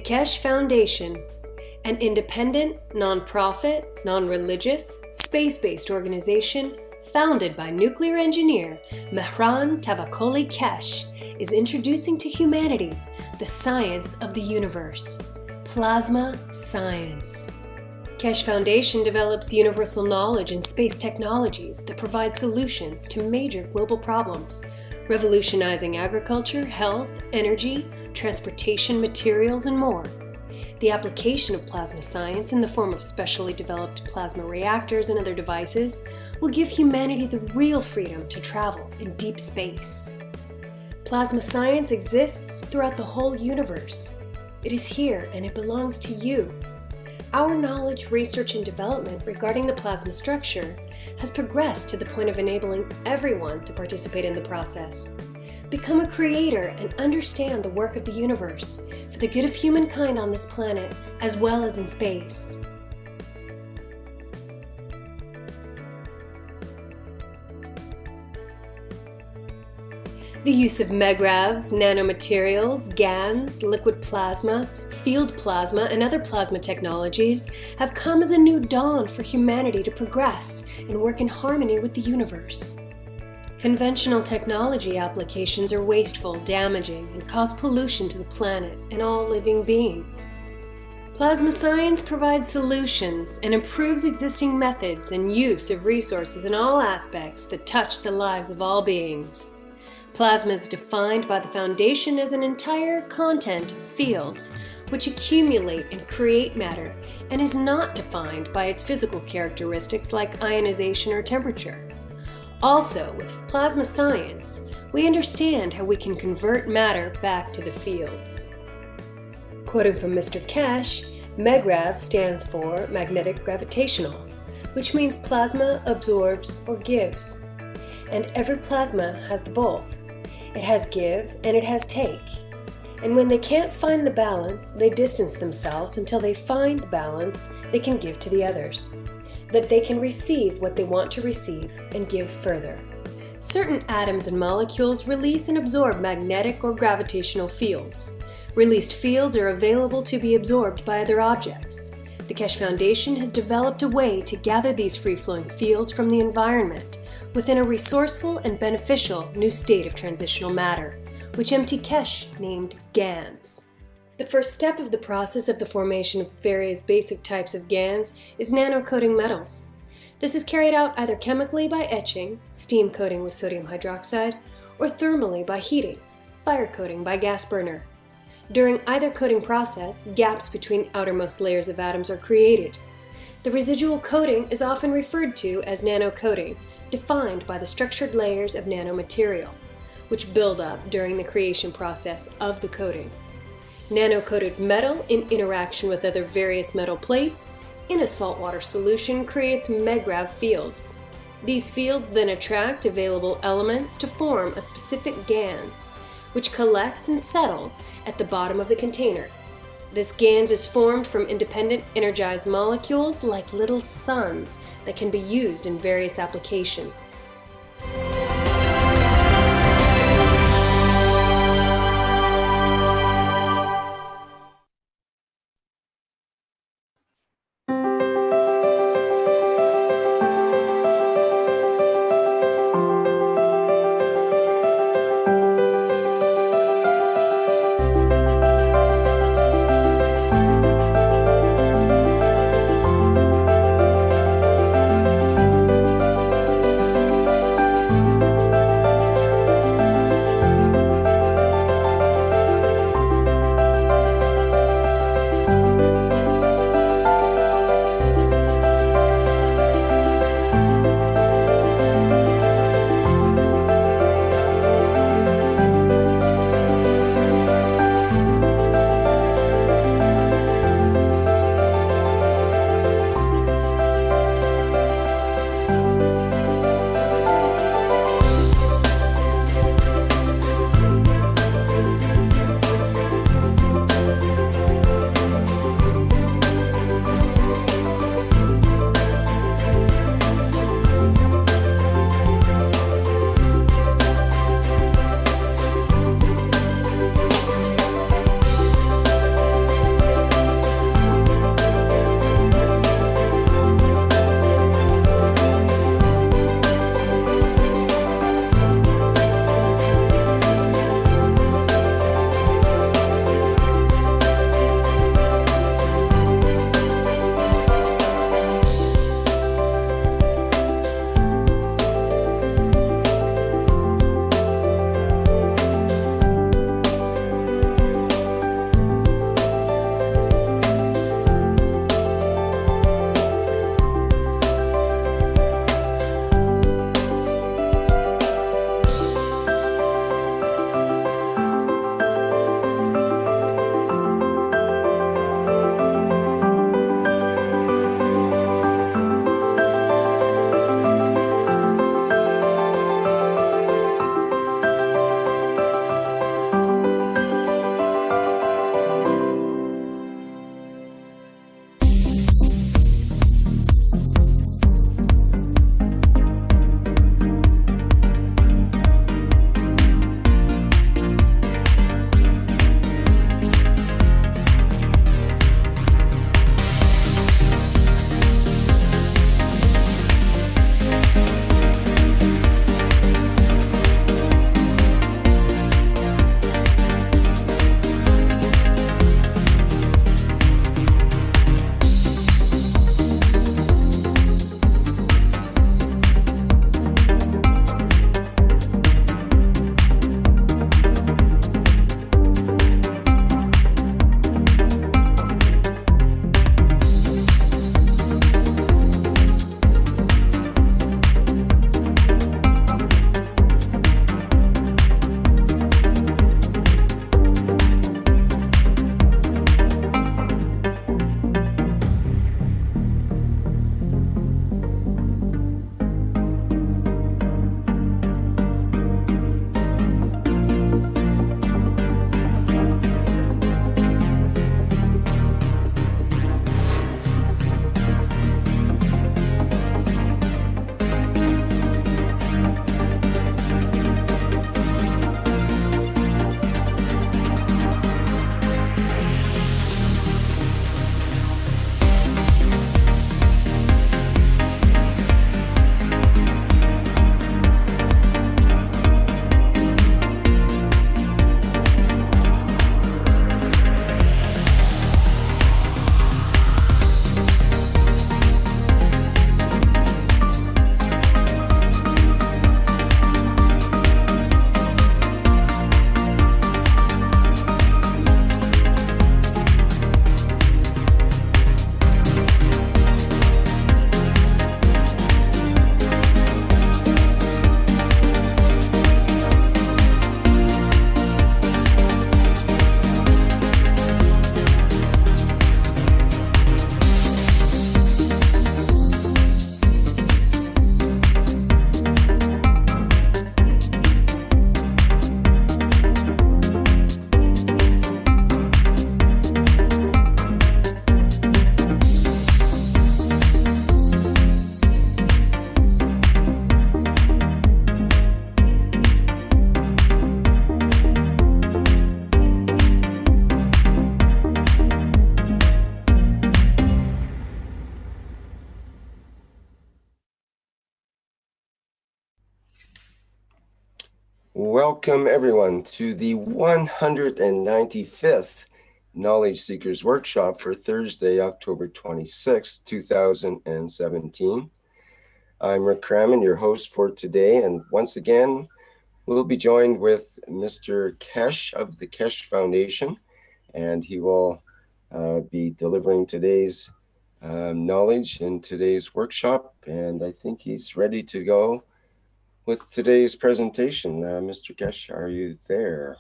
Keshe Foundation, an independent, non-profit, non-religious, space-based organization founded by nuclear engineer Mehran Tavakoli Keshe, is introducing to humanity the science of the universe, plasma science. Keshe Foundation develops universal knowledge and space technologies that provide solutions to major global problems, revolutionizing agriculture, health, energy, transportation, materials, and more. The application of plasma science in the form of specially developed plasma reactors and other devices will give humanity the real freedom to travel in deep space. Plasma science exists throughout the whole universe. It is here and it belongs to you. Our knowledge, research, and development regarding the plasma structure has progressed to the point of enabling everyone to participate in the process. Become a creator and understand the work of the universe for the good of humankind on this planet as well as in space. The use of megravs, nanomaterials, GANs, liquid plasma, field plasma, and other plasma technologies have come as a new dawn for humanity to progress and work in harmony with the universe. Conventional technology applications are wasteful, damaging, and cause pollution to the planet and all living beings. Plasma science provides solutions and improves existing methods and use of resources in all aspects that touch the lives of all beings. Plasma is defined by the Foundation as an entire content of fields which accumulate and create matter and is not defined by its physical characteristics like ionization or temperature. Also, with plasma science, we understand how we can convert matter back to the fields. Quoting from Mr. Keshe, MEGRAV stands for magnetic gravitational, which means plasma absorbs or gives. And every plasma has the both. It has give and it has take. And when they can't find the balance, they distance themselves until they find the balance they can give to the others, that they can receive what they want to receive and give further. Certain atoms and molecules release and absorb magnetic or gravitational fields. Released fields are available to be absorbed by other objects. The Keshe Foundation has developed a way to gather these free-flowing fields from the environment within a resourceful and beneficial new state of transitional matter, which M.T. Keshe named GANs. The first step of the process of the formation of various basic types of GANs is nano-coating metals. This is carried out either chemically by etching, steam coating with sodium hydroxide, or thermally by heating, fire coating by gas burner. During either coating process, gaps between outermost layers of atoms are created. The residual coating is often referred to as nano-coating, defined by the structured layers of nanomaterial, which build up during the creation process of the coating. Nano-coated metal in interaction with other various metal plates in a saltwater solution creates megrav fields. These fields then attract available elements to form a specific GANs, which collects and settles at the bottom of the container. This GANs is formed from independent energized molecules like little suns that can be used in various applications. Welcome, everyone, to the 195th Knowledge Seekers Workshop for Thursday, October 26, 2017. I'm Rick Crammon, your host for today, and once again, we'll be joined with Mr. Keshe of the Keshe Foundation, and he will be delivering today's knowledge in today's workshop, and I think he's ready to go with today's presentation. Mr. Keshe, are you there?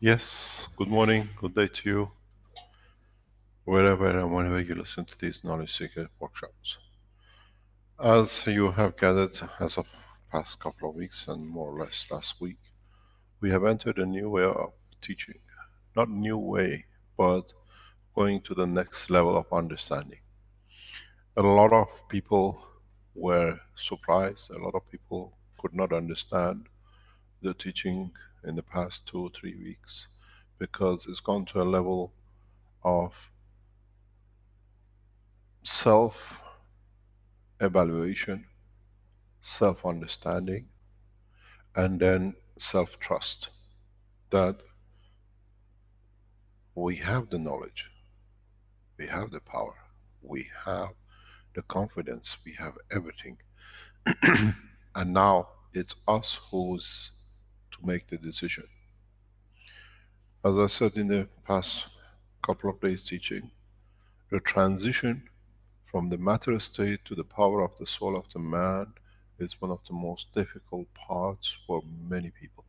Yes, good morning, good day to you, wherever and whenever you listen to these Knowledge Seeker workshops. As you have gathered as of past couple of weeks and more or less last week, we have entered a new way of teaching. Not new way, but going to the next level of understanding. A lot of people were surprised, a lot of people could not understand the teaching in the past 2 or 3 weeks because it's gone to a level of self evaluation, self understanding, and then self trust that we have the knowledge, we have the power, we have the confidence, we have everything. And now it's us who's to make the decision. As I said in the past couple of days teaching, the transition from the matter state to the power of the soul of the man is one of the most difficult parts for many people.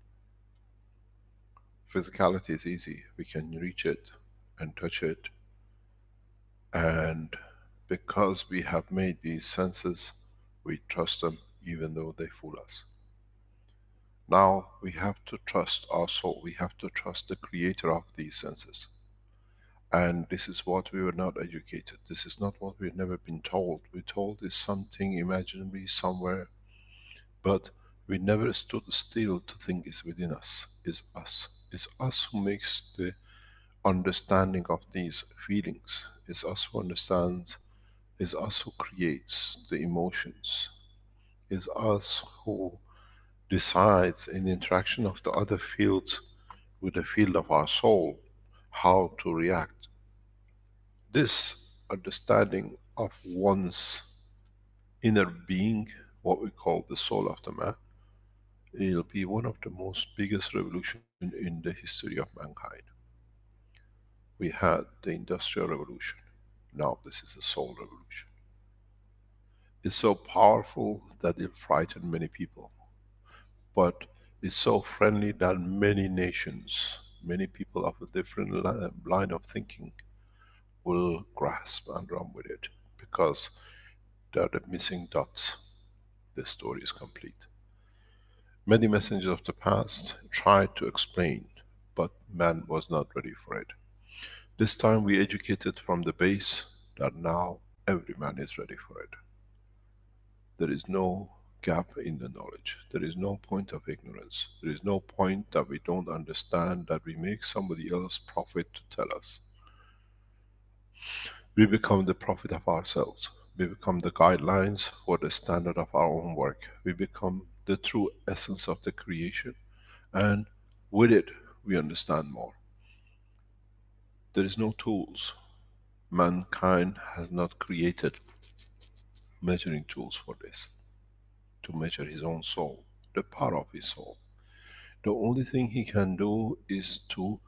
Physicality is easy, we can reach it and touch it, and because we have made these senses, we trust them even though they fool us. Now we have to trust our soul, we have to trust the creator of these senses. And this is what we were not educated, this is not what we've never been told. We're told is something imaginary somewhere, but we never stood still to think it's within us, is us. It's us who makes the understanding of these feelings, is us who understands, is us who creates the emotions, is us who decides in the interaction of the other fields with the field of our soul how to react. This understanding of one's inner being, what we call the soul of the man, it'll be one of the most biggest revolution in the history of mankind. We had the industrial revolution, now this is the soul revolution. It's so powerful that it frightened many people, but it's so friendly that many nations, many people of a different line of thinking will grasp and run with it, because they are the missing dots. The story is complete. Many messengers of the past tried to explain, but man was not ready for it. This time we educated from the base that now every man is ready for it. There is no gap in the knowledge. There is no point of ignorance. There is no point that we don't understand, that we make somebody else profit to tell us. We become the prophet of ourselves. We become the guidelines for the standard of our own work. We become the true essence of the creation, and with it we understand more. There is no tools. Mankind has not created measuring tools for this, to measure his own soul, the power of his soul. The only thing he can do is to,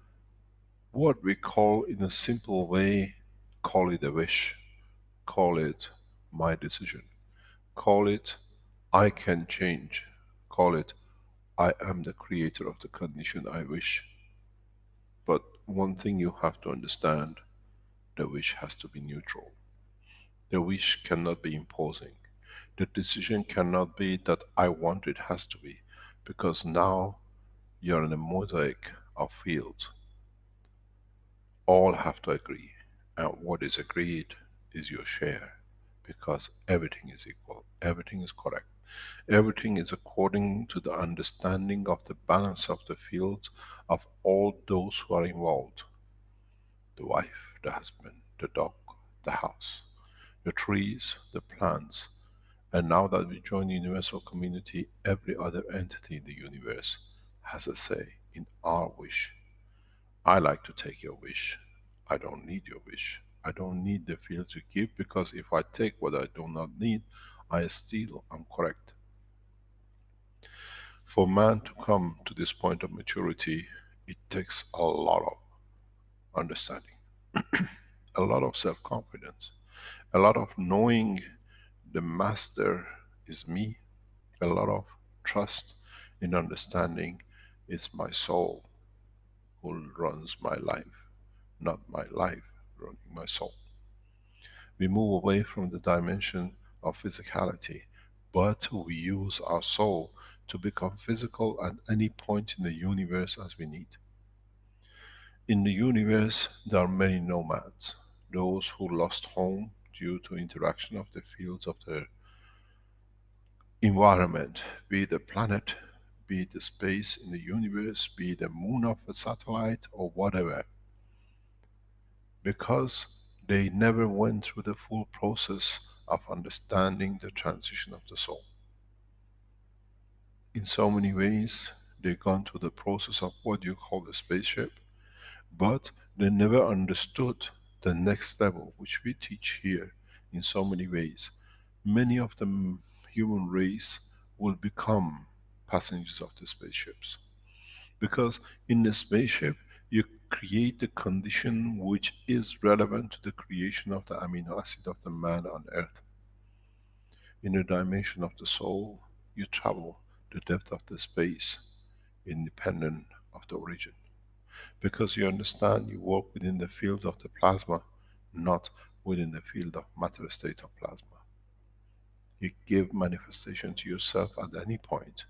what we call in a simple way, call it a wish, call it my decision, call it I can change, call it I am the creator of the condition I wish. But one thing you have to understand, the wish has to be neutral. The wish cannot be imposing. The decision cannot be that I want, it has to be. Because now you're in a mosaic of fields. All have to agree. And what is agreed is your share. Because everything is equal, everything is correct. Everything is according to the understanding of the balance of the fields of all those who are involved. The wife, the husband, the dog, the house, the trees, the plants, And now that we join the universal community, every other entity in the universe has a say in our wish. I like to take your wish. I don't need your wish. I don't need the field to give, because if I take what I do not need, I steal. I'm correct. For man to come to this point of maturity, it takes a lot of understanding, a lot of self-confidence, a lot of knowing the master is me, a lot of trust in understanding it's my soul who runs my life, not my life running my soul. We move away from the dimension of physicality, but we use our soul to become physical at any point in the universe as we need. In the universe, there are many nomads, those who lost home due to interaction of the fields of the environment, be it a planet, be it a space in the universe, be it the moon of a satellite or whatever, because they never went through the full process of understanding the transition of the soul. In so many ways, they've gone through the process of what you call the spaceship, but they never understood the next level, which we teach here in so many ways. Many of the human race will become passengers of the spaceships. Because in the spaceship, you create the condition which is relevant to the creation of the amino acid of the man on earth. In the dimension of the soul, you travel the depth of the space, independent of the origin. Because you understand you work within the fields of the plasma, not within the field of matter state of plasma. You give manifestation to yourself at any point.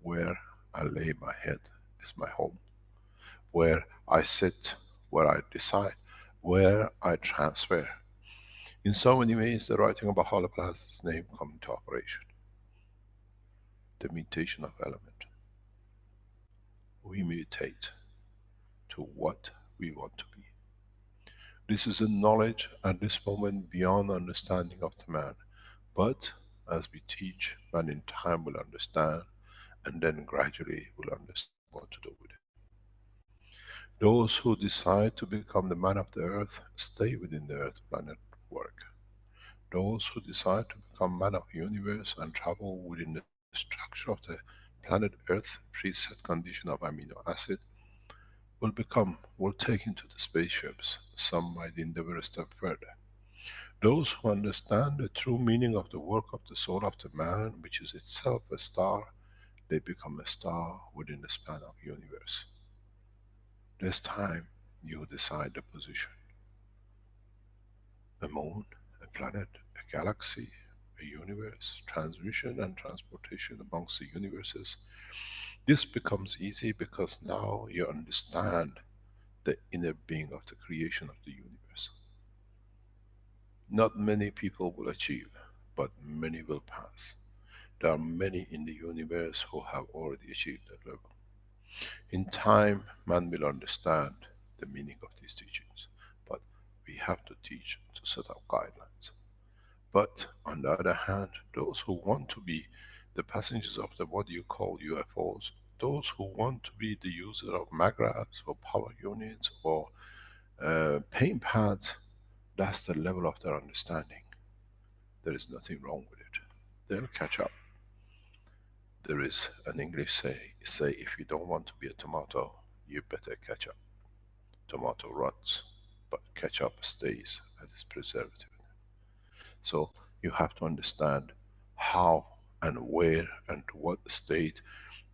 Where I lay my head is my home. Where I sit, where I decide, where I transfer. In so many ways, the writing of Baha'u'llah has its name come into operation. The mutation of element. We mutate to what we want to be. This is a knowledge at this moment beyond understanding of the man. But as we teach, man in time will understand, and then gradually will understand what to do with it. Those who decide to become the man of the earth stay within the earth planet work. Those who decide to become man of universe and travel within the structure of the planet earth preset condition of amino acid will take into the spaceships. Some might endeavor a step further. Those who understand the true meaning of the work of the soul of the man, which is itself a star, they become a star within the span of universe. This time you decide the position. A moon, a planet, a galaxy, a universe, transmission and transportation amongst the universes. This becomes easy because now you understand the inner being of the creation of the universe. Not many people will achieve, but many will pass. There are many in the universe who have already achieved that level. In time, man will understand the meaning of these teachings, but we have to teach to set up guidelines. But on the other hand, those who want to be the passengers of the what you call UFOs, those who want to be the user of magravs or power units or pain pads, that's the level of their understanding. There is nothing wrong with it. They'll catch up. There is an English say if you don't want to be a tomato, you better catch up. Tomato rots, but ketchup stays as its preservative. So you have to understand how and where and to what state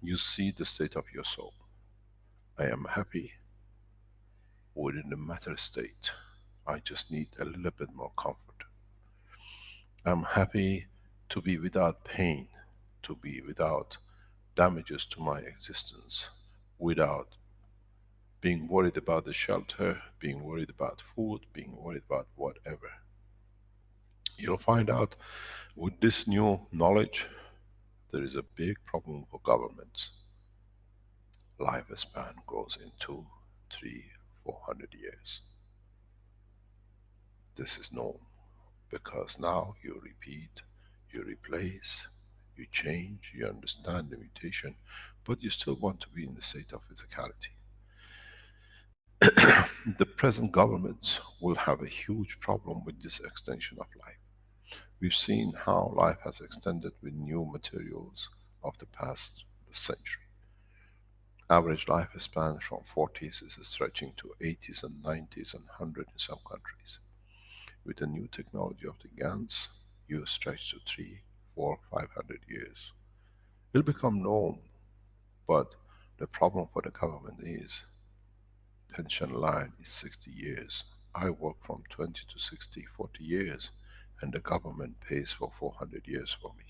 you see the state of your soul. I am happy within the matter state. I just need a little bit more comfort. I'm happy to be without pain, to be without damages to my existence, without being worried about the shelter, being worried about food, being worried about whatever. You'll find out with this new knowledge, there is a big problem for governments. Lifespan goes in 2, 3, 400 years. This is known because now you repeat, You replace, you change, you understand the mutation, but you still want to be in the state of physicality. The present governments will have a huge problem with this extension of life. We've seen how life has extended with new materials of the past century. Average lifespan from 40s is stretching to 80s and 90s and 100 in some countries. With the new technology of the GANs, you stretch to 3, 4, 500 years. It'll become norm, but the problem for the government is pension line is 60 years. I work from 20 to 60, 40 years, and the government pays for 400 years for me.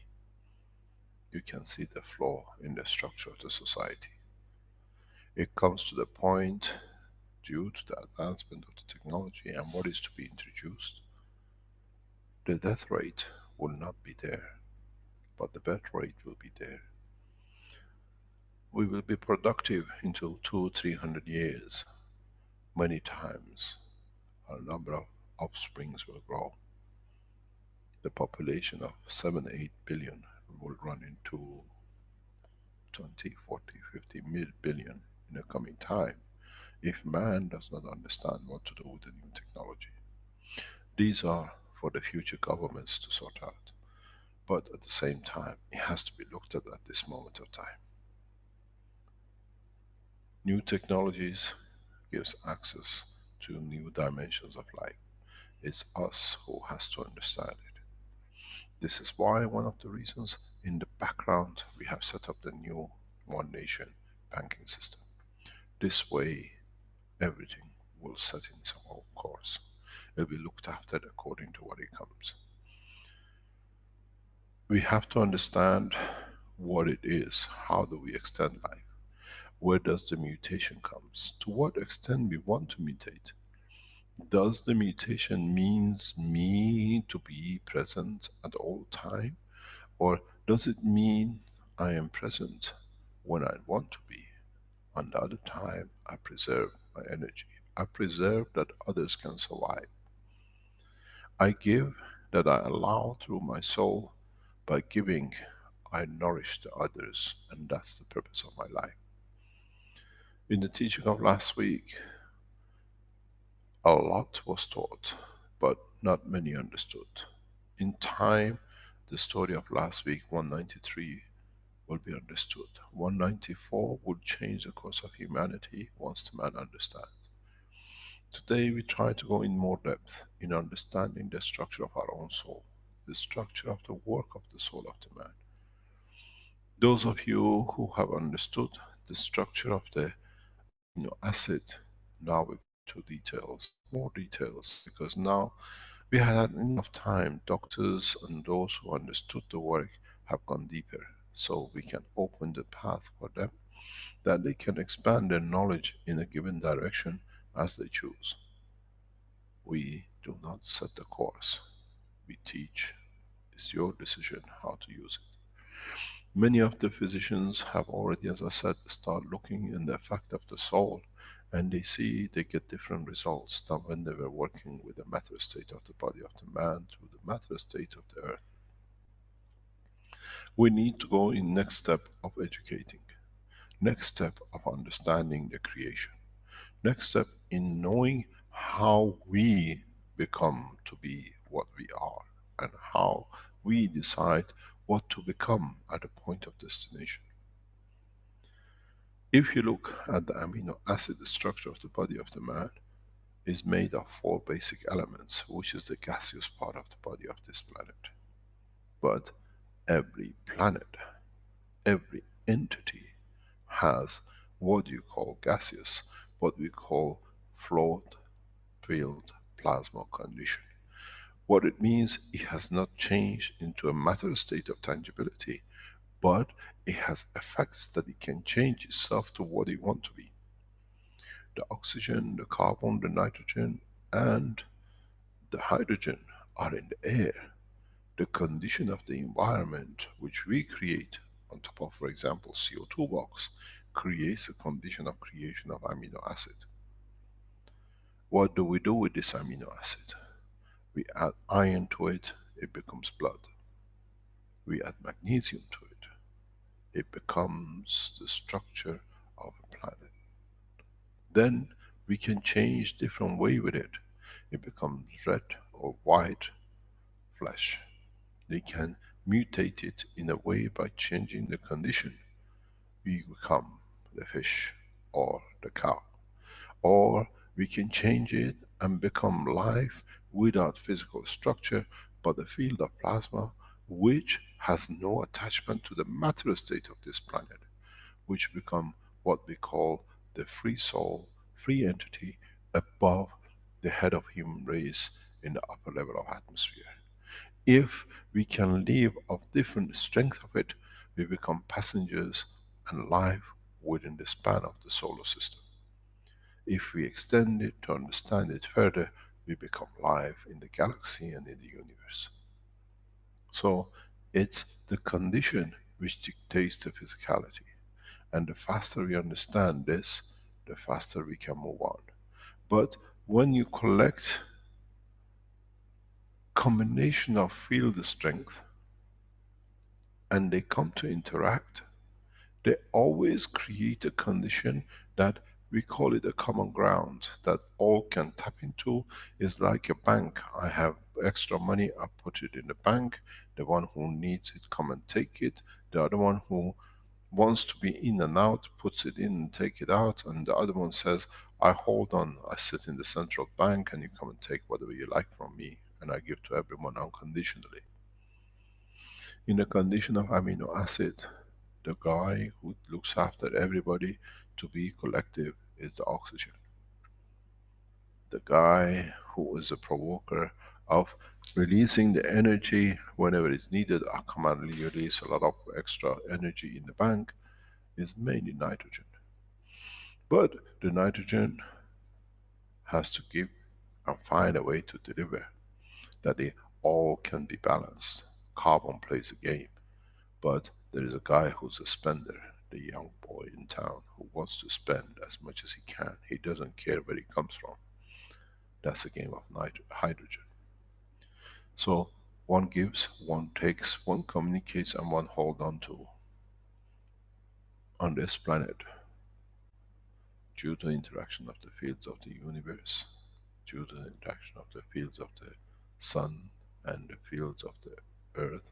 You can see the flaw in the structure of the society. It comes to the point, due to the advancement of the technology and what is to be introduced, the death rate will not be there, but the birth rate will be there. We will be productive until 200-300 years. Many times our number of offsprings will grow. The population of 7-8 billion will run into 20, 40, 50 billion in the coming time, if man does not understand what to do with the new technology. These are for the future governments to sort out, but at the same time it has to be looked at this moment of time. New technologies gives access to new dimensions of life. It's us who has to understand it. This is why one of the reasons in the background we have set up the new One Nation banking system. This way everything will set in its own course. It will be looked after according to what it comes. We have to understand what it is. How do we extend life? Where does the mutation comes? To what extent we want to mutate? Does the mutation means me to be present at all time? Or does it mean I am present when I want to be? On the other time, I preserve my energy. I preserve that others can survive. I give that I allow through my soul. By giving, I nourish the others, and that's the purpose of my life. In the teaching of last week, a lot was taught, but not many understood. In time, the story of last week, 193, will be understood. 194 will change the course of humanity once the man understands. Today we try to go in more depth in understanding the structure of our own soul, the structure of the work of the soul of the man. Those of you who have understood the structure of the acid, now we go to details, more details, because now we had enough time. Doctors and those who understood the work have gone deeper, so we can open the path for them, that they can expand their knowledge in a given direction as they choose. We do not set the course, we teach. It's your decision how to use it. Many of the physicians have already, as I said, start looking in the effect of the soul, and they see they get different results than when they were working with the matter state of the body of the man to the matter state of the earth. We need to go in next step of educating, next step of understanding the creation, next step in knowing how we become to be what we are, and how we decide what to become at a point of destination. If you look at the amino acid structure of the body of the man, is made of 4 basic elements, which is the gaseous part of the body of this planet. But every planet, every entity has what you call gaseous, what we call float, field, plasma condition. What it means, it has not changed into a matter state of tangibility, but it has effects that it can change itself to what it want to be. The oxygen, the carbon, the nitrogen, and the hydrogen are in the air. The condition of the environment which we create on top of, for example, CO2 box, creates a condition of creation of amino acid. What do we do with this amino acid? We add iron to it, it becomes blood. we add magnesium to it, it becomes the structure of a planet. Then we can change different way with it. It becomes red or white flesh. They can mutate it in a way by changing the condition. We become the fish or the cow. Or we can change it and become life without physical structure, but the field of plasma which has no attachment to the matter state of this planet, which become what we call the free soul, free entity above the head of human race in the upper level of atmosphere. If we can live of different strength of it, we become passengers and life within the span of the solar system. If we extend it to understand it further, we become life in the galaxy and in the universe. So it's the condition which dictates the physicality. And the faster we understand this, the faster we can move on. But when you collect combination of field strength and they come to interact, they always create a condition that we call it a common ground that all can tap into. Is like a bank. I have extra money, I put it in the bank. The one who needs it come and take it. The other one who wants to be in and out puts it in and take it out, and the other one says, I hold on, I sit in the central bank and you come and take whatever you like from me, and I give to everyone unconditionally. In the condition of amino acid, the guy who looks after everybody to be collective is the oxygen. The guy who is a provoker of releasing the energy whenever it's needed, I come and release a lot of extra energy in the bank, is mainly nitrogen. But the nitrogen has to give and find a way to deliver, that they all can be balanced. Carbon plays a game, but there is a guy who's a spender, the young boy in town who wants to spend as much as he can. He doesn't care where he comes from. That's a game of hydrogen. So one gives, one takes, one communicates, and one holds on to on this planet, due to interaction of the fields of the universe, due to the interaction of the fields of the sun and the fields of the earth,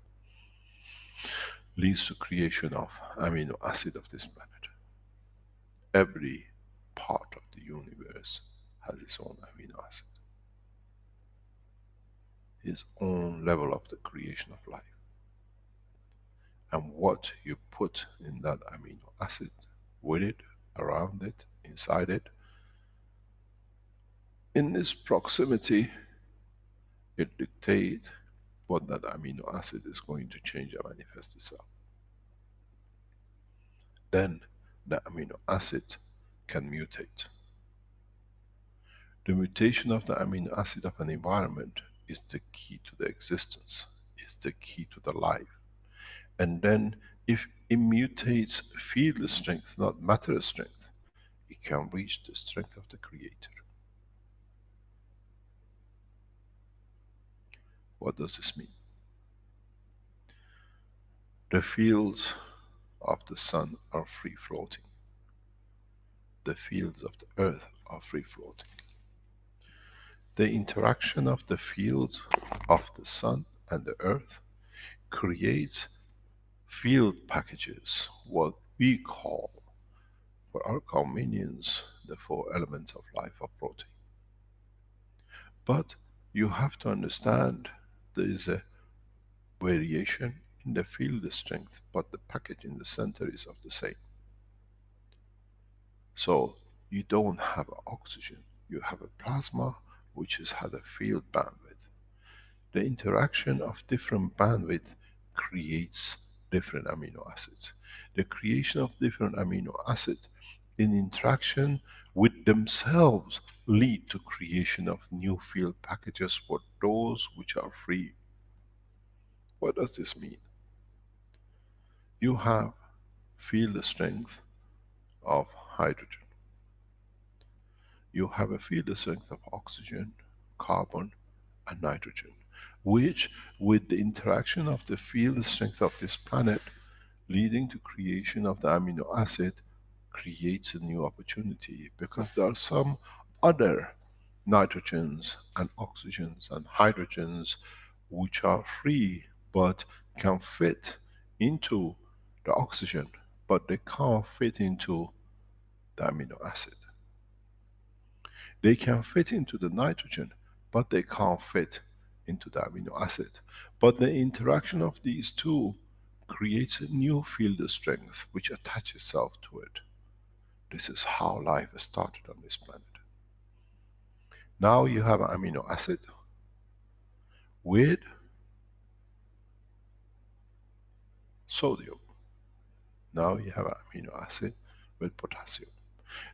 leads to creation of amino acid of this planet. Every part of the universe has its own amino acid, its own level of the creation of life. And what you put in that amino acid, with it, around it, inside it, in this proximity, it dictates what that amino acid is going to change and manifest itself. Then the amino acid can mutate. The mutation of the amino acid of an environment is the key to the existence, is the key to the life. And then if it mutates field strength, not matter strength, it can reach the strength of the creator. What does this mean? The fields of the sun are free floating. The fields of the earth are free floating. The interaction of the fields of the sun and the earth creates field packages, what we call, for our communions, the 4 elements of life of protein. But you have to understand there is a variation in the field strength, but the package in the center is of the same. So you don't have oxygen, you have a plasma which has had a field bandwidth. The interaction of different bandwidth creates different amino acids. The creation of different amino acids in interaction with themselves lead to creation of new field packages for those which are free. What does this mean? You have field strength of hydrogen. You have a field strength of oxygen, carbon and nitrogen. which with the interaction of the field strength of this planet leading to creation of the amino acid creates a new opportunity, because there are some other nitrogens and oxygens and hydrogens which are free but can fit into the oxygen, but they can't fit into the amino acid. They can fit into the nitrogen, but they can't fit into the amino acid. But the interaction of these two creates a new field of strength which attaches itself to it. This is how life started on this planet. Now you have an amino acid with sodium. Now you have an amino acid with potassium.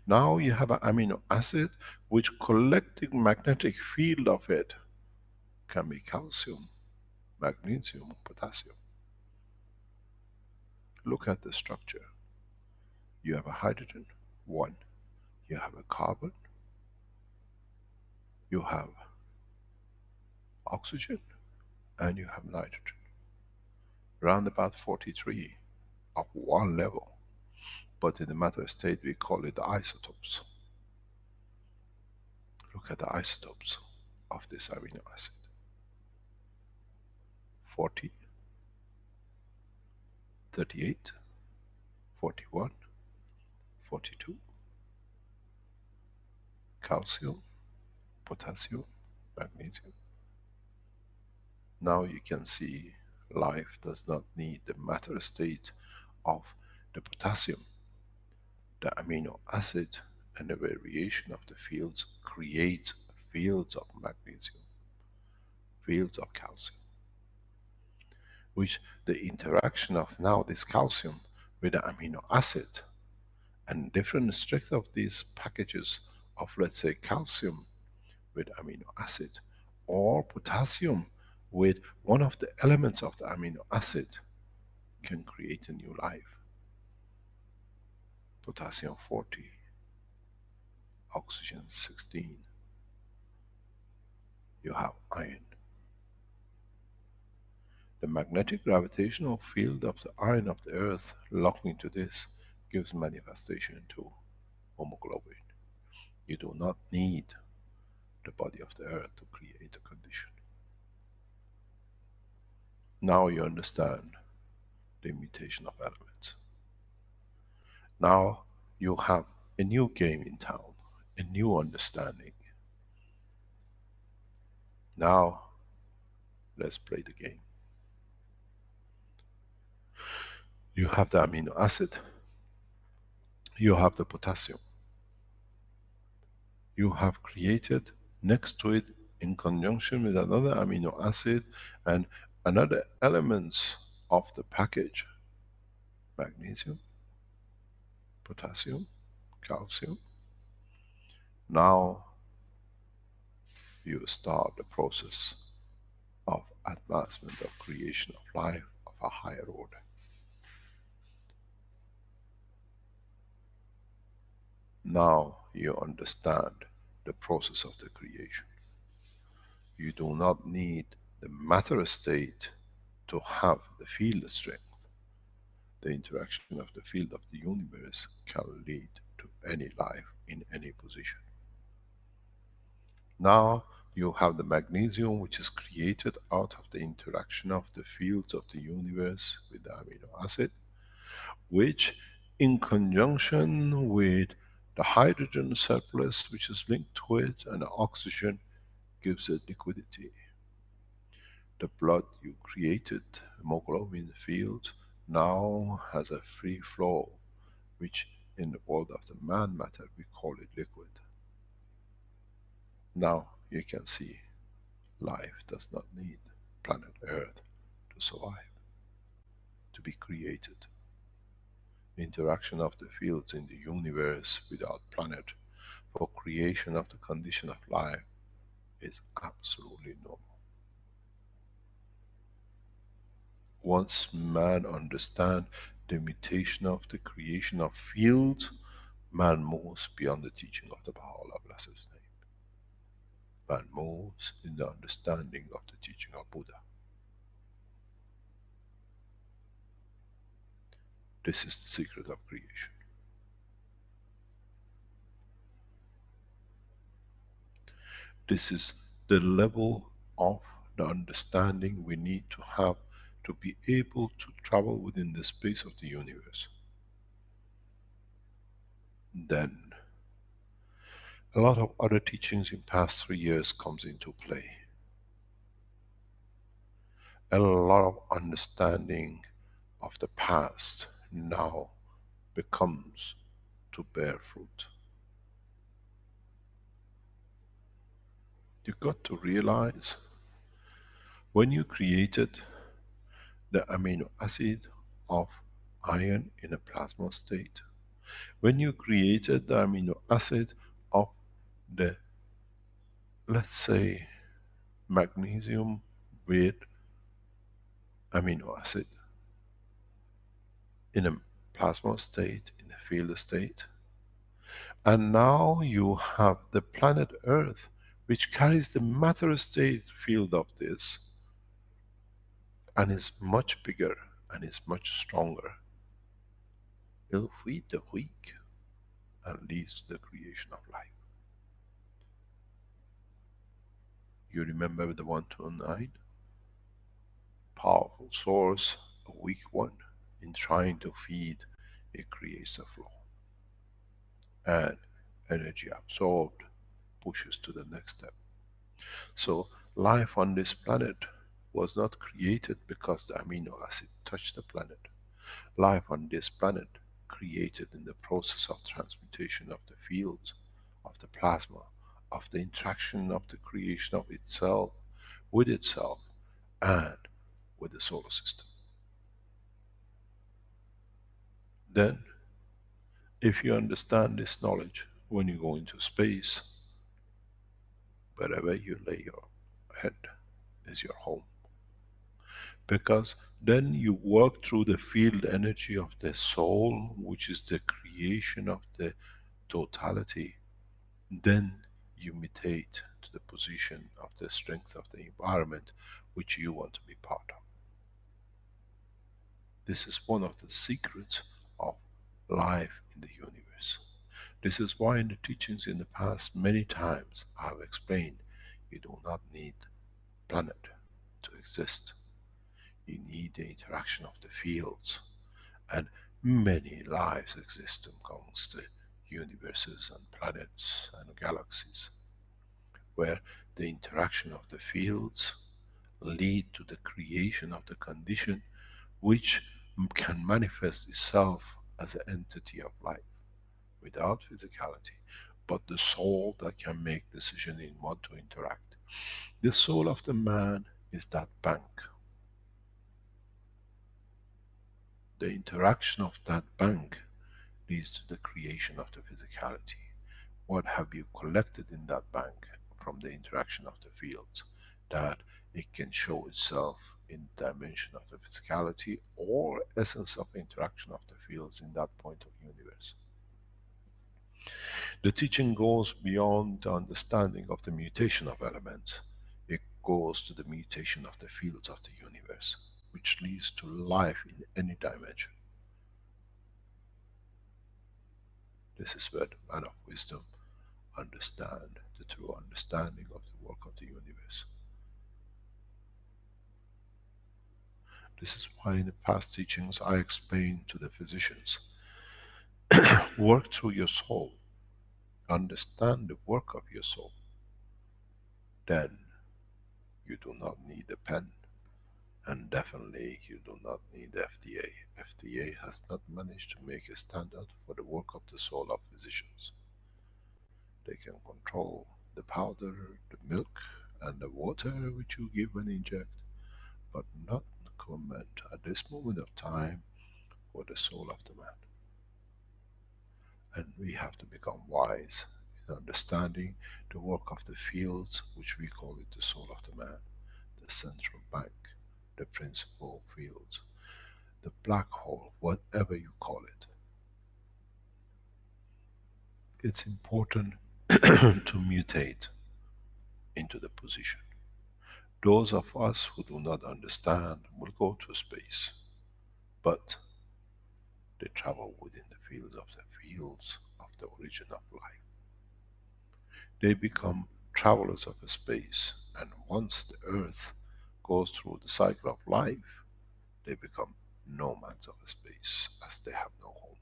Now you have an amino acid which collective magnetic field of it can be calcium, magnesium, potassium. Look at the structure. You have a hydrogen, one. You have a carbon. You have oxygen, and you have nitrogen. Round about 43 of one level. But in the matter state we call it the isotopes. Look at the isotopes of this amino acid. 40, 38, 41, 42. Calcium, potassium, magnesium. Now you can see life does not need the matter state of the potassium. The amino acid and the variation of the fields creates fields of magnesium, fields of calcium, which the interaction of now this calcium with the amino acid and different strength of these packages of, let's say, calcium with amino acid or potassium with one of the elements of the amino acid can create a new life. Potassium 40, oxygen 16. You have iron. The magnetic gravitational field of the iron of the earth locking to this gives manifestation to hemoglobin. You do not need the body of the earth to create a condition. Now you understand the mutation of elements. Now you have a new game in town, a new understanding. Now let's play the game. You have the amino acid, you have the potassium. You have created next to it in conjunction with another amino acid and another elements of the package. Magnesium, potassium, calcium. Now you start the process of advancement of creation of life of a higher order. Now you understand the process of the creation. You do not need the matter state to have the field strength. The interaction of the field of the universe can lead to any life in any position. Now you have the magnesium which is created out of the interaction of the fields of the universe with the amino acid, which in conjunction with the hydrogen surplus which is linked to it and the oxygen gives it liquidity. The blood you created, hemoglobin field, now has a free flow, which in the world of the man matter we call it liquid. Now you can see life does not need planet Earth to survive, to be created. The interaction of the fields in the universe without planet for creation of the condition of life is absolutely normal. Once man understand the mutation of the creation of fields, man moves beyond the teaching of the Baha'u'llah blessed name. Man moves in the understanding of the teaching of Buddha. This is the secret of creation. This is the level of the understanding we need to have to be able to travel within the space of the universe. Then a lot of other teachings in past 3 years comes into play. A lot of understanding of the past now becomes to bear fruit. You've got to realize when you created the amino acid of iron in a plasma state, when you created the amino acid of the, let's say, magnesium with amino acid in a plasma state, in a field state, and now you have the planet Earth which carries the matter state field of this and is much bigger and is much stronger. It'll feed the weak and leads to the creation of life. You remember the 129? Powerful source, a weak one. In trying to feed, it creates a flow. And energy absorbed pushes to the next step. So life on this planet was not created because the amino acid touched the planet. Life on this planet created in the process of transmutation of the fields, of the plasma, of the interaction of the creation of itself, and with the solar system. Then, if you understand this knowledge, when you go into space, wherever you lay your head is your home. Because then you work through the field energy of the soul, which is the creation of the totality. Then you mutate to the position of the strength of the environment which you want to be part of. This is one of the secrets of life in the universe. This is why in the teachings in the past many times I have explained, you do not need planet to exist. You need the interaction of the fields, and many lives exist amongst the universes and planets and galaxies, where the interaction of the fields lead to the creation of the condition which can manifest itself as an entity of life without physicality, but the soul that can make decision in what to interact. The soul of the man is that bank. The interaction of that bank leads to the creation of the physicality. What have you collected in that bank from the interaction of the fields, that it can show itself in dimension of the physicality or essence of interaction of the fields in that point of universe. The teaching goes beyond the understanding of the mutation of elements. It goes to the mutation of the fields of the universe, which leads to life in any dimension. This is where the man of wisdom understand the true understanding of the work of the universe. This is why in the past teachings I explained to the physicians, work through your soul, understand the work of your soul, then you do not need a pen, and definitely you do not need FDA. FDA has not managed to make a standard for the work of the soul of physicians. They can control the powder, the milk and the water which you give and inject, but not comment at this moment of time for the soul of the man. And we have to become wise in understanding the work of the fields, which we call it the soul of the man, the central bank, the principal fields, the black hole, whatever you call it. It's important to mutate into the position. Those of us who do not understand will go to space, but they travel within the fields of the origin of life. They become travelers of space, and once the earth goes through the cycle of life, they become nomads of space as they have no home.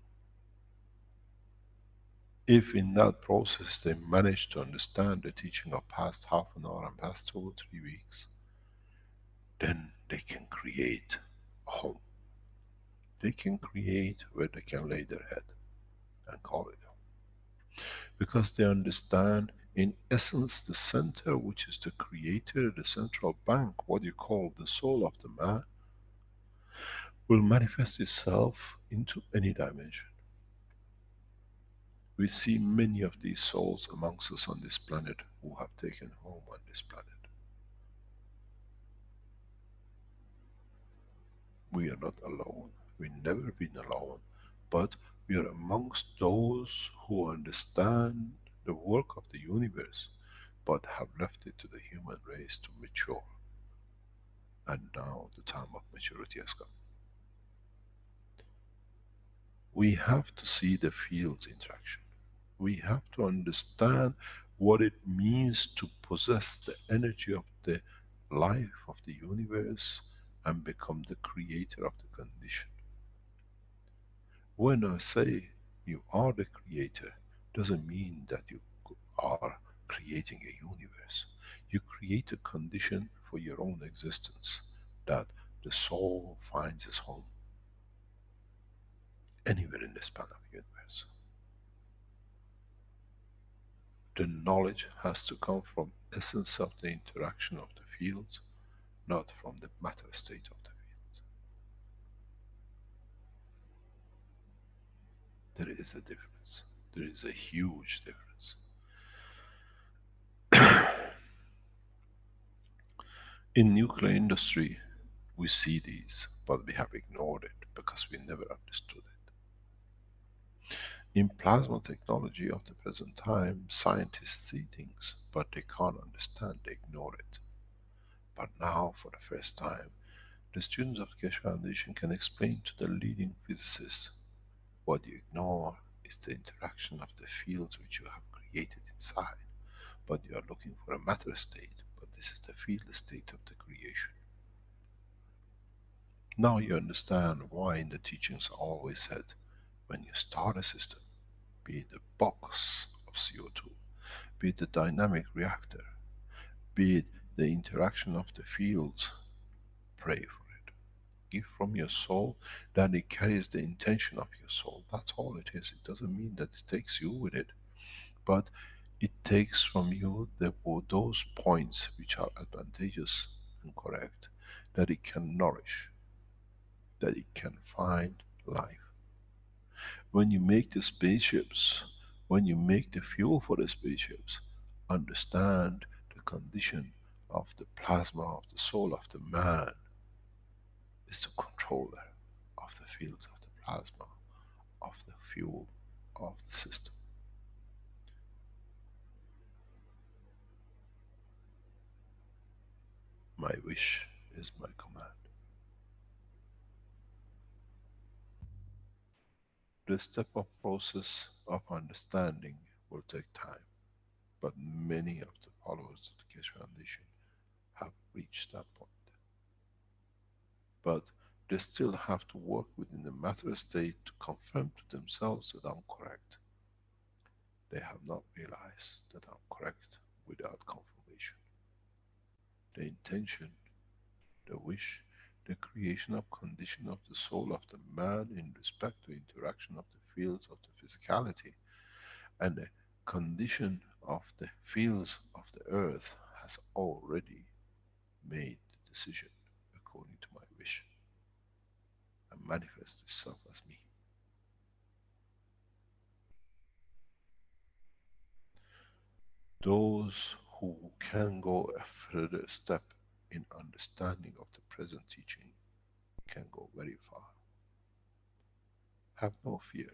If in that process they manage to understand the teaching of past half an hour and past 2 or 3 weeks, then they can create a home. They can create where they can lay their head and call it home. Because they understand in essence the center, which is the creator, the central bank, what you call the soul of the man, will manifest itself into any dimension. We see many of these souls amongst us on this planet who have taken home on this planet. We are not alone. We've never been alone. But we are amongst those who understand the work of the universe, but have left it to the human race to mature. And now the time of maturity has come. We have to see the fields interaction. We have to understand what it means to possess the energy of the life of the universe and become the creator of the condition. When I say you are the creator, doesn't mean that you are creating a universe. You create a condition for your own existence, that the soul finds its home anywhere in the span of the universe. The knowledge has to come from essence of the interaction of the fields, not from the matter state of the fields. There is a difference. There is a huge difference. In nuclear industry, we see these, but we have ignored it because we never understood it. In plasma technology of the present time, scientists see things, but they can't understand, they ignore it. But now, for the first time, the students of the Keshe Foundation can explain to the leading physicists what you ignore is the interaction of the fields which you have created inside. But you are looking for a matter state, but this is the field state of the creation. Now you understand why in the teachings I always said, when you start a system, be it a box of CO2, be it a dynamic reactor, be it the interaction of the fields, pray for it. Give from your soul, that it carries the intention of your soul. That's all it is. It doesn't mean that it takes you with it, but it takes from you those points which are advantageous and correct, that it can nourish, that it can find life. When you make the spaceships, when you make the fuel for the spaceships, understand the condition of the plasma of the soul of the man is the controller of the fields of the plasma, of the fuel of the system. My wish is my command. The step of process of understanding will take time, but many of the followers of the Keshe Foundation have reached that point. But they still have to work within the matter state to confirm to themselves that I'm correct. They have not realized that I'm correct without confirmation. The intention, the wish, the creation of condition of the soul of the man in respect to interaction of the fields of the physicality, and the condition of the fields of the earth has already made the decision according to my wish and manifest itself as me. Those who can go a further step in understanding of the present teaching can go very far. Have no fear.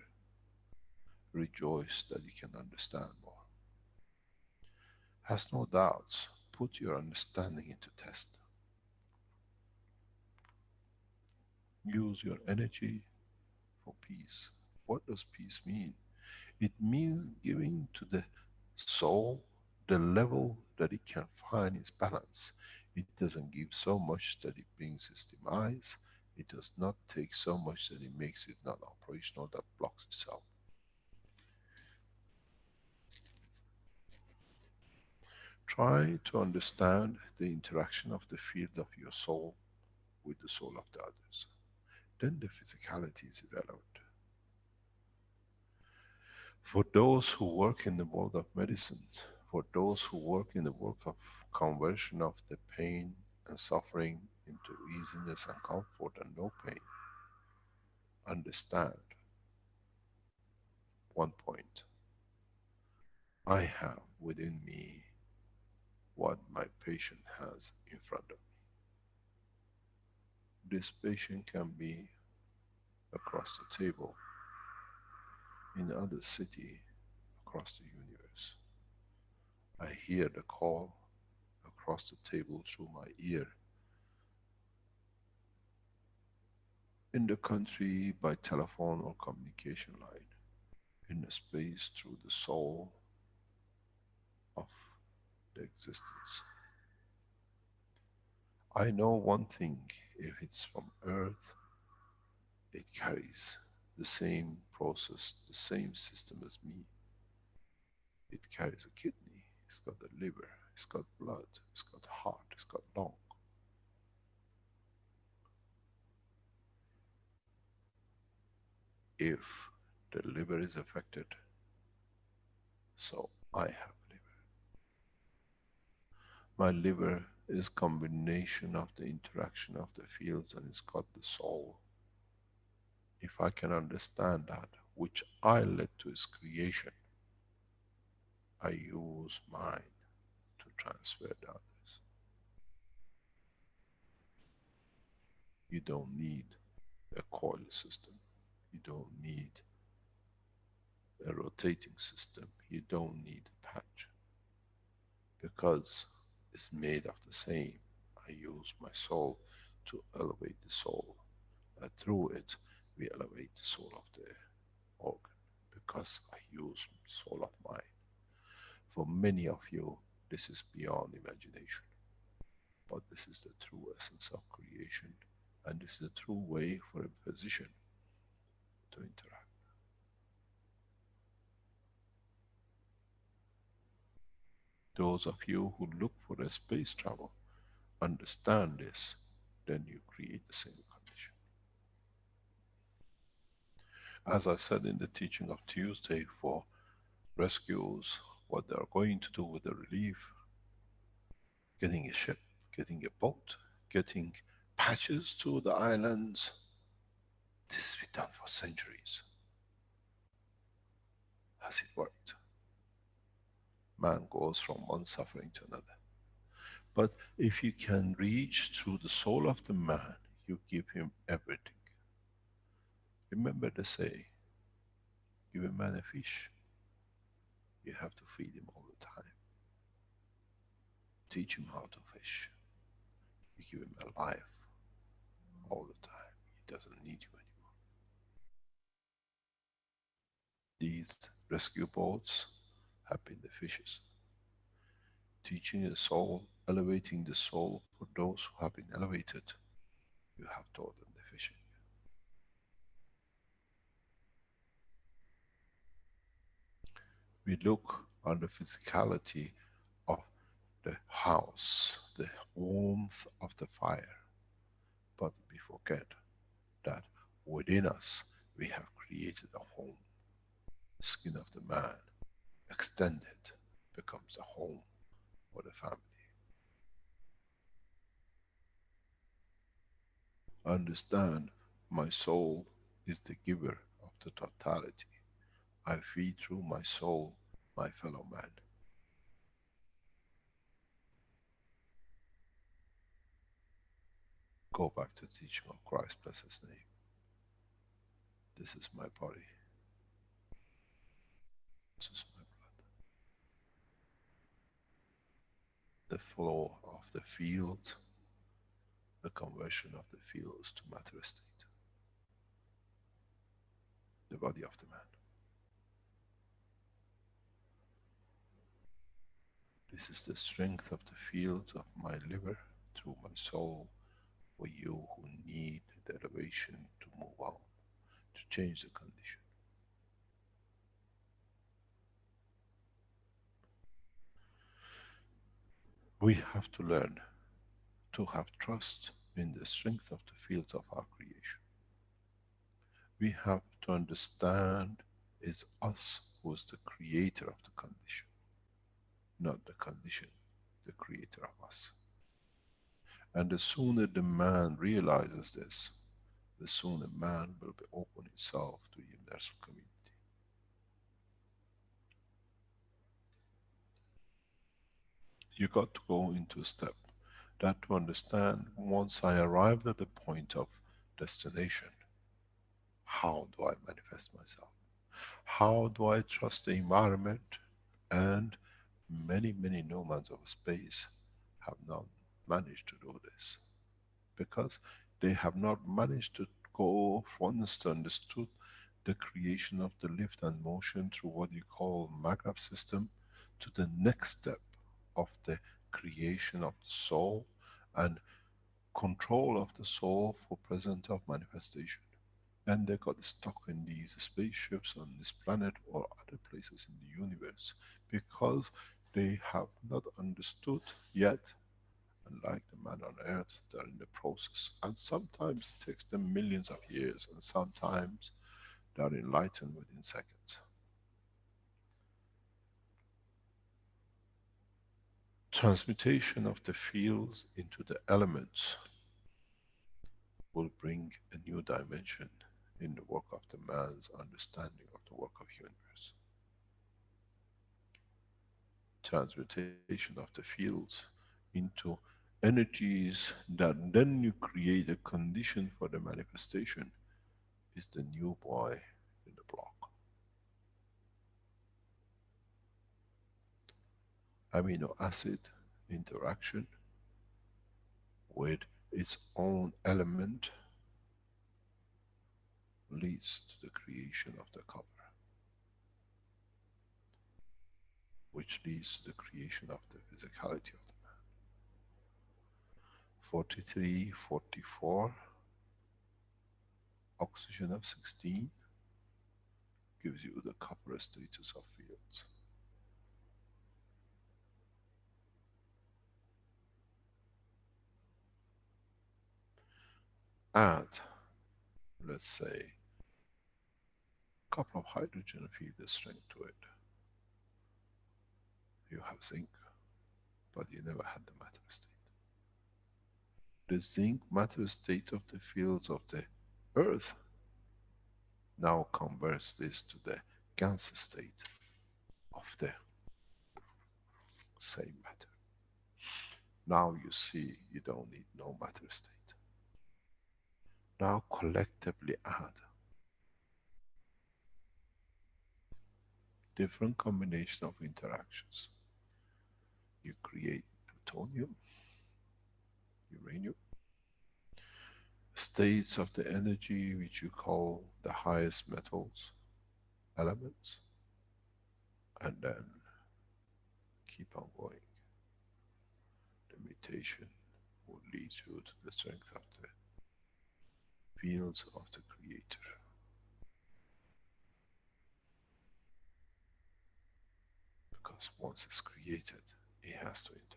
Rejoice that you can understand more. Has no doubts. put your understanding into test. Use your energy for peace. What does peace mean? It means giving to the soul the level that it can find its balance. It doesn't give so much that it brings its demise. It does not take so much that it makes it non operational, that blocks itself. Try to understand the interaction of the field of your soul with the soul of the others. Then the physicality is irrelevant. For those who work in the world of medicine, for those who work in the work of conversion of the pain and suffering into easiness and comfort and no pain, understand one point. I have within me what my patient has in front of me. This patient can be across the table, in another city, across the universe. I hear the call across the table through my ear. In the country by telephone or communication line. In the space through the soul of the existence. I know one thing, if it's from earth, it carries the same process, the same system as me. It carries a kidney, it's got a liver, it's got blood, it's got heart, it's got lung. If the liver is affected, so I have liver. My liver is combination of the interaction of the fields, and it's got the soul. If I can understand that, which I led to its creation, I use mine to transfer the others. You don't need a coil system. You don't need a rotating system. You don't need a patch. Because it's made of the same. I use my soul to elevate the soul. And through it, we elevate the soul of the organ. Because I use soul of mine. For many of you, this is beyond imagination. But this is the true essence of creation, and this is the true way for a physician to interact. Those of you who look for a space travel, understand this, then you create the same condition. As I said in the teaching of Tuesday for rescues, what they are going to do with the relief, getting a ship, getting a boat, getting patches to the islands, this has been done for centuries. Has it worked? Man goes from one suffering to another. But if you can reach through the soul of the man, you give him everything. Remember the say, give a man a fish, you have to feed him all the time. Teach him how to fish. You give him a life all the time. He doesn't need you anymore. These rescue boats have been the fishes. Teaching the soul, elevating the soul for those who have been elevated, you have taught them the fishing. We look on the physicality of the house, the warmth of the fire, but we forget that within us we have created a home. The skin of the man extended becomes a home for the family. Understand, my soul is the giver of the totality. I feed through my soul my fellow man. Go back to the teaching of Christ, bless his name. This is my body. This is my blood. the flow of the fields, the conversion of the fields to matter state, the body of the man. This is the strength of the fields of my liver through my soul for you who need the elevation to move on, to change the condition. We have to learn to have trust in the strength of the fields of our creation. We have to understand it's us who is the creator of the condition, not the condition, the creator of us. And the sooner the man realizes this, the sooner man will be open himself to the universal community. You got to go into a step that to understand once I arrived at the point of destination, how do I manifest myself? How do I trust the environment? And many nomads of space have not managed to do this because they have not managed to go once to understood the creation of the lift and motion through what you call Maghreb system to the next step of the creation of the soul and control of the soul for present of manifestation. And they got stuck in these spaceships on this planet or other places in the universe because they have not understood yet. And like the man on earth, they're in the process. And sometimes it takes them millions of years, and sometimes they are enlightened within seconds. Transmutation of the fields into the elements will bring a new dimension in the work of the man's understanding of the work of universe. Transmutation of the fields into energies that then you create a condition for the manifestation is the new boy in the block. Amino acid interaction with its own element leads to the creation of the copper, which leads to the creation of the physicality of the man. 43, 44, oxygen of 16 gives you the copper status of fields. Add, let's say, a couple of hydrogen feed the strength to it. You have zinc, but you never had the matter state. The zinc matter state of the fields of the earth now converts this to the Gans state of the same matter. Now you see you don't need no matter state. Now collectively add different combination of interactions. You create plutonium, uranium, states of the energy which you call the highest metals, elements, and then keep on going. The mutation will lead you to the strength of the fields of the creator. Because once it's created, it has to interact.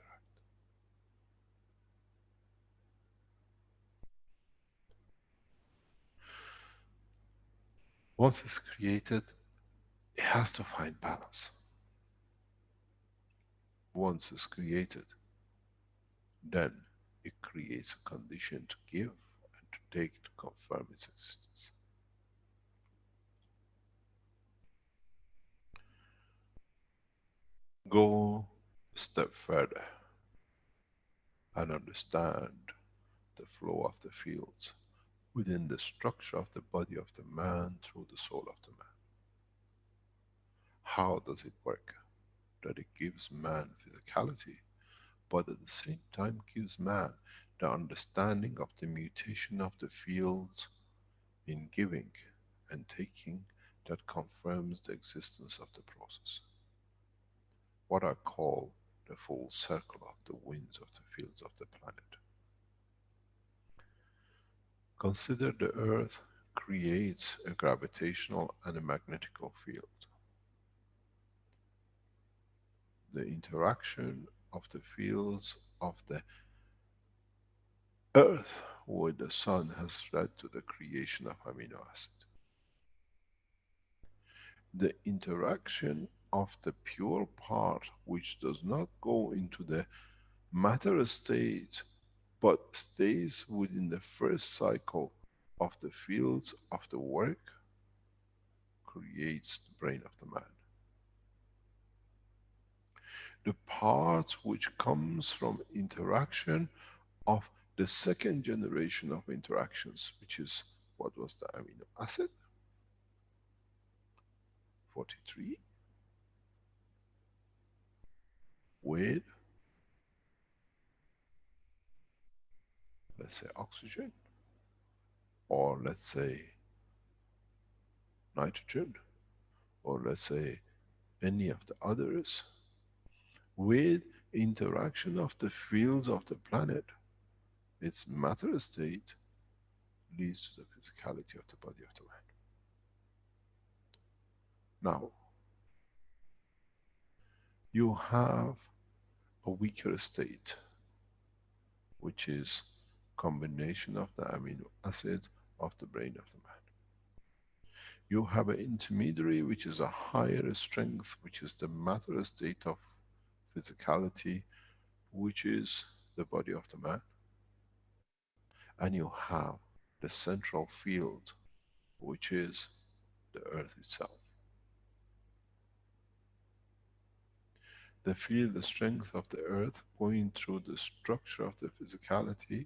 Once it's created, it has to find balance. Once it's created, then it creates a condition to give and to take to confirm its existence. Go a step further and understand the flow of the fields within the structure of the body of the man through the soul of the man. How does it work? That it gives man physicality, but at the same time gives man the understanding of the mutation of the fields in giving and taking that confirms the existence of the process. What I call the full circle of the winds of the fields of the planet. Consider the Earth creates a gravitational and a magnetical field. The interaction of the fields of the Earth with the Sun has led to the creation of amino acid. The interaction of the pure part which does not go into the matter state but stays within the first cycle of the fields of the work creates the brain of the man. The part which comes from interaction of the second generation of interactions, which is what was the amino acid, 43, with, let's say, oxygen, or let's say nitrogen, or let's say any of the others, with interaction of the fields of the planet, its matter state leads to the physicality of the body of the man. Now, you have a weaker state, which is combination of the amino acid of the brain of the man. You have an intermediary, which is a higher strength, which is the matter state of physicality, which is the body of the man. And you have the central field, which is the earth itself. The field, the strength of the earth going through the structure of the physicality,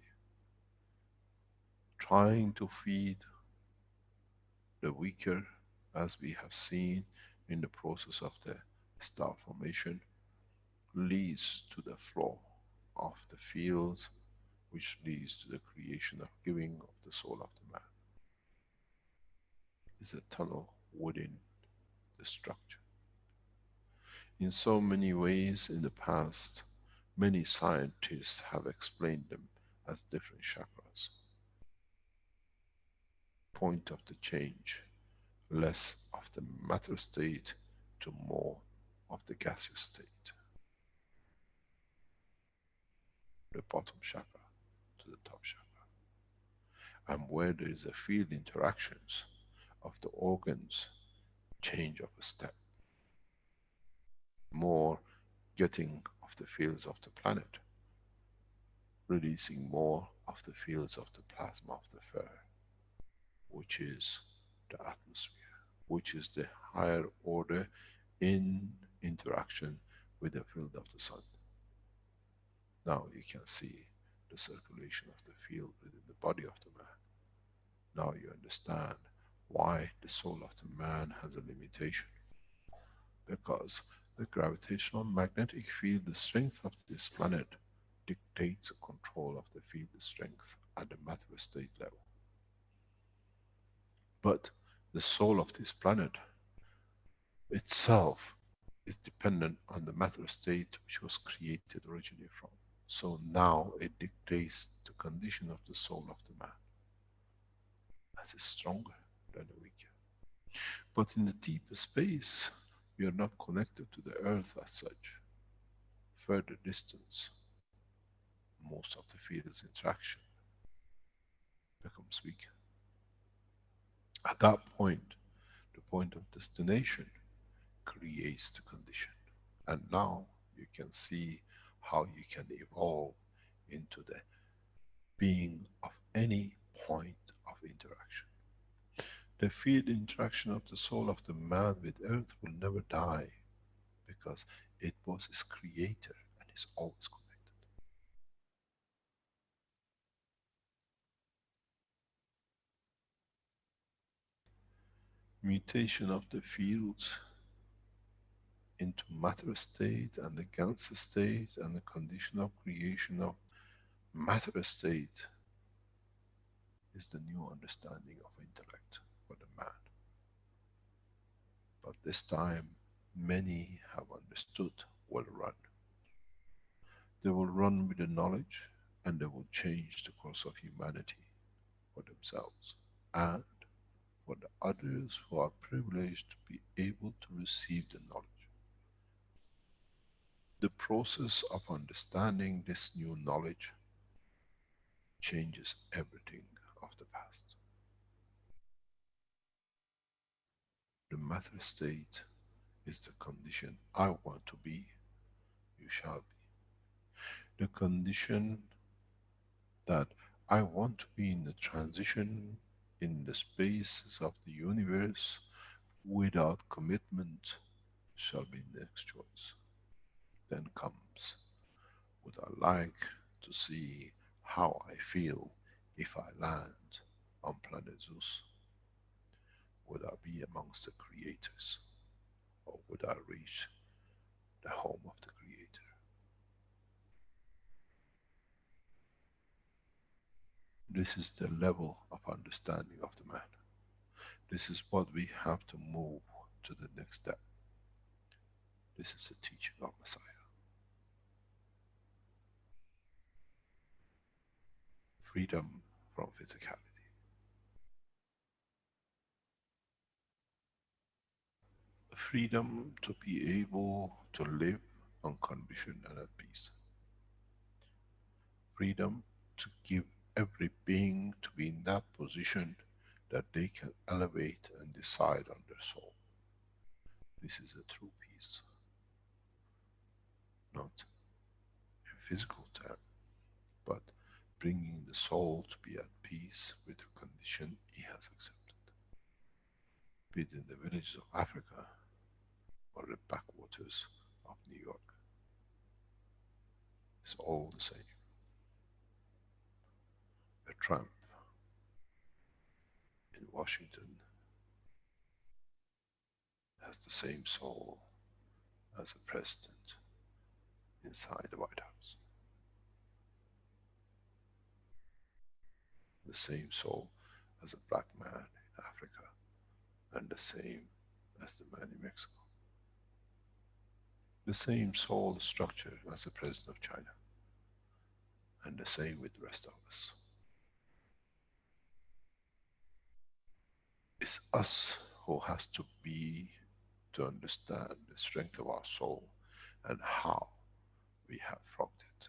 trying to feed the weaker, as we have seen in the process of the star formation, leads to the flow of the fields, which leads to the creation of giving of the soul of the man. Is a tunnel within the structure. In so many ways in the past, many scientists have explained them as different chakras. Point of the change, less of the matter state to more of the gaseous state. The bottom chakra to the top chakra. And where there is a field interactions of the organs, change of a step. More getting of the fields of the planet, releasing more of the fields of the plasma of the fur, which is the atmosphere, which is the higher order in interaction with the field of the sun. Now you can see the circulation of the field within the body of the man. Now you understand why the soul of the man has a limitation. Because the gravitational magnetic field, the strength of this planet, dictates the control of the field strength at the matter state level. But the soul of this planet itself is dependent on the matter state which was created originally from. So now it dictates the condition of the soul of the man. As is stronger than the weaker. But in the deeper space, we are not connected to the earth as such. Further distance, most of the field's interaction becomes weaker. At that point, the point of destination creates the condition. And now you can see how you can evolve into the being of any point of interaction. The field interaction of the soul of the man with earth will never die, because it was its creator and is always connected. Mutation of the fields into matter state and the Gans state and the condition of creation of matter state is the new understanding of intellect for the man. But this time, many have understood will run. They will run with the knowledge and they will change the course of humanity for themselves and for the others who are privileged to be able to receive the knowledge. The process of understanding this new knowledge changes everything of the past. The matter state is the condition I want to be, you shall be. The condition that I want to be in the transition in the spaces of the universe without commitment shall be next choice. Then comes, would I like to see how I feel if I land on planet Zeus? Would I be amongst the creators? Or would I reach the home of the creator? This is the level of understanding of the man. This is what we have to move to the next step. This is the teaching of Messiah. Freedom from physicality. Freedom to be able to live unconditioned and at peace. Freedom to give every being to be in that position that they can elevate and decide on their soul. This is a true peace. Not in physical term, but bringing the soul to be at peace with the condition he has accepted. Be it in the villages of Africa or the backwaters of New York. It's all the same. A tramp in Washington has the same soul as a president inside the White House. The same soul as a black man in Africa, and the same as the man in Mexico. The same soul structure as the president of China, and the same with the rest of us. It's us who has to be to understand the strength of our soul and how we have frogged it.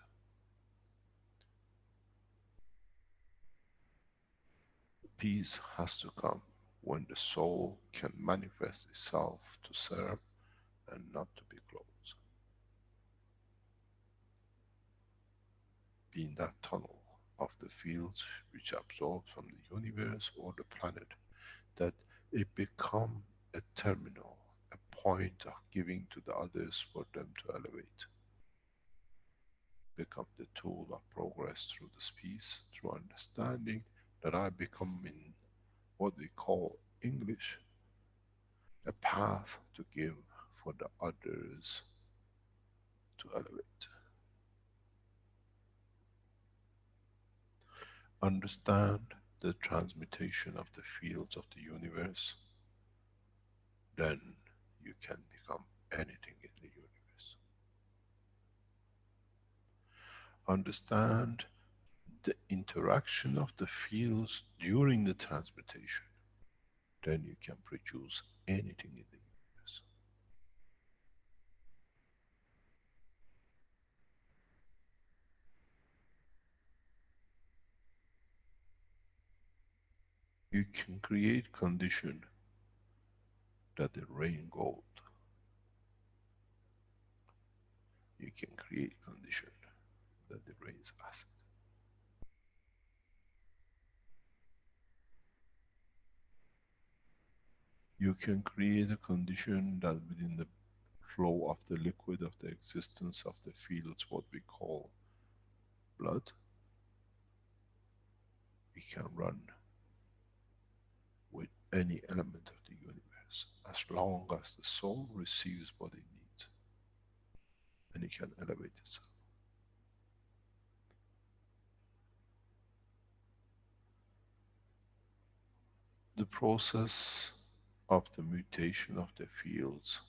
Peace has to come when the soul can manifest itself to serve and not to be closed. Be in that tunnel of the fields which absorbs from the universe or the planet, that it become a terminal, a point of giving to the others for them to elevate. Become the tool of progress through the peace, through understanding that I become in what we call English a path to give for the others to elevate. Understand the transmutation of the fields of the universe, then you can become anything in the universe. Understand the interaction of the fields during the transmutation, then you can produce anything in the universe. You can create condition that they rain gold. You can create condition that they rains acid. You can create a condition that within the flow of the liquid of the existence of the fields, what we call blood, it can run with any element of the universe, as long as the soul receives what it needs. and it can elevate itself. The process of the mutation of the fields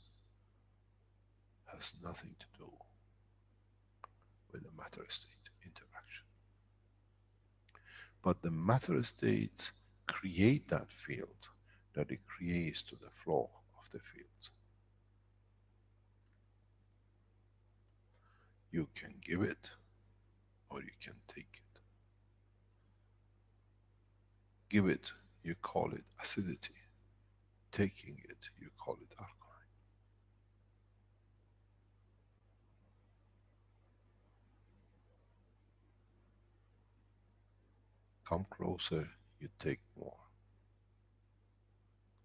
has nothing to do with the matter state interaction. But the matter states create that field that it creates to the flow of the fields. You can give it or you can take it. Give it, you call it acidity. Taking it, you call it alkaline. Come closer, you take more.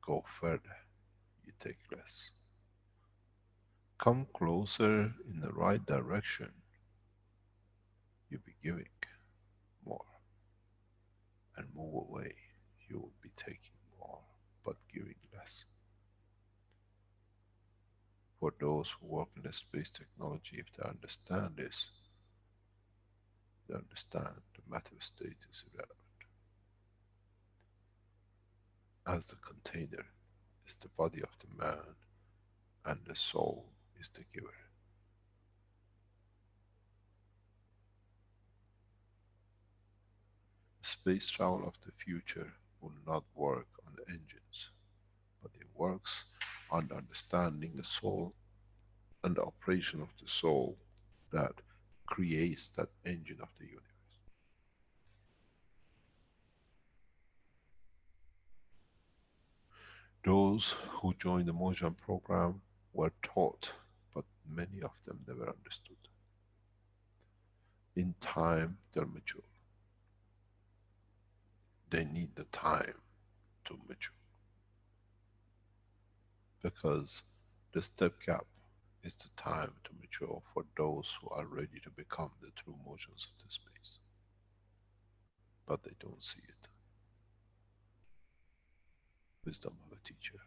Go further, you take less. Come closer in the right direction, you'll be giving more. And move away, you will be taking more, but giving less. For those who work in the space technology, if they understand this, they understand the matter state is irrelevant. As the container is the body of the man, and the soul is the giver. Space travel of the future will not work on the engines, but it works on understanding the soul and the operation of the soul that creates that engine of the universe. Those who joined the Mojang program were taught, but many of them never understood. In time, they'll mature. They need the time to mature. Because the step gap is the time to mature for those who are ready to become the true Mojans of the space. But they don't see it. Wisdom of a teacher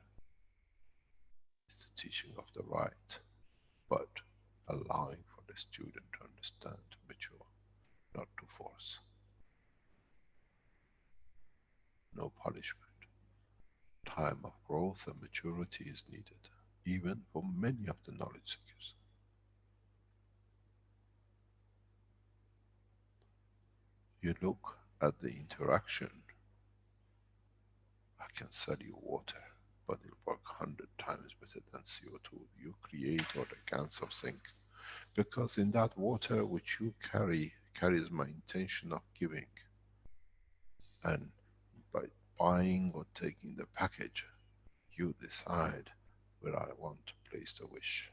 is the teaching of the right, but allowing for the student to understand, to mature, not to force. No punishment. Time of growth and maturity is needed, even for many of the knowledge seekers. You look at the interaction. I can sell you water, but it'll work 100 times better than CO2 you create or the cans of zinc. Because in that water which you carry, carries my intention of giving. And by buying or taking the package, you decide where I want to place the wish.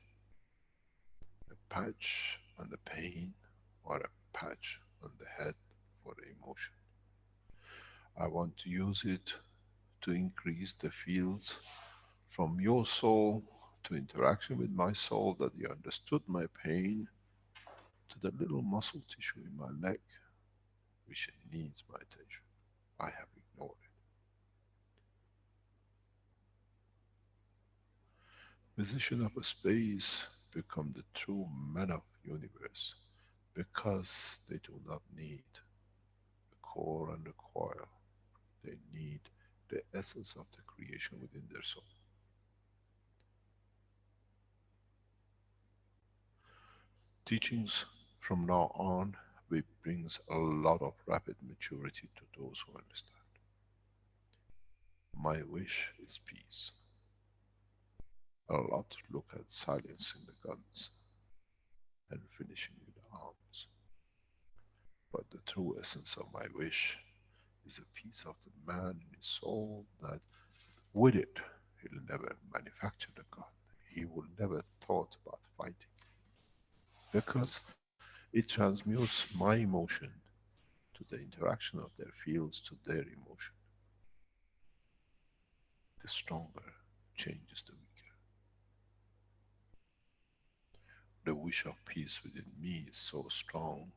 A patch on the pain or a patch on the head for the emotion. I want to use it to increase the fields from your soul to interaction with my soul, that you understood my pain, to the little muscle tissue in my leg which needs my attention. I have ignored it. Musicians of space become the true men of universe because they do not need the core and the coil. They need the essence of the creation within their soul. Teachings from now on will brings a lot of rapid maturity to those who understand. My wish is peace. A lot look at silencing the guns and finishing with the arms. But the true essence of my wish is a piece of the man in his soul, that with it he'll never manufacture the gun. He will never thought about fighting. Because it transmutes my emotion to the interaction of their fields to their emotion. The stronger changes the weaker. The wish of peace within me is so strong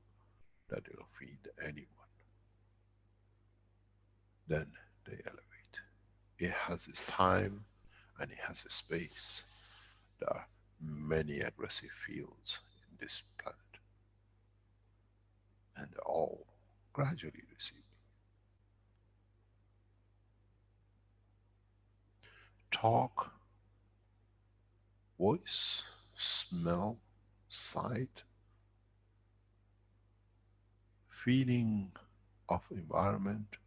that it'll feed anyone. Then they elevate. It has its time and it has a space. There are many aggressive fields this planet. And they all gradually receive. Talk, voice, smell, sight, feeling of environment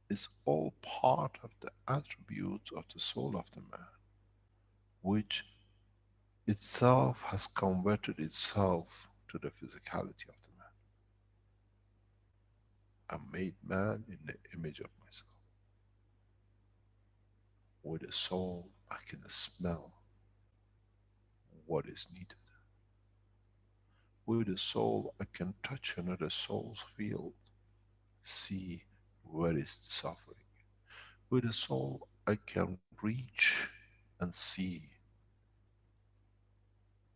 is all part of the attributes of the soul of the man, which itself has converted itself to the physicality of the man. I made man in the image of myself. With a soul, I can smell what is needed. With a soul, I can touch another soul's field, see where is the suffering. With a soul, I can reach and see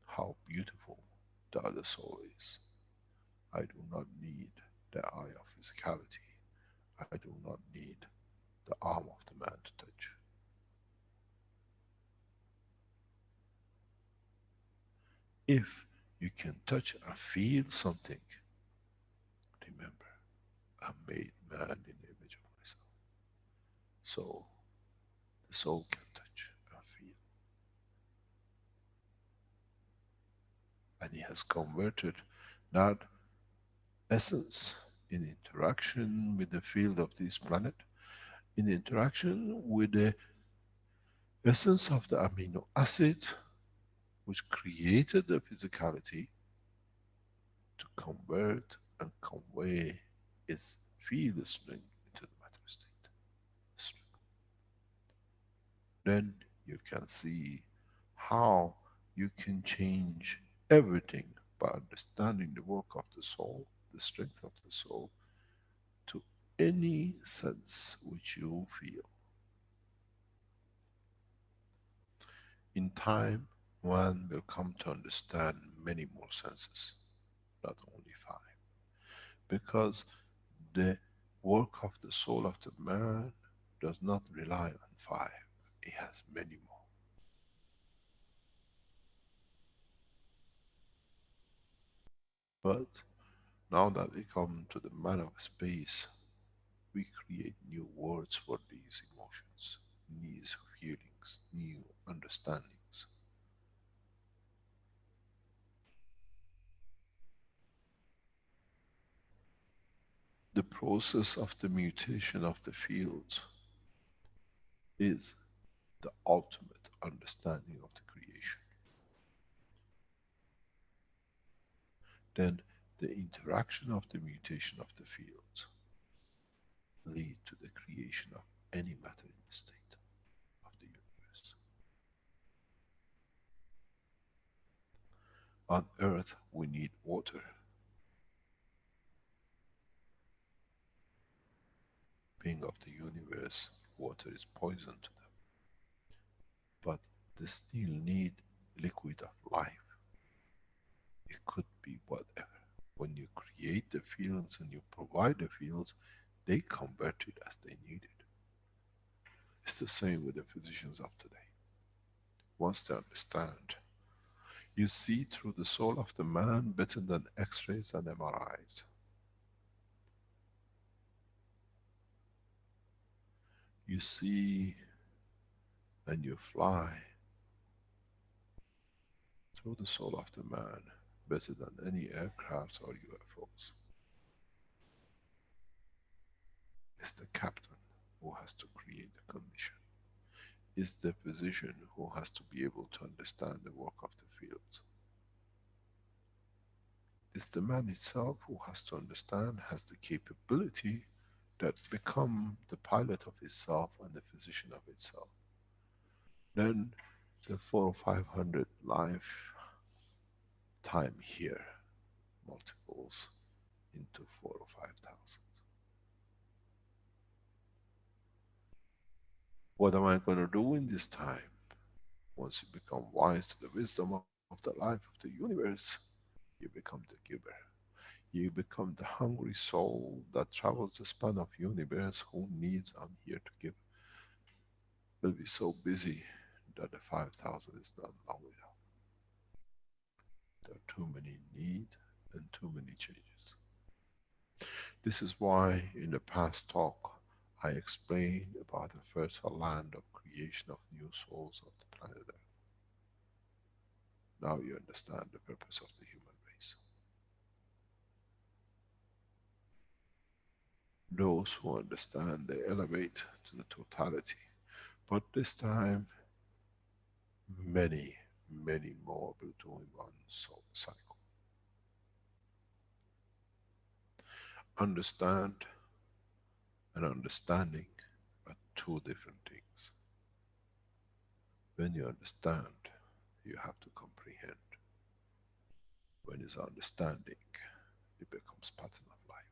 how beautiful the other soul is. I do not need the eye of physicality. I do not need the arm of the man to touch. If you can touch and feel something, remember, I made man in the image of myself. So the soul can touch and feel. And he has converted not essence in interaction with the field of this planet, in interaction with the essence of the amino acid which created the physicality, to convert and convey its field strength into the matter state. Strength. Then you can see how you can change everything by understanding the work of the soul, the strength of the soul, to any sense which you feel. In time, one will come to understand many more senses, not only five. Because the work of the soul of the man does not rely on five, it has many more. But now that we come to the man of space, we create new words for these emotions, these feelings, new understandings. The process of the mutation of the fields is the ultimate understanding of the creation. Then the interaction of the mutation of the fields lead to the creation of any matter in the state of the universe. On earth we need water. Being of the universe, water is poison to them. But they still need liquid of life. It could be whatever. When you create the fields and you provide the fields, they convert it as they need it. It's the same with the physicians of today. Once they understand, you see through the soul of the man better than X-rays and MRIs. You see and you fly through the soul of the man better than any aircrafts or UFOs. It's the captain who has to create the condition. It's the physician who has to be able to understand the work of the fields. It's the man itself who has to understand, has the capability that become the pilot of itself and the physician of itself. Then the 400 or 500 life time here multiples into 4 or 5,000. What am I going to do in this time? Once you become wise to the wisdom of the life of the universe, you become the giver. You become the hungry soul that travels the span of universe, who needs I'm here to give. Will be so busy that the 5,000 is not long enough. There are too many need and too many changes. This is why in the past talk I explained about the fertile land of creation of new souls of the planet Earth. Now you understand the purpose of the human race. Those who understand, they elevate to the totality. But this time, many, many more will do in one soul cycle. Understand and understanding are two different things. When you understand, you have to comprehend. When it's understanding, it becomes pattern of life.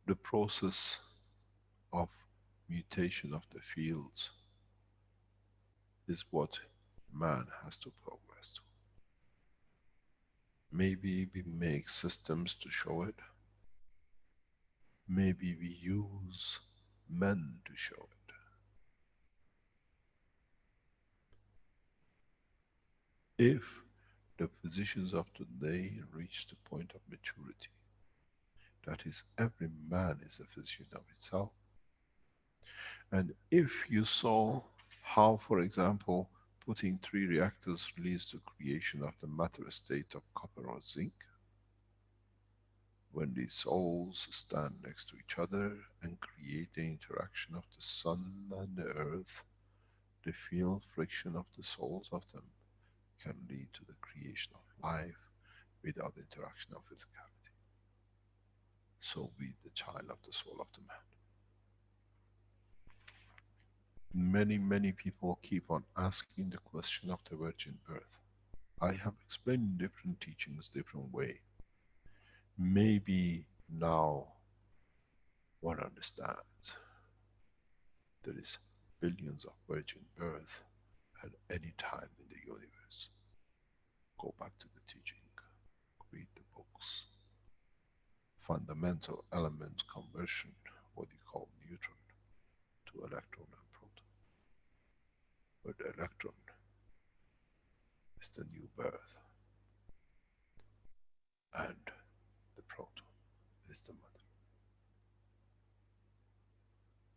The process of mutation of the fields is what man has to progress to. Maybe we make systems to show it. Maybe we use men to show it. If the physicians of today reach the point of maturity, that is, every man is a physician of itself. And if you saw how, for example, putting 3 reactors leads to creation of the matter state of copper or zinc, when these souls stand next to each other and create the interaction of the sun and the earth, the field friction of the souls of them can lead to the creation of life without interaction of physicality. So be the child of the soul of the man. Many people keep on asking the question of the virgin birth. I have explained in different teachings, different way. Maybe now one understands there is billions of virgin birth at any time in the universe. Go back to the teaching, read the books. Fundamental element conversion, what you call neutron to electron and proton. But the electron is the new birth, and the proton is the mother.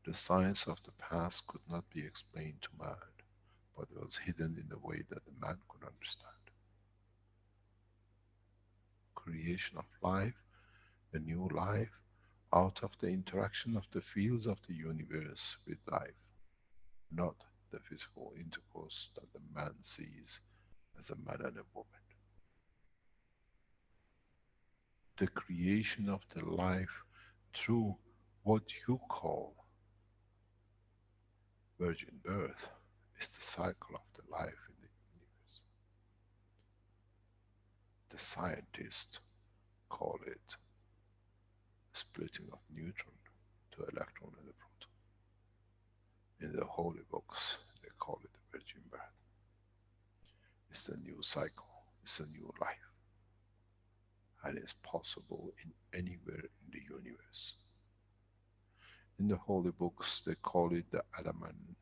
The science of the past could not be explained to man, but it was hidden in a way that the man could understand. Creation of life, a new life, out of the interaction of the fields of the universe with life, not the physical intercourse that the man sees as a man and a woman. The creation of the life through what you call virgin birth is the cycle of the life in the universe. The scientists call it splitting of neutron to electron and a proton. In the holy books, they call it the virgin birth. It's a new cycle, it's a new life. And it's possible in anywhere in the universe. In the holy books, they call it the Adam and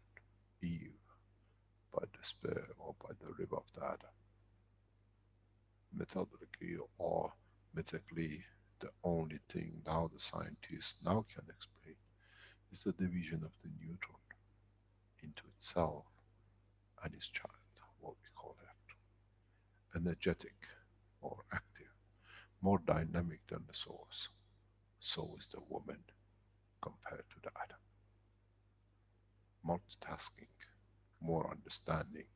Eve, by the spear or by the rib of the Adam. Methodically or mythically, the only thing now the scientists now can explain is the division of the neutron into itself and its child, what we call electron. Energetic or active, more dynamic than the source. So is the woman compared to the Adam. Multitasking, more understanding,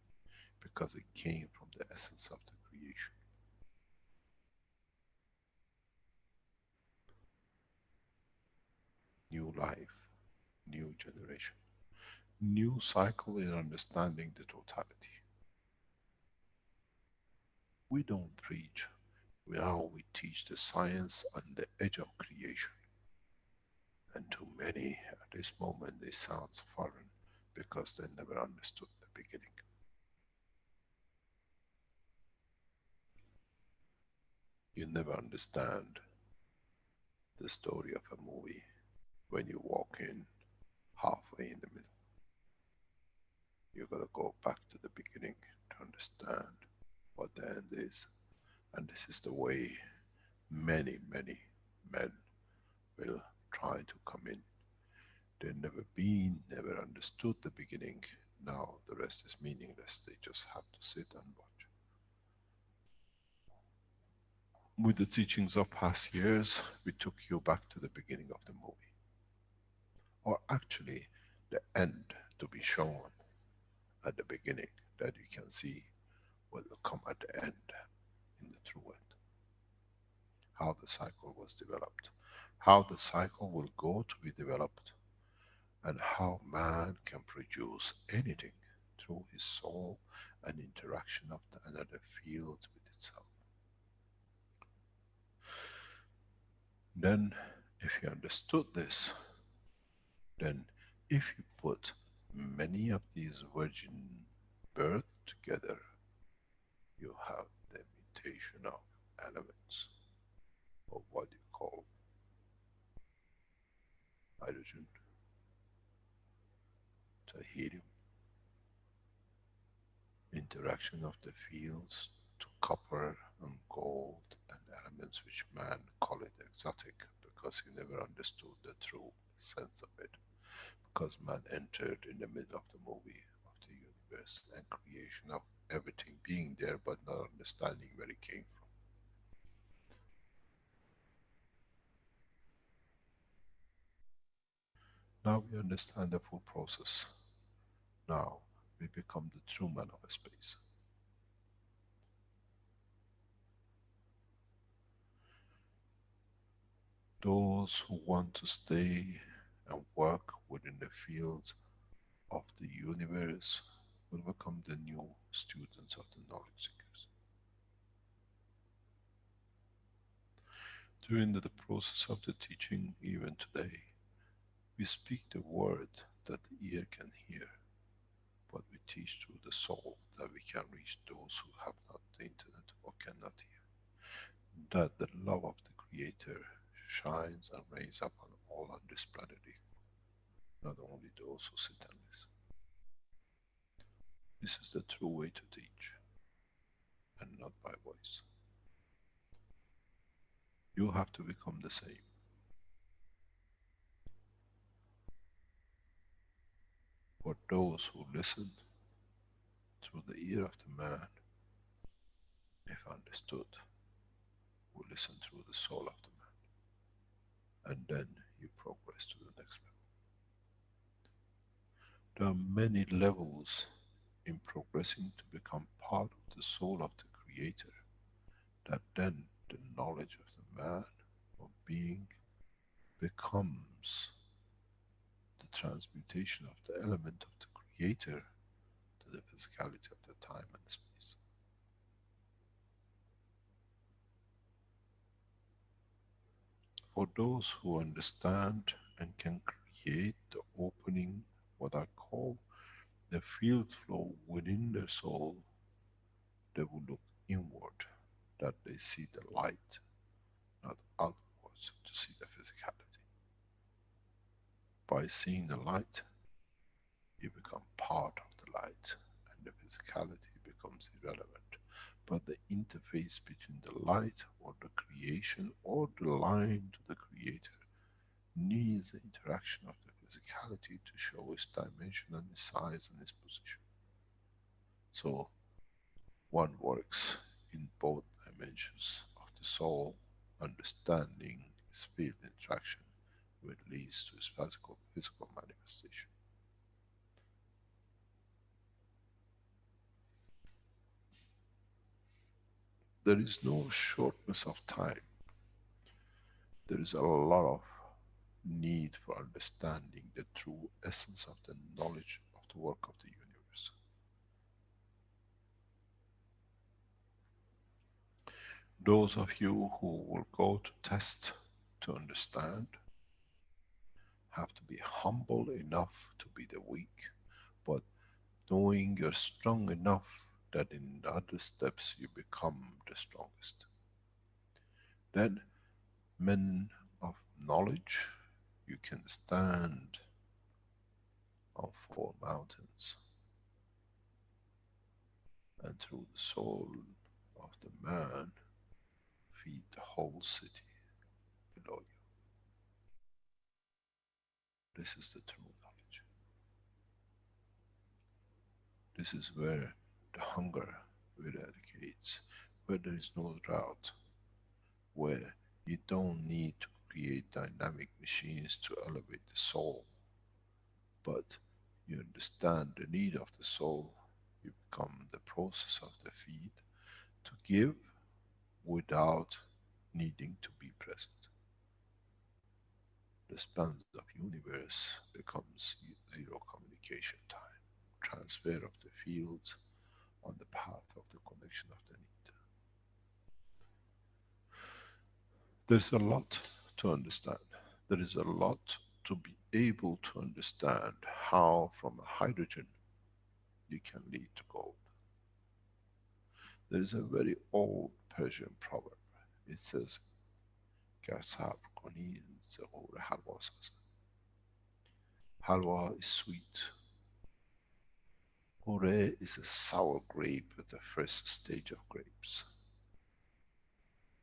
because it came from the essence of the creation. New life, new generation, new cycle in understanding the totality. We don't preach, now we teach the science on the edge of creation. And to many at this moment this sounds foreign because they never understood the beginning. You never understand the story of a movie when you walk in halfway in the middle. You gotta go back to the beginning to understand what the end is. And this is the way many, many men will try to come in. They've never been, never understood the beginning. Now the rest is meaningless. They just have to sit and watch. With the teachings of past years, we took you back to the beginning of the movie. Or actually, the end to be shown at the beginning, that you can see what will come at the end, in the true end. How the cycle was developed, how the cycle will go to be developed, and how man can produce anything through his soul and interaction of the another field with itself. Then, if you understood this, then if you put many of these virgin birth together, you have the mutation of elements of what you call hydrogen to helium, interaction of the fields to copper and gold, and elements which man call it exotic because he never understood the true sense of it. Because man entered in the middle of the movie of the universe and creation of everything being there, but not understanding where it came from. Now we understand the full process. Now we become the true man of space. Those who want to stay and work within the fields of the universe will become the new students of the knowledge seekers. During the process of the teaching, even today, we speak the word that the ear can hear, but we teach through the soul that we can reach those who have not the internet or cannot hear. That the love of the Creator shines and rains upon all on this planet, not only those who sit and listen. This is the true way to teach, and not by voice. You have to become the same. For those who listen through the ear of the man, if understood, who listen through the soul of the man, and then you progress to the next level. There are many levels in progressing to become part of the soul of the Creator, that then the knowledge of the man or being becomes the transmutation of the element of the Creator to the physicality of the time and space. For those who understand and can create the opening, what I call the field flow within their soul, they will look inward, that they see the light, not outwards to see the physicality. By seeing the light, you become part of the light, and the physicality becomes irrelevant. But the interface between the light or the creation or the line to the Creator needs the interaction of the physicality to show its dimension and its size and its position. So one works in both dimensions of the soul, understanding its field interaction, which leads to its physical manifestation. There is no shortness of time. There is a lot of need for understanding the true essence of the knowledge of the work of the universe. Those of you who will go to test to understand have to be humble enough to be the weak, but knowing you're strong enough that in the other steps you become the strongest. Then, men of knowledge, you can stand on four mountains, and through the soul of the man feed the whole city below you. This is the true knowledge. This is where the hunger eradicates, where there is no drought, where you don't need to create dynamic machines to elevate the soul, but you understand the need of the soul, you become the process of the feed to give without needing to be present. The spans of universe becomes zero communication time, transfer of the fields on the path of the connection of the need. There's a lot to understand. There is a lot to be able to understand how from a hydrogen you can lead to gold. There is a very old Persian proverb. It says, "Ger sabr koni ze ghor halwa sazad." Halwa is sweet. Ore is a sour grape at the first stage of grapes.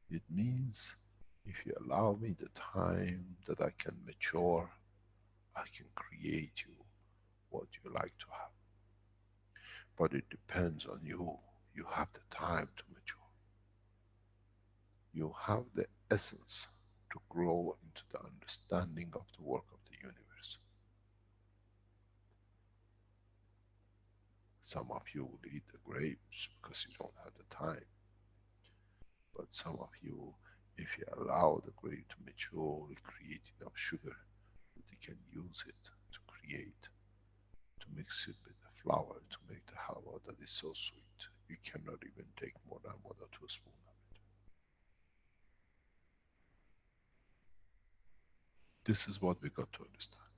It means if you allow me the time that I can mature, I can create you what you like to have. But it depends on you. You have the time to mature. You have the essence to grow into the understanding of the work of the universe. Some of you will eat the grapes because you don't have the time. But some of you, if you allow the grape to mature, will create enough sugar that you can use it to create, to mix it with the flour to make the halwa that is so sweet. You cannot even take more than 1 or 2 spoons of it. This is what we got to understand.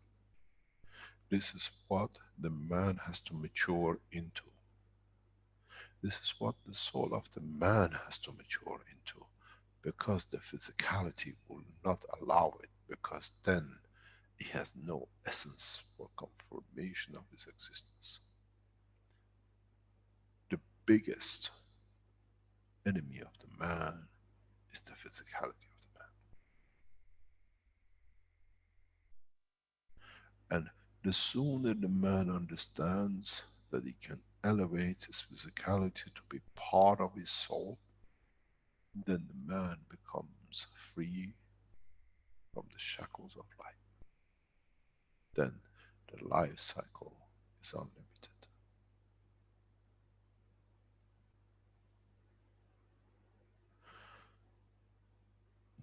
This is what the man has to mature into. This is what the soul of the man has to mature into, because the physicality will not allow it, because then he has no essence for confirmation of his existence. The biggest enemy of the man is the physicality of the man. And the sooner the man understands that he can elevate his physicality to be part of his soul, then the man becomes free from the shackles of life. Then the life cycle is unlimited.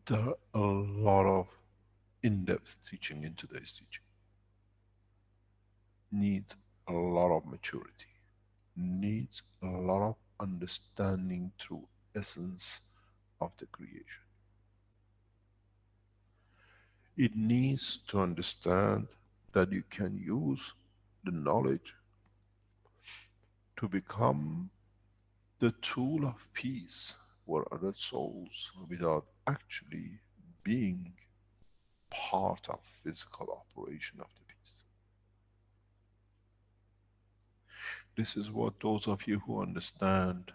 There are a lot of in-depth teaching in today's teaching. Needs a lot of maturity. Needs a lot of understanding through essence of the creation. It needs to understand that you can use the knowledge to become the tool of peace for other souls without actually being part of physical operation of the peace. This is what those of you who understand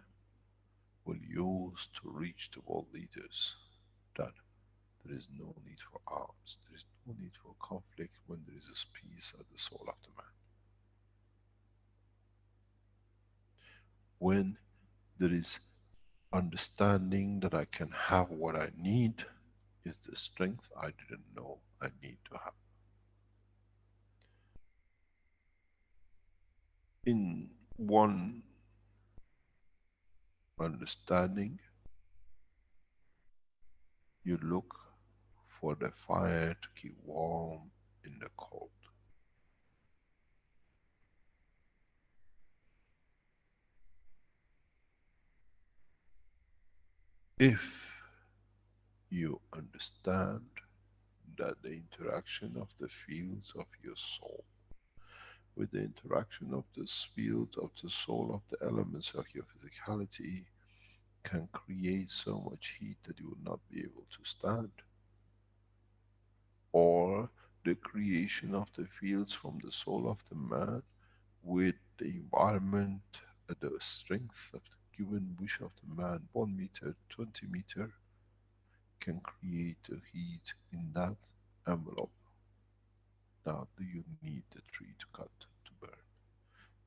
will use to reach the world leaders, that there is no need for arms, there is no need for conflict when there is this peace at the soul of the man. When there is understanding that I can have what I need, is the strength I didn't know I need to have. In one understanding, you look for the fire to keep warm in the cold. If you understand that the interaction of the fields of your soul with the interaction of the fields of the soul of the elements of your physicality can create so much heat that you will not be able to stand, or the creation of the fields from the soul of the man with the environment at the strength of the given wish of the man, 1 meter, 20 meter, can create a heat in that envelope. Now, do you need the tree to cut to burn?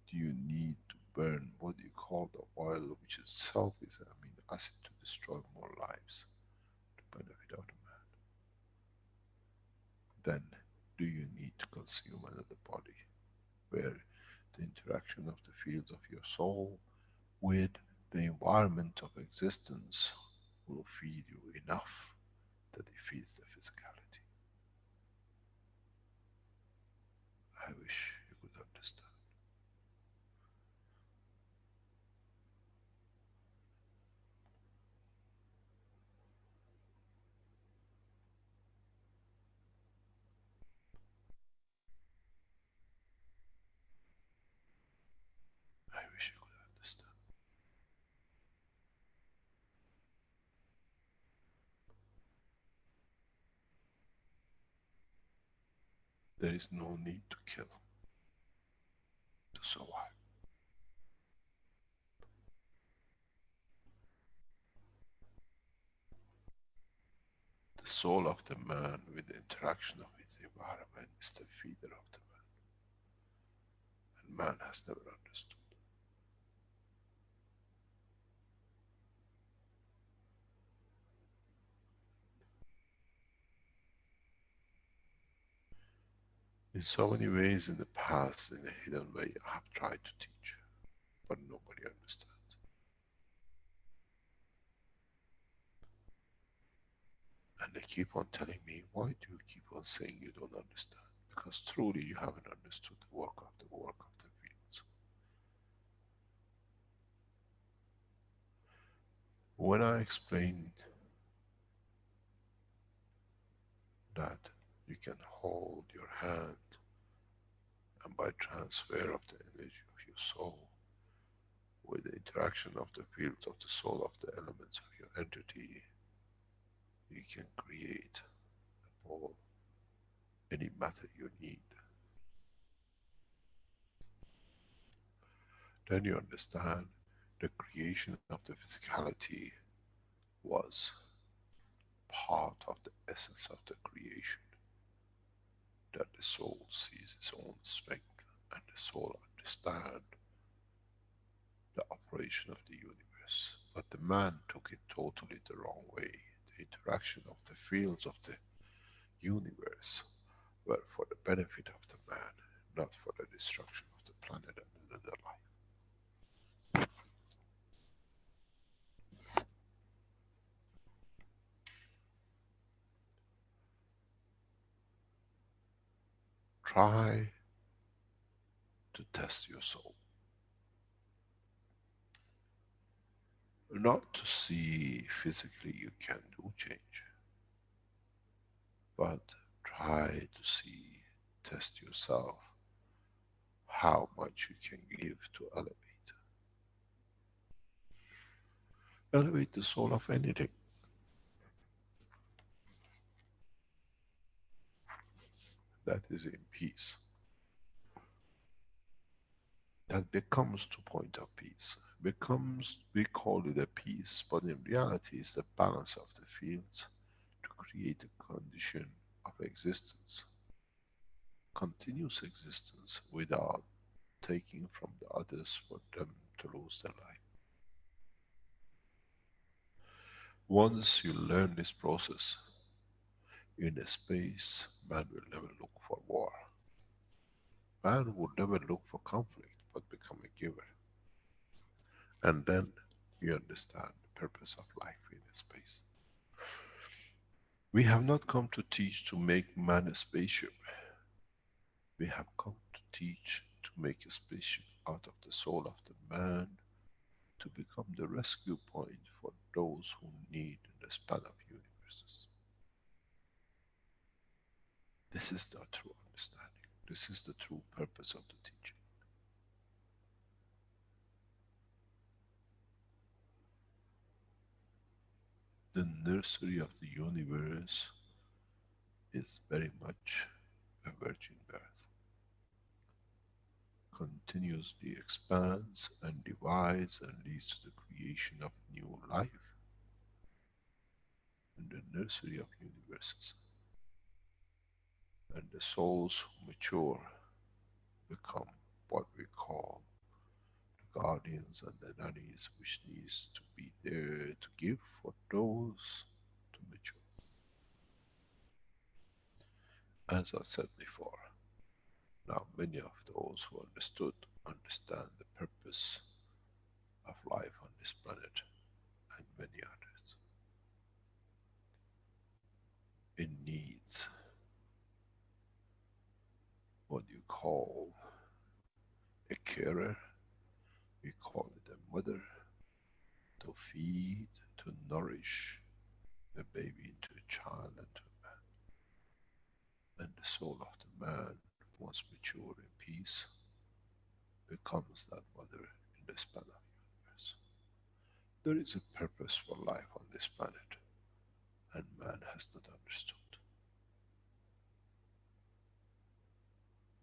Do you need to burn what you call the oil, which itself is an amino acid, to destroy more lives, to benefit of the man? Then, do you need to consume another body, where the interaction of the fields of your soul with the environment of existence will feed you enough that it feeds the physicality? I wish you could understand. I wish you could understand. There is no need to kill to survive. The soul of the man with the interaction of his environment is the feeder of the man. And man has never understood. In so many ways in the past, in a hidden way, I have tried to teach, but nobody understands. And they keep on telling me, why do you keep on saying you don't understand? Because truly you haven't understood the work of the fields. When I explained that you can hold your hand and by transfer of the energy of your soul with the interaction of the fields of the soul of the elements of your entity, you can create a ball, any matter you need. Then you understand the creation of the physicality was part of the essence of the creation, that the soul sees its own strength and the soul understands the operation of the universe. But the man took it totally the wrong way. The interaction of the fields of the universe were for the benefit of the man, not for the destruction of the planet and another life. Try to test your soul. Not to see physically you can do change, but try to see, test yourself, how much you can give to elevate. Elevate the soul of anything. That is in peace. That becomes to point of peace. Becomes, we call it a peace, but in reality it's the balance of the fields to create a condition of existence. Continuous existence without taking from the others for them to lose their life. Once you learn this process, in a space, man will never look for war. Man would never look for conflict, but become a giver. And then you understand the purpose of life in a space. We have not come to teach to make man a spaceship. We have come to teach to make a spaceship out of the soul of the man, to become the rescue point for those who need in the span of universes. This is the true understanding. This is the true purpose of the teaching. The nursery of the universe is very much a virgin birth, continuously expands and divides and leads to the creation of new life in the nursery of universes. And the souls who mature become what we call the guardians and the nannies, which needs to be there to give for those to mature. As I said before, now many of those who understand the purpose of life on this planet, and many others. It needs what you call a carer, we call it a mother, to feed, to nourish a baby into a child and to a man. And the soul of the man, once mature in peace, becomes that mother in the span of the universe. There is a purpose for life on this planet, and man has not understood.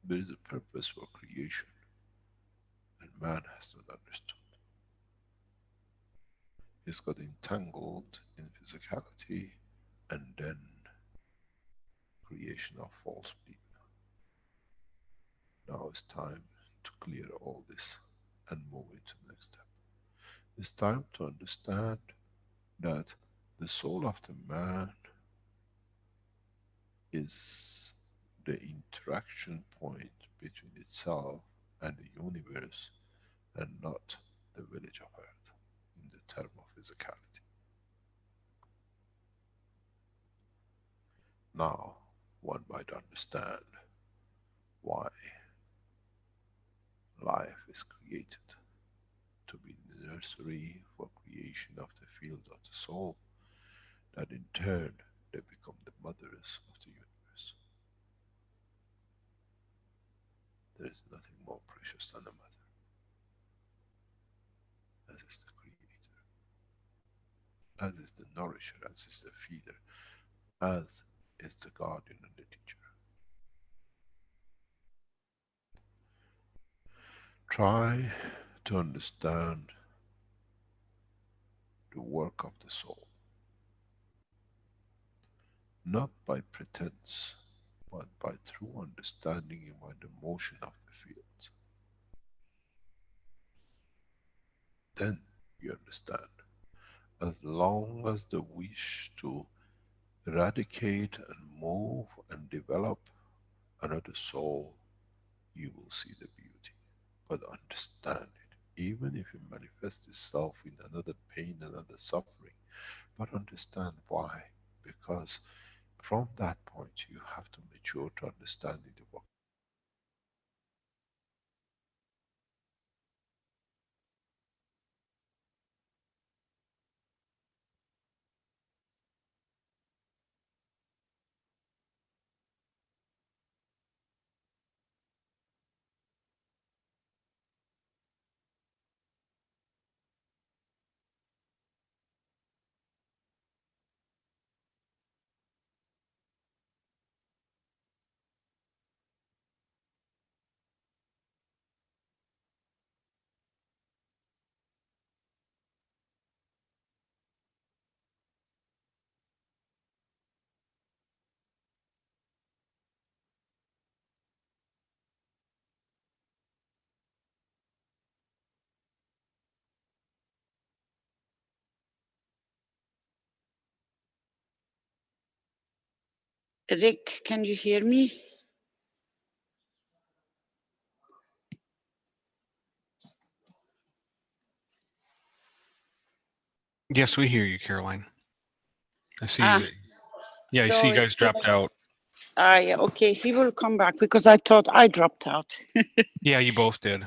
There is a purpose for creation, and man has not understood. He's got entangled in physicality and then creation of false belief. Now it's time to clear all this and move into the next step. It's time to understand that the soul of the man is the interaction point between itself and the universe, and not the village of earth in the term of physicality. Now one might understand why life is created to be the nursery for creation of the field of the soul, that in turn they become the mothers of the universe. There is nothing more precious than a mother, as is the creator, as is the nourisher, as is the feeder, as is the guardian and the teacher. Try to understand the work of the soul, not by pretense, but by true understanding and by the motion of the fields. Then you understand. As long as the wish to eradicate and move and develop another soul, you will see the beauty. But understand it, even if it manifests itself in another pain, another suffering, but understand why. Because from that point you have to mature to understanding the work. Rick, can you hear me? Yes, we hear you, Caroline. I see. Yeah, I So see you guys dropped out. Yeah, okay, he will come back because I thought I dropped out. Yeah, you both did.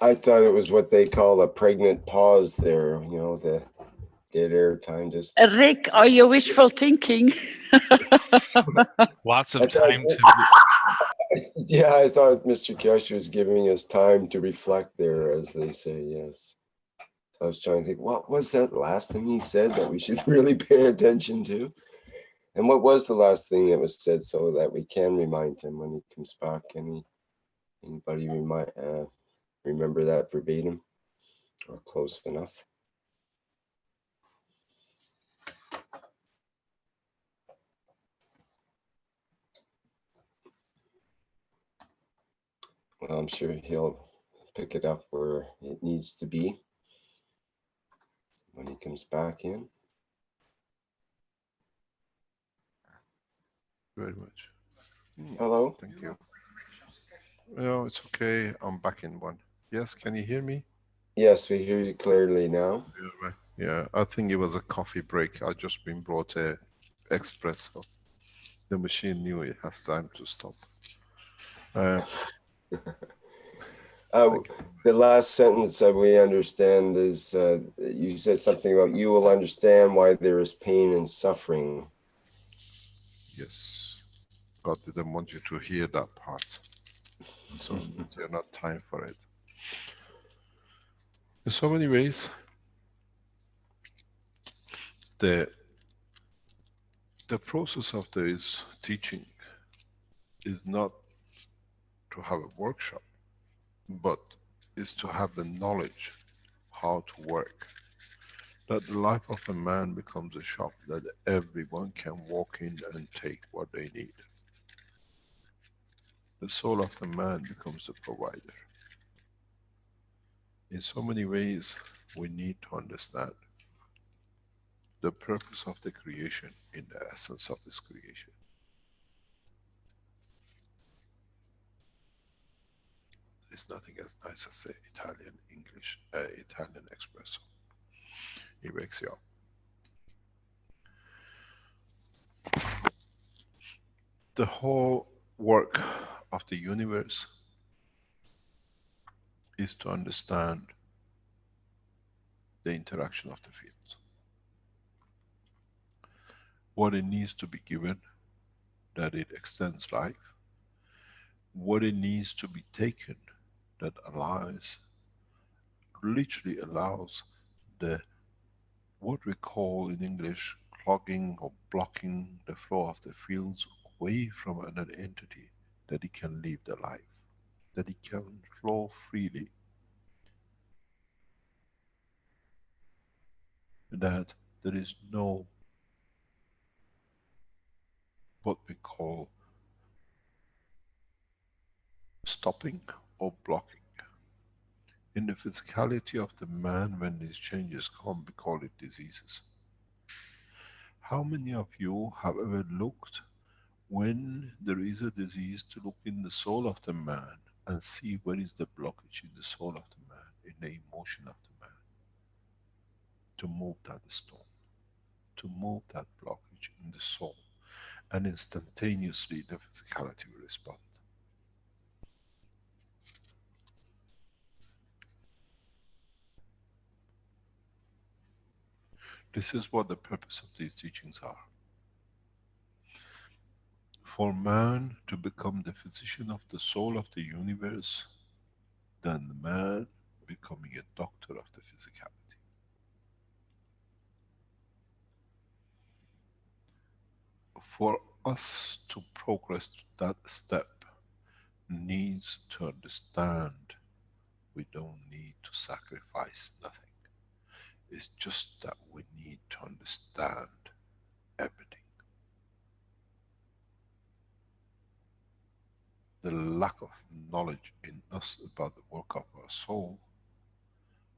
I thought it was what they call a pregnant pause there, you know, the dead air time just. Rick, are you wishful thinking? Lots I of thought- time to. Yeah, I thought Mr. Keshe was giving us time to reflect there, as they say, yes. So I was trying to think, what was that last thing he said that we should really pay attention to? And what was the last thing that was said so that we can remind him when he comes back? Anybody remember that verbatim or close enough? Well, I'm sure he'll pick it up where it needs to be when he comes back in. Very much. Hello? Thank you. No, it's okay. I'm back in one. Yes, can you hear me? Yes, we hear you clearly now. Yeah, right. Yeah, I think it was a coffee break. I just been brought a espresso. The machine knew it has time to stop. The last sentence that we understand is you said something about you will understand why there is pain and suffering. Yes. God didn't want you to hear that part. So it means you're not time for it. In so many ways, the process of this teaching is not to have a workshop, but is to have the knowledge how to work. That the life of a man becomes a shop that everyone can walk in and take what they need. The soul of the man becomes the provider. In so many ways, we need to understand the purpose of the creation in the essence of this creation. There's nothing as nice as the Italian English, Italian espresso. It wakes you up. The whole work of the universe is to understand the interaction of the fields. What it needs to be given, that it extends life. What it needs to be taken, that allows, literally allows the, what we call in English, clogging or blocking the flow of the fields away from another entity, that it can live the life, that it can flow freely, that there is no what we call stopping or blocking. In the physicality of the man, when these changes come, we call it diseases. How many of you have ever looked when there is a disease to look in the soul of the man and see where is the blockage in the soul of the man, in the emotion of the man, to move that stone, to move that blockage in the soul, and instantaneously the physicality will respond. This is what the purpose of these teachings are. For man to become the physician of the soul of the universe, than the man becoming a doctor of the physicality. For us to progress to that step needs to understand we don't need to sacrifice nothing. It's just that we need to understand everything. The lack of knowledge in us about the work of our soul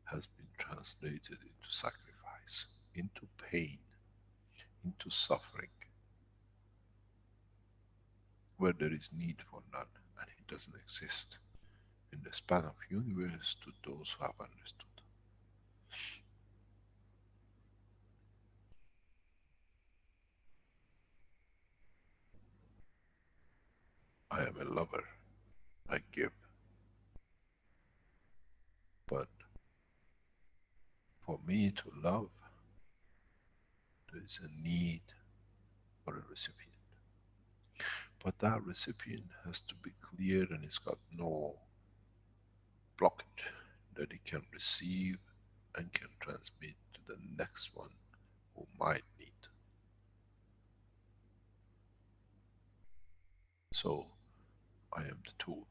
has been translated into sacrifice, into pain, into suffering, where there is need for none, and it doesn't exist in the span of universe to those who have understood. I am a lover, I give, but for me to love, there is a need for a recipient. But that recipient has to be clear and it's got no blockage, that it can receive and can transmit to the next one who might need. So I am the tool.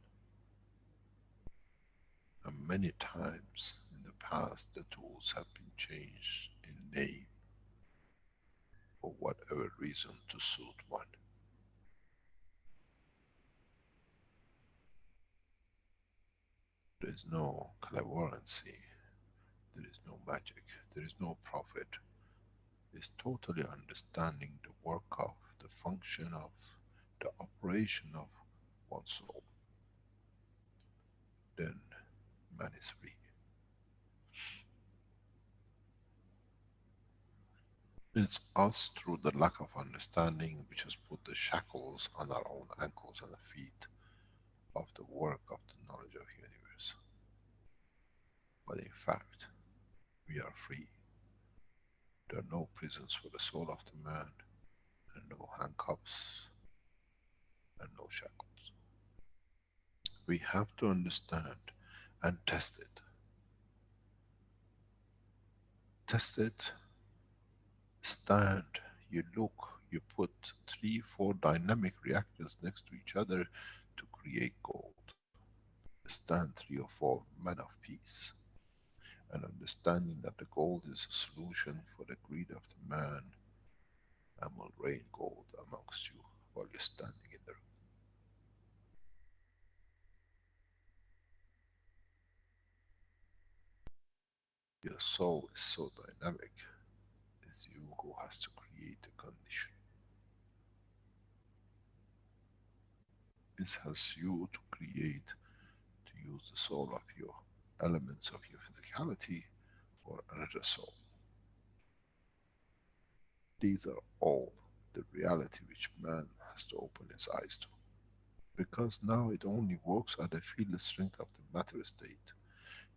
And many times in the past the tools have been changed in name for whatever reason to suit one. There is no clairvoyancy, there is no magic, there is no prophet. It's totally understanding the work of, the function of, the operation of one soul. Then man is free. It's us through the lack of understanding which has put the shackles on our own ankles and feet of the work of the knowledge of universe. But in fact, we are free. There are no prisons for the soul of the man, and no handcuffs, and no shackles. We have to understand and test it. Test it, stand, you look, you put 3, 4 dynamic reactors next to each other to create gold. Stand 3 or 4 men of peace, and understanding that the gold is a solution for the greed of the man, and will rain gold amongst you while you're standing in the room. Your soul is so dynamic, it's you who has to create the condition. It has you to create, to use the soul of your elements of your physicality for another soul. These are all the reality which man has to open his eyes to. Because now it only works at the field strength of the matter state.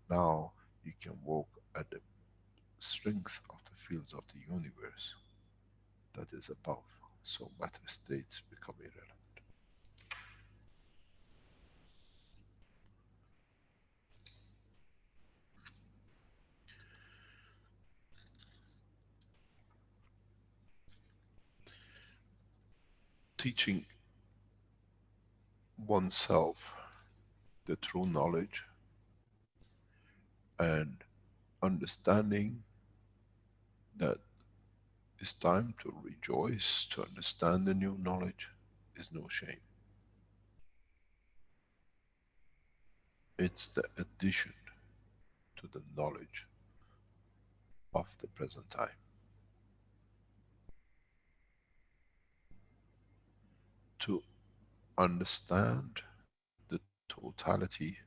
Now you can work at the strength of the fields of the universe that is above. So matter states become irrelevant. Teaching oneself the true knowledge and understanding that it's time to rejoice, to understand the new knowledge is no shame. It's the addition to the knowledge of the present time. To understand the totality,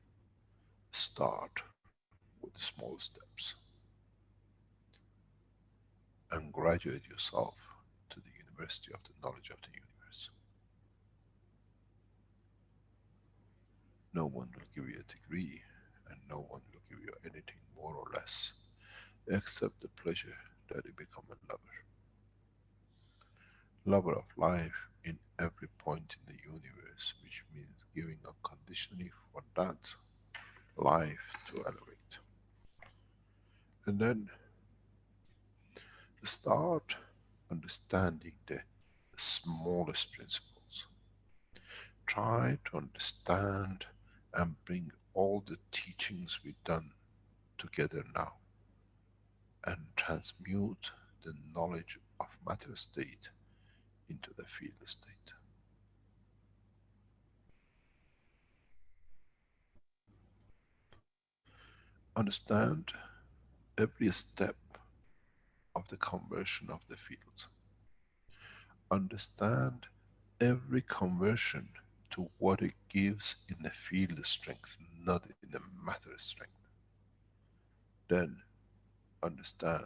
start with small steps and graduate yourself to the university of the knowledge of the universe. No one will give you a degree, and no one will give you anything more or less, except the pleasure that you become a lover. Lover of life in every point in the universe, which means giving unconditionally for that life to elevate. And then start understanding the smallest principles. Try to understand and bring all the teachings we've done together now and transmute the knowledge of matter state into the field state. Understand every step of the conversion of the fields. Understand every conversion to what it gives in the field strength, not in the matter strength. Then understand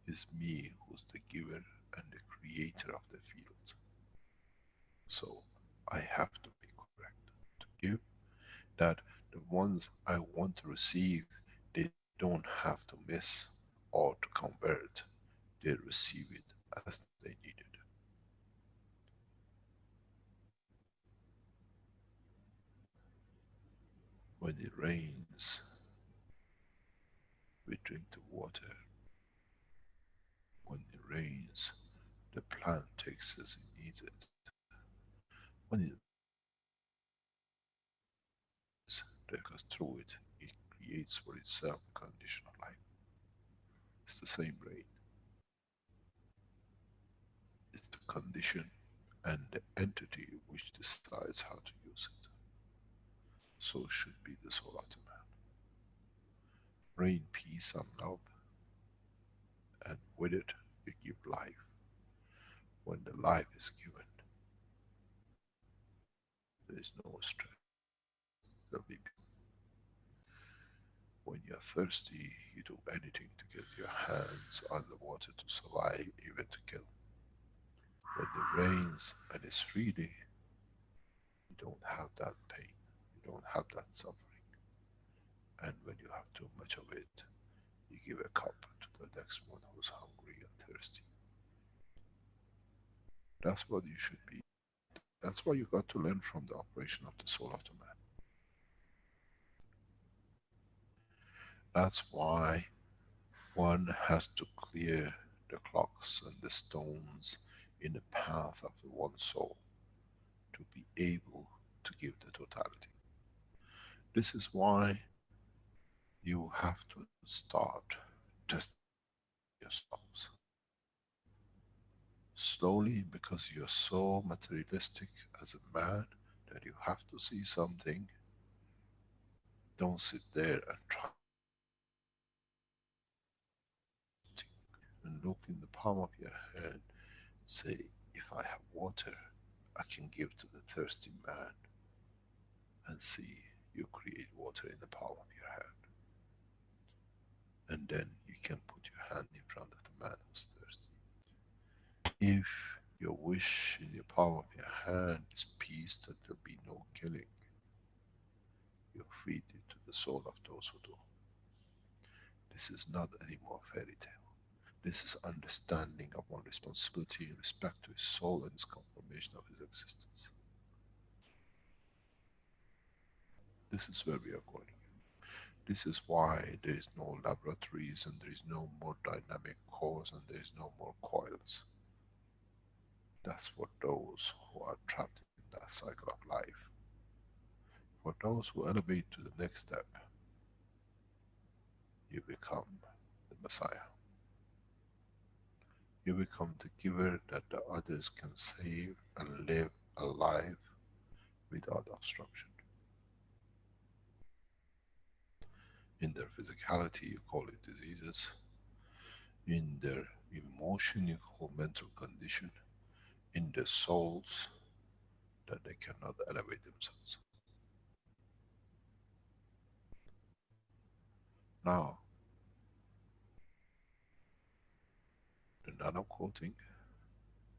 is me who's the giver and the creator of the field. So I have to be correct to give that the ones I want to receive, they don't have to miss or to convert. They receive it as they need it. When it rains, we drink the water. When it rains, the plant takes as it needs it. When it goes through it, it creates for itself the condition of life. It's the same brain. It's the condition and the entity which decides how to use it. So should be the soul of the man. Rain peace and love, and with it you give life. When the life is given, there is no stress. There'll be peace. When you're thirsty, you do anything to get your hands on the water to survive, even to kill. When it rains and it's freely, you don't have that pain, you don't have that suffering. And when you have too much of it, you give a cup to the next one who's hungry and thirsty. That's what you should be. That's what you got to learn from the operation of the soul of the man. That's why one has to clear the clocks and the stones in the path of the one soul to be able to give the totality. This is why you have to start testing yourselves. Slowly, because you're so materialistic as a man that you have to see something. Don't sit there and try and look in the palm of your hand. Say, if I have water, I can give to the thirsty man. And see, you create water in the palm of your hand. And then you can put your hand in front of the man who's thirsty. If your wish in your palm of your hand is peace, that there'll be no killing, you feed it to the soul of those who do. This is not any more fairy tale. This is understanding of one responsibility in respect to his soul and his confirmation of his existence. This is where we are going. This is why there is no laboratories and there is no more dynamic cores and there is no more coils. That's for those who are trapped in that cycle of life. For those who elevate to the next step, you become the Messiah. You become the giver that the others can save and live a life without obstruction. In their physicality, you call it diseases. In their emotion, you call mental condition. In their souls, that they cannot elevate themselves. Now, the nano coating,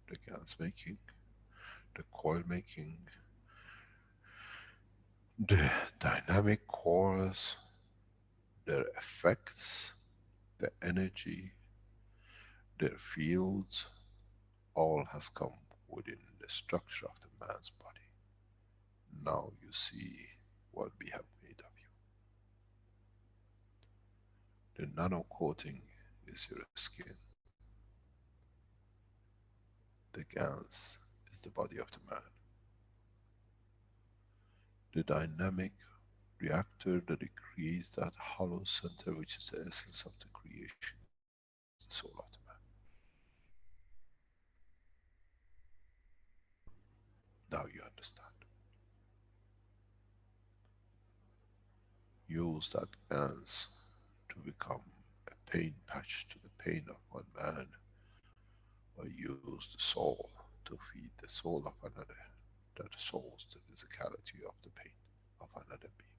the gas making, the coil making, the dynamic cores, their effects, the energy, their fields, all has come within the structure of the man's body. Now you see what we have made of you. The nano coating is your skin. The gans is the body of the man. The dynamic reactor that it creates that hollow center, which is the essence of the creation, is the soul of the man. Now you understand. Use that gans to become a pain patch to the pain of one man, or use the soul to feed the soul of another, that solves the physicality of the pain of another being.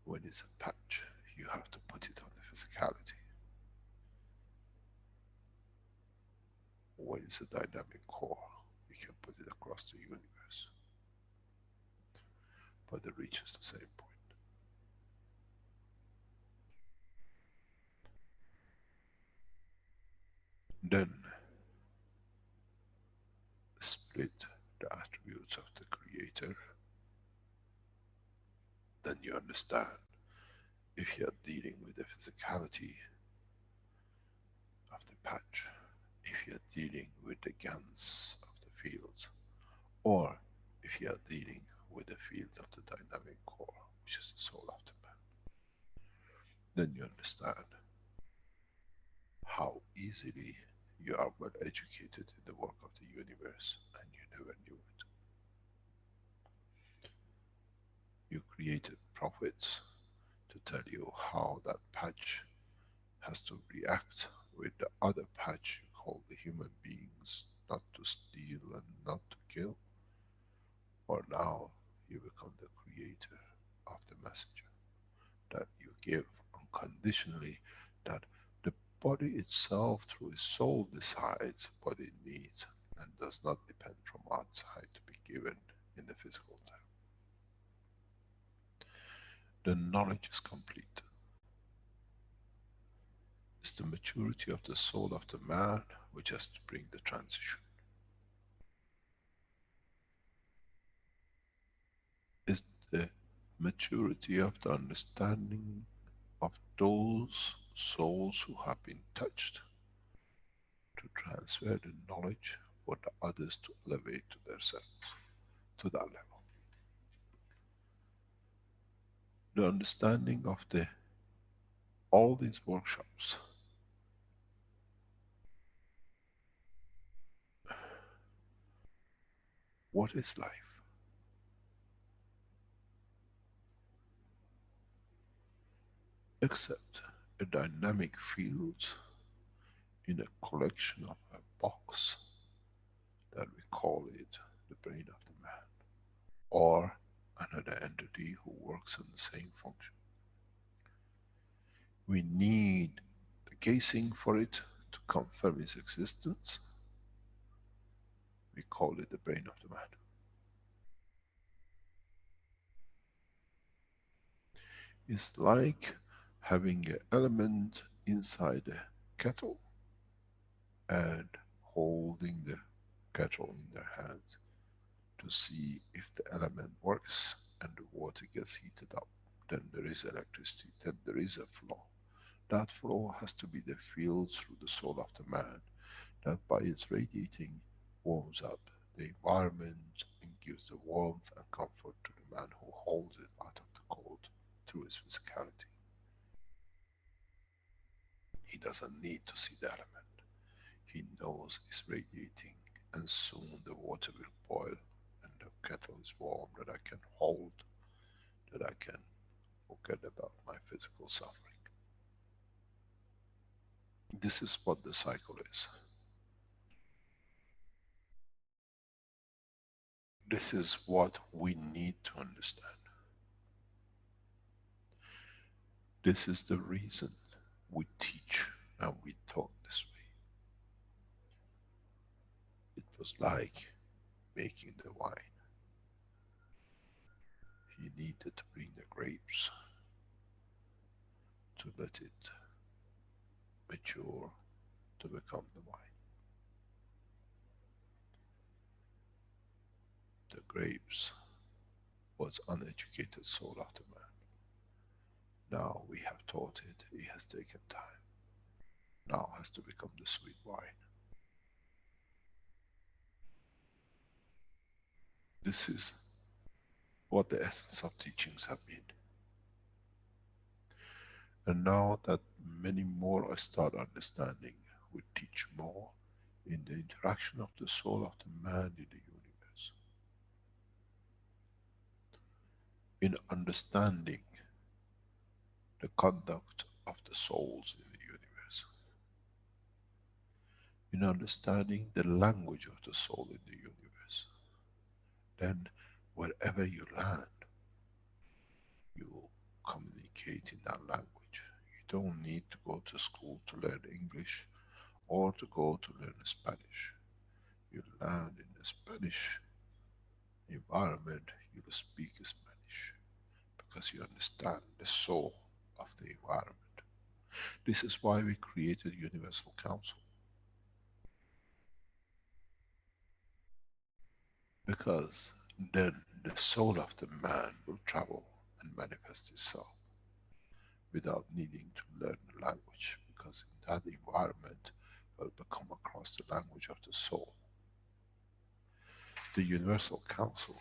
When it's a patch, you have to put it on the physicality. When it's a dynamic core, you can put it across the universe. But it reaches the same point. Then split the attributes of the creator. Then you understand, if you are dealing with the physicality of the patch, if you're dealing with the GANs of the fields, or if you are dealing with the field of the dynamic core, which is the soul of the man, then you understand how easily you are well educated in the work of the universe and you never knew it. You created prophets to tell you how that patch has to react with the other patch you call the human beings, not to steal and not to kill. Or now you become the creator of the messenger, that you give unconditionally, that the body itself through its soul decides what it needs and does not depend from outside to be given in the physical time. The knowledge is complete. It's the maturity of the soul of the man which has to bring the transition. It's the maturity of the understanding of those souls who have been touched to transfer the knowledge for the others to elevate to themselves, to that level. The understanding of all these workshops, what is life? Except a dynamic field in a collection of a box that we call it the brain of the man, or another entity who works on the same function. We need the casing for it to confirm its existence. We call it the brain of the man. It's like having an element inside a kettle and holding the kettle in their hands to see if the element works and the water gets heated up. Then there is electricity, then there is a flow. That flow has to be the field through the soul of the man, that by its radiating warms up the environment and gives the warmth and comfort to the man who holds it out of the cold through his physicality. He doesn't need to see the element. He knows it's radiating and soon the water will boil and the kettle is warm, that I can hold, that I can forget about my physical suffering. This is what the cycle is. This is what we need to understand. This is the reason we teach and we taught this way. It was like making the wine. He needed to bring the grapes to let it mature to become the wine. The grapes was uneducated soul of the man. Now we have taught it, it has taken time. Now has to become the sweet wine. This is what the essence of teachings have been. And now that many more I start understanding, we teach more in the interaction of the soul of the man in the universe. In understanding the conduct of the souls in the universe. In understanding the language of the soul in the universe. Then wherever you land, you communicate in that language. You don't need to go to school to learn English or to go to learn Spanish. You land in the Spanish environment, you will speak Spanish because you understand the soul of the environment. This is why we created Universal Council. Because then the soul of the man will travel and manifest itself without needing to learn the language, because in that environment will come across the the soul. The Universal Council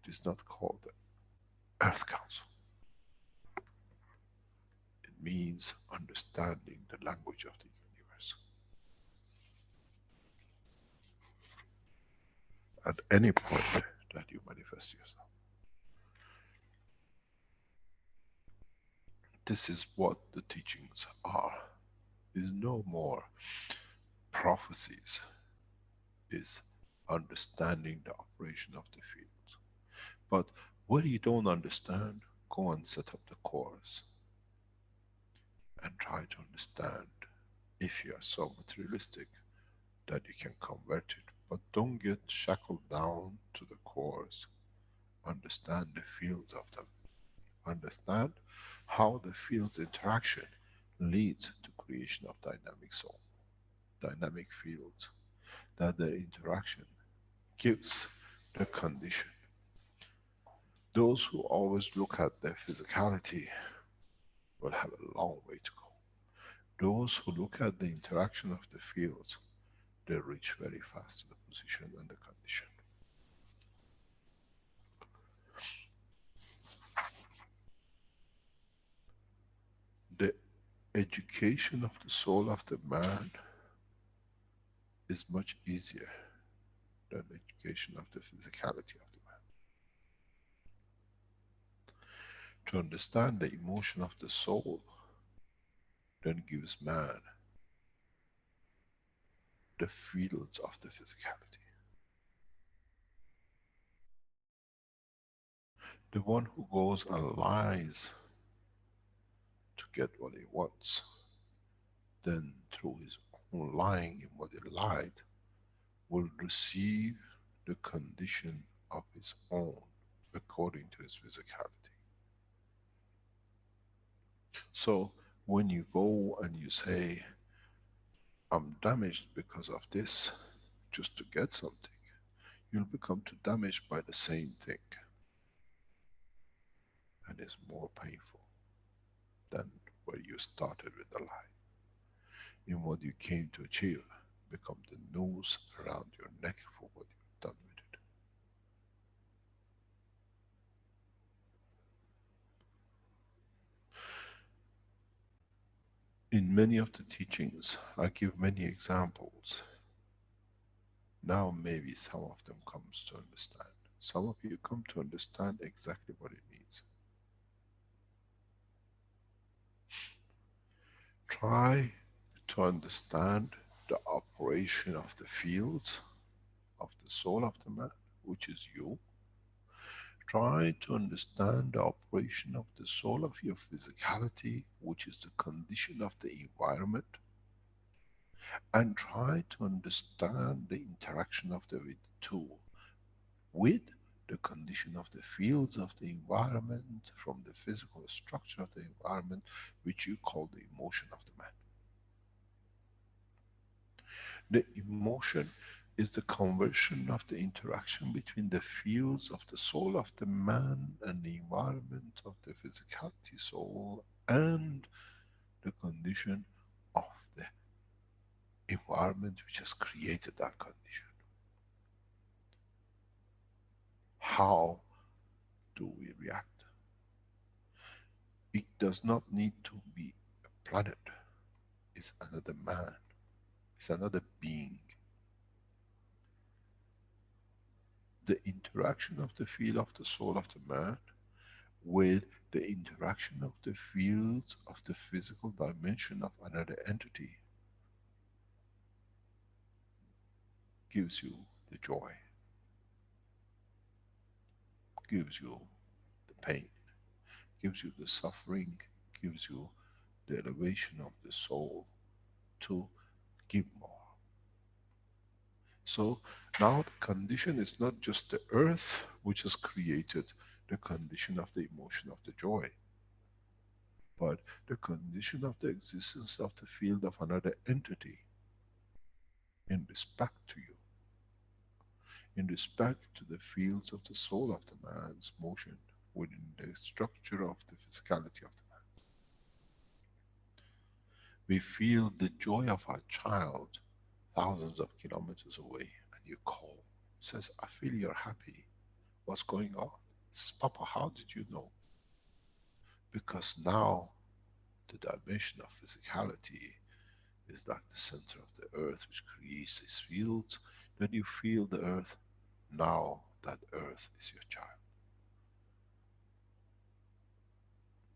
is not called the Earth Council. It means understanding the language of the universe. At any point that you manifest yourself. This is what the teachings are. Is no more prophecies, is understanding the operation of the fields. But what you don't understand, go and set up the course and try to understand. If you are so materialistic that you can convert it, but don't get shackled down to the course. Understand the fields of them. Understand how the fields interaction leads to creation of dynamic soul, dynamic fields, that their interaction gives the condition. Those who always look at their physicality will have a long way to go. Those who look at the interaction of the fields, they reach very fast to the position and the condition. The education of the soul of the man is much easier than the education of the physicality of the man. To understand the emotion of the soul then gives man the fields of the physicality. The one who goes and lies to get what he wants, then through his own lying in what he lied, will receive the condition of his own according to his physicality. So when you go and you say, I'm damaged because of this, just to get something, you'll become too damaged by the same thing. And it's more painful than where you started with the lie. In what you came to achieve, become the noose around your neck for what you've done with it. In many of the teachings, I give many examples. Now maybe some of them comes to understand. Some of you come to understand exactly what it means. Try to understand the operation of the fields of the soul of the man, which is you. Try to understand the operation of the soul of your physicality, which is the condition of the environment. And try to understand the interaction of the two with the condition of the fields of the environment, from the physical structure of the environment, which you call the emotion of the man. The emotion is the conversion of the interaction between the fields of the soul of the man and the environment of the physicality soul and the condition of the environment which has created that condition. How do we react? It does not need to be a planet. It's another man. It's another being. The interaction of the field of the soul of the man with the interaction of the fields of the physical dimension of another entity gives you the joy, gives you the pain, gives you the suffering, gives you the elevation of the soul to give more. So now the condition is not just the earth which has created the condition of the emotion of the joy, but the condition of the existence of the field of another entity in respect to you, in respect to the fields of the soul of the man's motion within the structure of the physicality of the man. We feel the joy of our child thousands of kilometers away and you call, says, I feel you're happy. What's going on? Says, Papa, how did you know? Because now the dimension of physicality is like the center of the earth which creates these fields. When you feel the earth, now that earth is your child.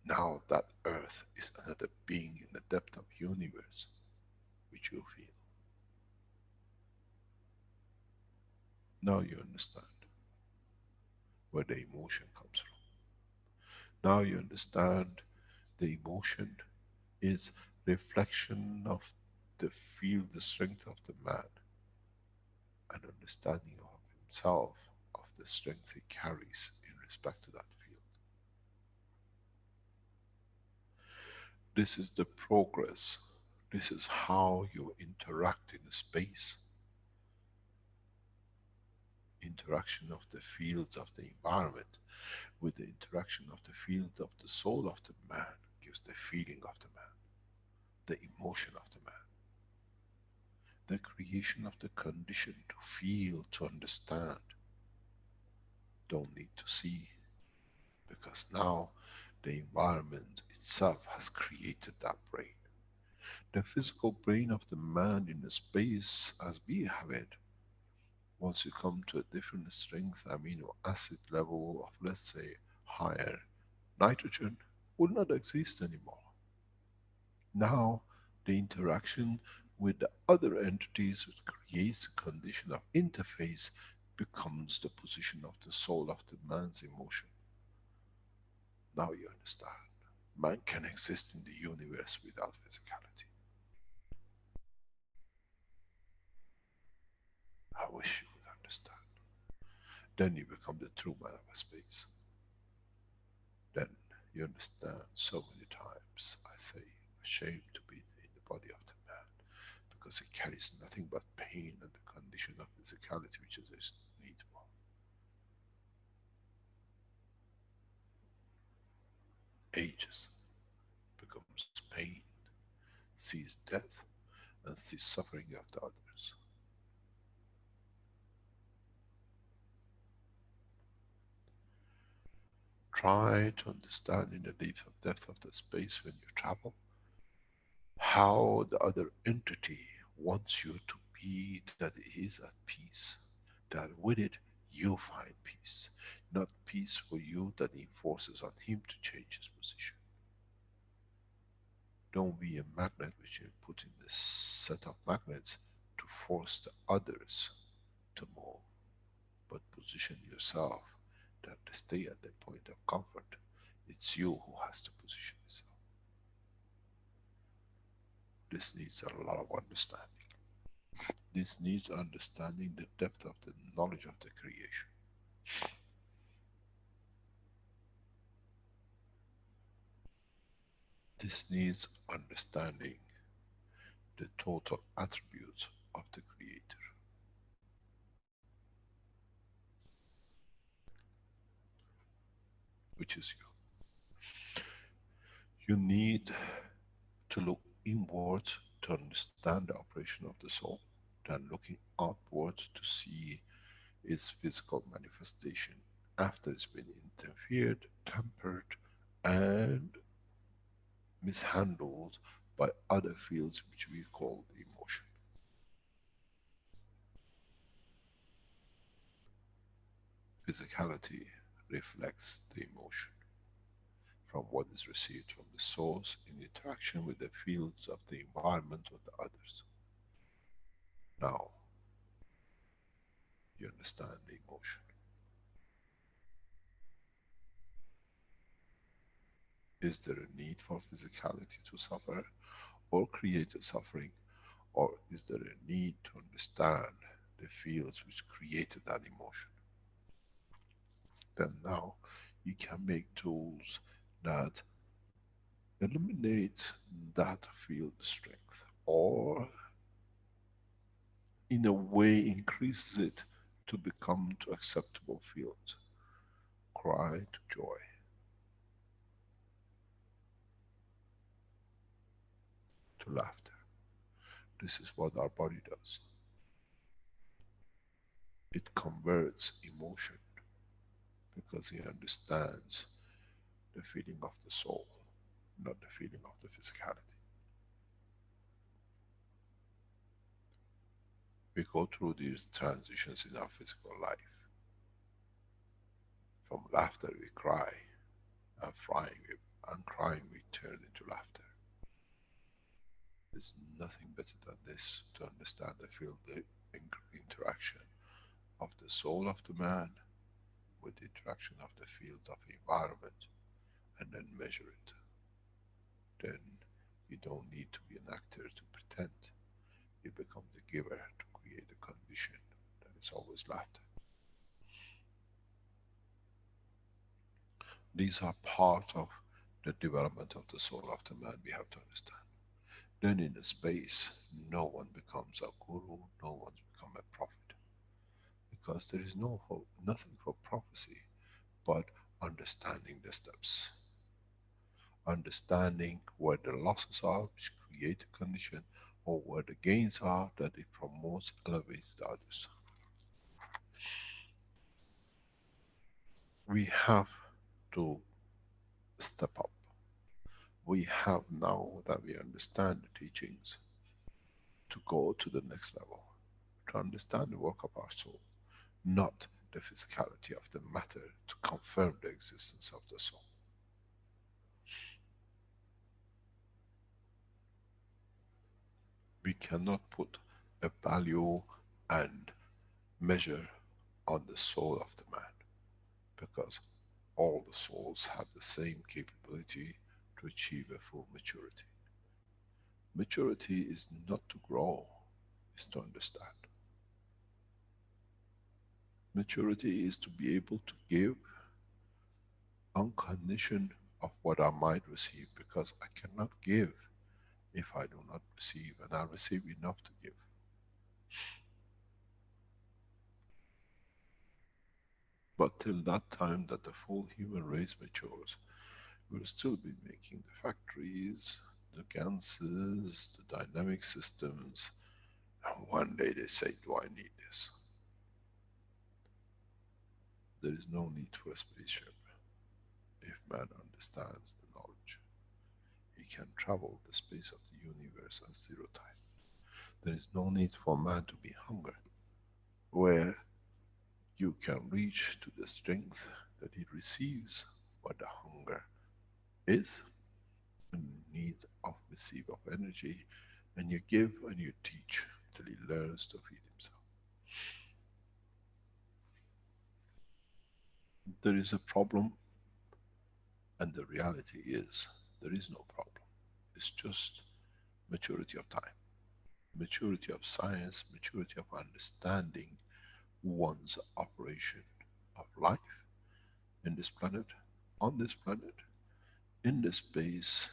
Now that earth is another being in the depth of universe which you feel. Now you understand where the emotion comes from. Now you understand the emotion is reflection of the field, the strength of the man, and understanding of himself, of the strength he carries in respect to that field. This is the progress. This is how you interact in space. Interaction of the fields of the environment with the interaction of the field of the soul of the man gives the feeling of the man, the emotion of the man. The creation of the condition to feel, to understand. Don't need to see, because now the environment itself has created that brain. The physical brain of the man in the space as we have it, once you come to a different strength amino acid level of, let's say, higher nitrogen, will not exist anymore. Now the interaction with the other entities which creates a condition of interface becomes the position of the soul of the man's emotion. Now you understand. Man can exist in the universe without physicality. I wish you could understand. Then you become the true man of space. Then you understand. So many times I say, ashamed to be in the body of the man, because it carries nothing but pain and the condition of physicality which is needful. Ages, becomes pain, sees death, and sees suffering of the others. Try to understand in the deep of depth of the space when you travel, how the other entity wants you to be, that it is at peace, that with it you find peace, not peace for you that enforces on him to change his position. Don't be a magnet which you put in this set of magnets to force the others to move, but position yourself that to stay at the point of comfort. It's you who has to position yourself. This needs a lot of understanding. This needs understanding the depth of the knowledge of the creation. This needs understanding the total attributes of the Creator. Which is you. You need to look inwards to understand the operation of the soul, than looking outwards to see its physical manifestation after it's been interfered, tempered, and mishandled by other fields which we call the emotion. Physicality reflects the emotion from what is received from the source in interaction with the fields of the environment of the others. Now, you understand the emotion. Is there a need for physicality to suffer or create a suffering, or is there a need to understand the fields which created that emotion? Then now you can make tools that eliminate that field strength, or in a way increases it to become to acceptable fields. Cry to joy, to laughter. This is what our body does. It converts emotion because he understands the feeling of the soul, not the feeling of the physicality. We go through these transitions in our physical life. From laughter we cry, and crying we turn into laughter. There's nothing better than this to understand and feel the interaction of the soul of the man with the interaction of the fields of the environment, and then measure it. Then you don't need to be an actor to pretend. You become the giver to create a condition that is always laughter. These are part of the development of the soul of the man, we have to understand. Then in the space, no one becomes a guru, no one becomes a prophet. Because there is no hope, nothing for prophecy, but understanding the steps. Understanding where the losses are, which create a condition, or where the gains are, that it promotes, elevates the others. We have to step up. We have, now that we understand the teachings, to go to the next level, to understand the work of our soul, not the physicality of the matter to confirm the existence of the soul. We cannot put a value and measure on the soul of the man, because all the souls have the same capability to achieve a full maturity. Maturity is not to grow, is to understand. Maturity is to be able to give unconditioned of what I might receive, because I cannot give if I do not receive, and I receive enough to give. But till that time that the full human race matures, we'll still be making the factories, the ganses, the dynamic systems, and one day they say, do I need this? There is no need for a spaceship. If man understands the knowledge, he can travel the space of the universe at zero time. There is no need for man to be hungry, where you can reach to the strength that he receives what the hunger is, and need of receive of energy, and you give and you teach till he learns to feed himself. There is a problem, and the reality is there is no problem. It's just maturity of time, maturity of science, maturity of understanding one's operation of life in this planet, on this planet, in the space,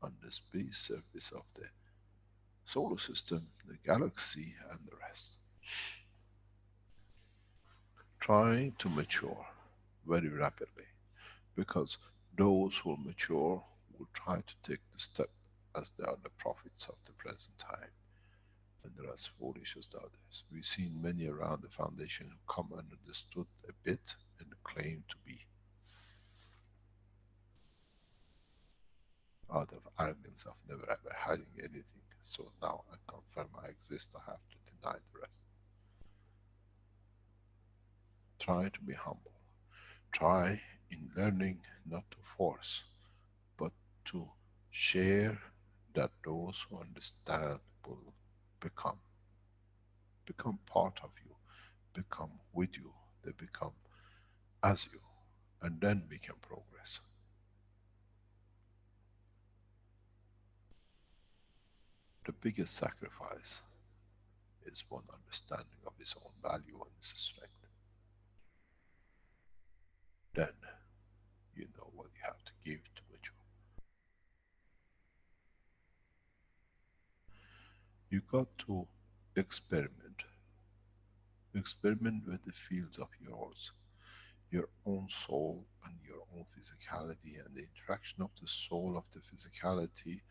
on the space surface of the solar system, the galaxy, and the rest. Try to mature very rapidly, because those who mature will try to take the step as they are the prophets of the present time, and they're as foolish as the others. We've seen many around the foundation who come and understood a bit and claim to be, out of arrogance of never ever hiding anything. So now I confirm I exist, I have to deny the rest. Try to be humble. Try in learning not to force, but to share, that those who understand will become part of you, become with you, they become as you, and then we can progress. The biggest sacrifice is one understanding of his own value and his strength. Then you know what you have to give to mature. You got to experiment. Experiment with the fields of yours, your own soul and your own physicality, and the interaction of the soul of the physicality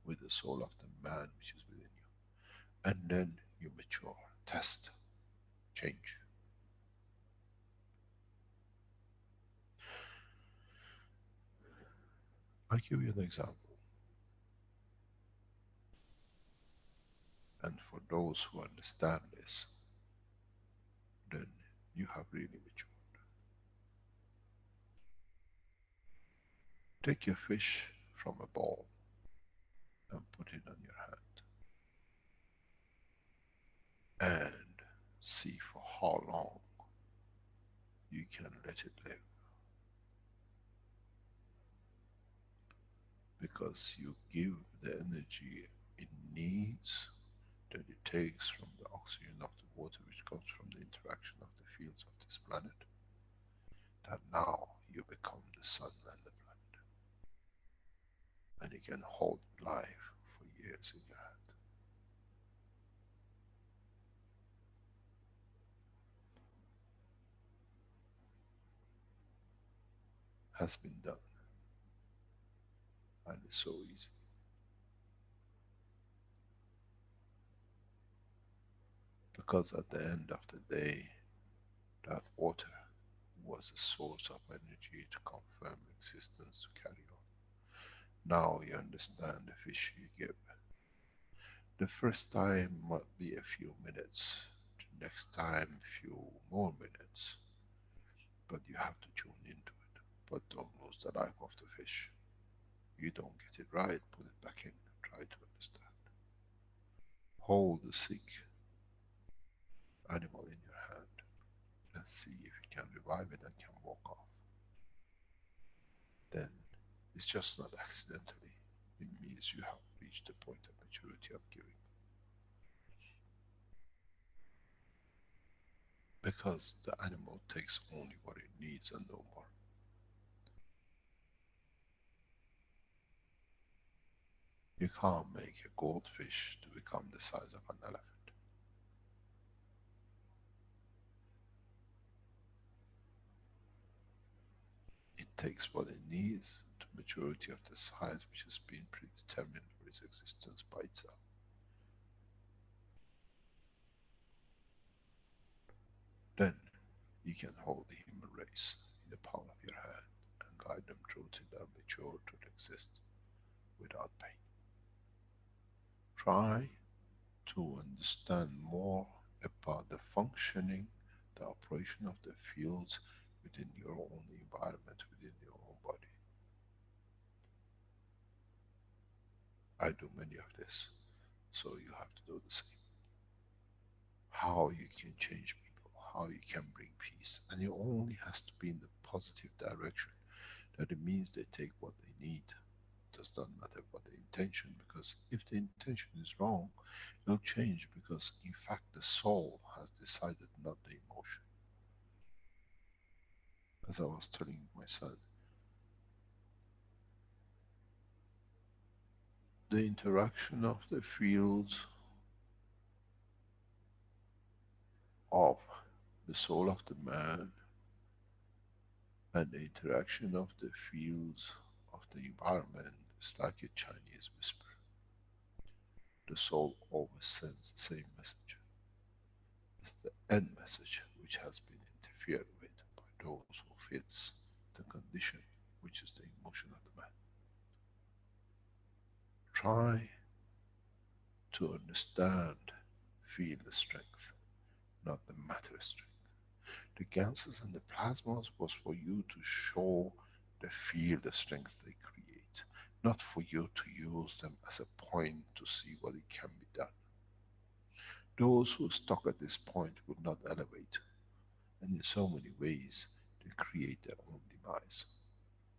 with the soul of the man which is within you. And then you mature, test, change. I give you an example. And for those who understand this, then you have really matured. Take a fish from a bowl and put it on your hand and see for how long you can let it live. Because you give the energy it needs, that it takes from the oxygen of the water, which comes from the interaction of the fields of this planet, that now you become the sun and the planet. And you can hold life for years in your hand. Has been done. And it's so easy. Because at the end of the day, that water was a source of energy to confirm existence, to carry on. Now you understand the fish you give. The first time might be a few minutes, the next time a few more minutes, but you have to tune into it. But don't lose the life of the fish. You don't get it right, put it back in, try to understand. Hold the sick animal in your hand and see if you can revive it and can walk off. Then it's just not accidentally. It means you have reached the point of maturity of giving. Because the animal takes only what it needs and no more. You can't make a goldfish to become the size of an elephant. It takes what it needs to maturity of the size which has been predetermined for its existence by itself. Then you can hold the human race in the palm of your hand and guide them through till they are mature to exist without pain. Try to understand more about the functioning, the operation of the fields within your own environment, within your own body. I do many of this, so you have to do the same. How you can change people, how you can bring peace, and it only has to be in the positive direction. That it means they take what they need. It does not matter what the intention, because if the intention is wrong, it'll change, because in fact the soul has decided, not the emotion. As I was telling my son, the interaction of the fields of the soul of the man and the interaction of the fields of the environment is like a Chinese whisper. The soul always sends the same message. It's the end message which has been interfered with by those who fits the condition, which is the emotion of the man. Try to understand, feel the strength, not the matter strength. The gases and the plasmas was for you to show the field, the strength they create, not for you to use them as a point to see what it can be done. Those who are stuck at this point will not elevate, and in so many ways they create their own demise,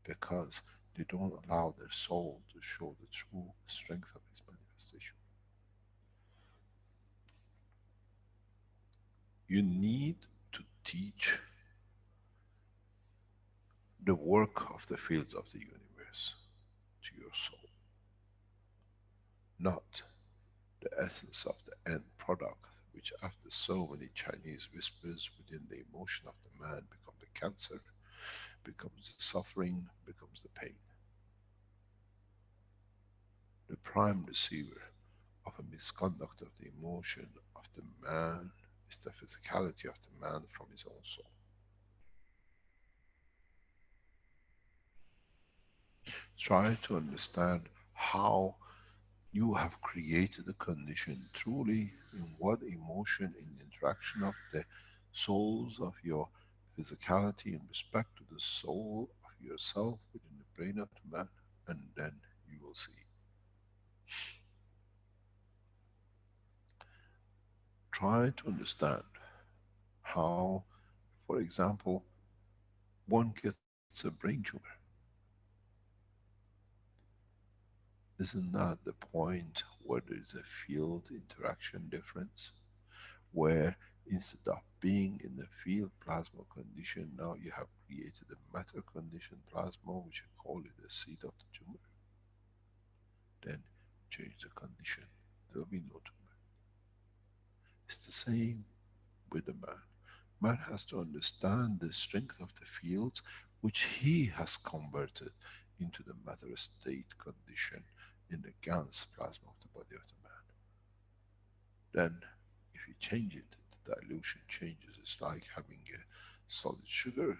because they don't allow their soul to show the true strength of its manifestation. You need to teach the work of the fields of the universe to your soul, not the essence of the end product, which after so many Chinese whispers within the emotion of the man become the cancer, becomes the suffering, becomes the pain. The prime receiver of a misconduct of the emotion of the man is the physicality of the man from his own soul. Try to understand how you have created a condition truly in what emotion, in interaction of the souls of your physicality in respect to the soul of yourself within the brain of the man, and then you will see. Try to understand how, for example, one gets a brain tumor. Isn't that the point where there is a field interaction difference? Where instead of being in the field plasma condition, now you have created a matter condition plasma, which you call it the seed of the tumor. Then change the condition, there will be no tumor. It's the same with the man. Man has to understand the strength of the fields which he has converted into the matter state condition in the gans plasma of the body of the man. Then if you change it, the dilution changes. It's like having a solid sugar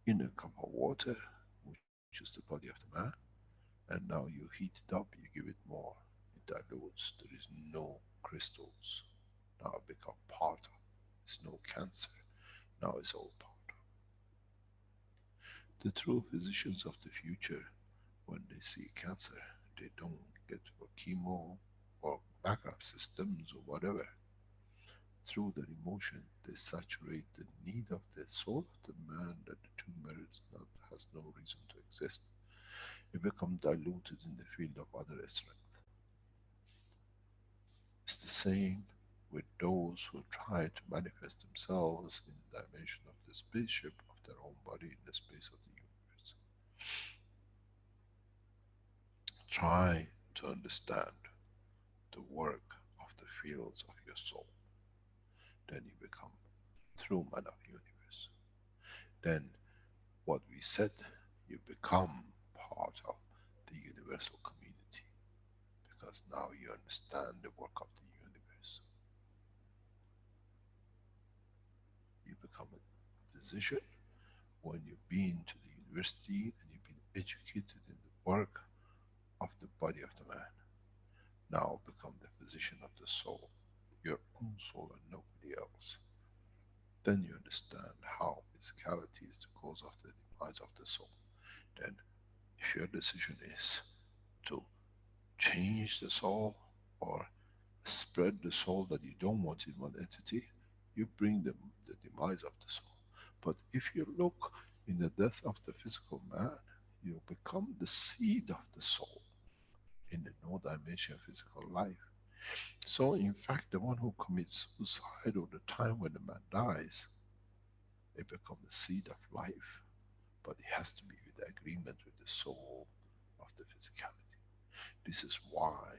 in a cup of water, which is the body of the man, and now you heat it up, you give it more, it dilutes, there is no crystals. Now it become part of, it's no cancer, now it's all part of. The true physicians of the future, when they see cancer, they don't get for chemo or backup systems or whatever. Through their emotion, they saturate the need of the soul of the man that the tumor is not, has no reason to exist. It becomes diluted in the field of other strength. It's the same with those who try to manifest themselves in the dimension of the spaceship of their own body in the space of the universe. Try to understand the work of the fields of your soul. Then you become true man of universe. Then what we said, you become part of the universal community, because now you understand the work of the universe. You become a physician when you've been to the university and you've been educated in the work of the body of the man. Now become the physician of the soul, your own soul and nobody else. Then you understand how physicality is the cause of the demise of the soul. Then if your decision is to change the soul or spread the soul that you don't want in one entity, you bring the demise of the soul. But if you look in the death of the physical man, you become the seed of the soul in the no dimension physical life. So in fact, the one who commits suicide or the time when the man dies, it becomes the seed of life, but it has to be with agreement with the soul of the physicality. This is why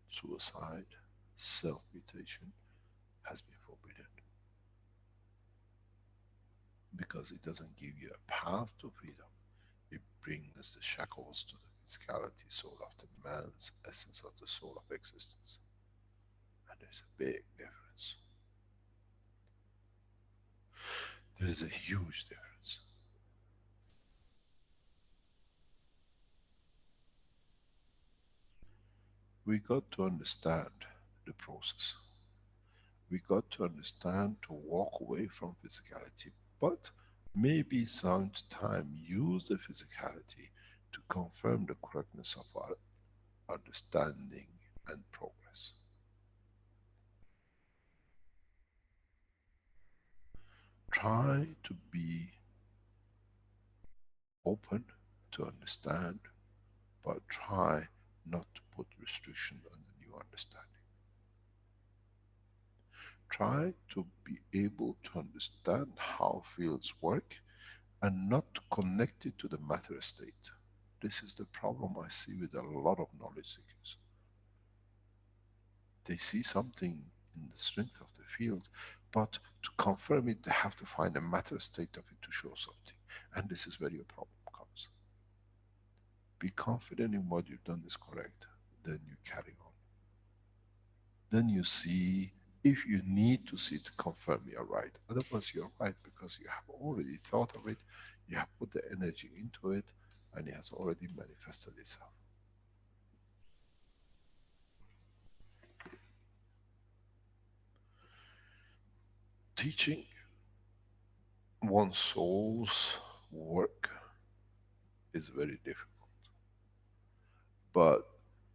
suicide, self-mutilation has been forbidden. Because it doesn't give you a path to freedom. It brings the shackles to the physicality soul of the man's essence of the soul of existence. And there's a big difference. There is a huge difference. We got to understand the process. We got to understand to walk away from physicality, but maybe sometime use the physicality to confirm the correctness of our understanding and progress. Try to be open to understand, but try not to put restriction on the new understanding. Try to be able to understand how fields work and not to connect it to the matter state. This is the problem I see with a lot of knowledge seekers. They see something in the strength of the field, but to confirm it, they have to find a matter state of it to show something. And this is where your problem comes. Be confident in what you've done is correct, then you carry on. Then you see, if you need to see to confirm you're right. Otherwise you're right because you have already thought of it, You have put the energy into it and it has already manifested itself. Teaching one soul's work is very difficult, but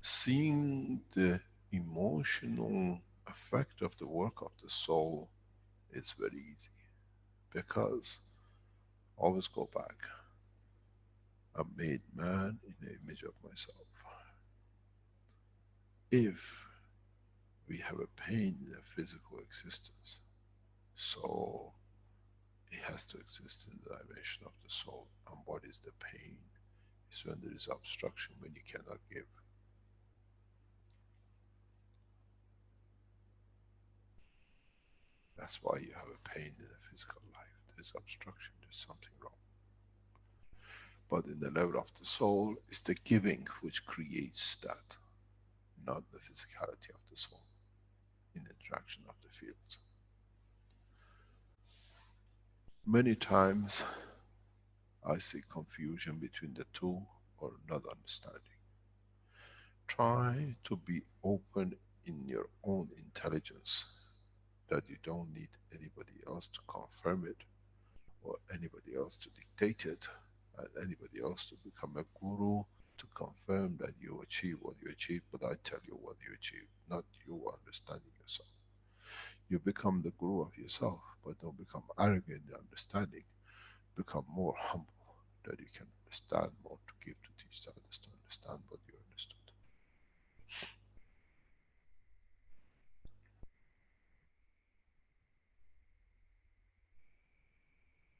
seeing the emotional effect of the work of the soul is very easy, because always go back. I'm made man in the image of myself. If we have a pain in a physical existence, so it has to exist in the dimension of the soul. And what is the pain? Is when there is obstruction, when you cannot give. That's why you have a pain in the physical life. There's obstruction, there's something wrong. But in the level of the soul, it's the giving which creates that, not the physicality of the soul in the interaction of the fields. Many times I see confusion between the two, or not understanding. Try to be open in your own intelligence, that you don't need anybody else to confirm it, or anybody else to dictate it, and anybody else to become a guru to confirm that you achieve what you achieve, but I tell you what you achieve, not you understanding yourself. You become the guru of yourself, but don't become arrogant in understanding. Become more humble, that you can understand more, to give, to teach, to others to understand what you understood.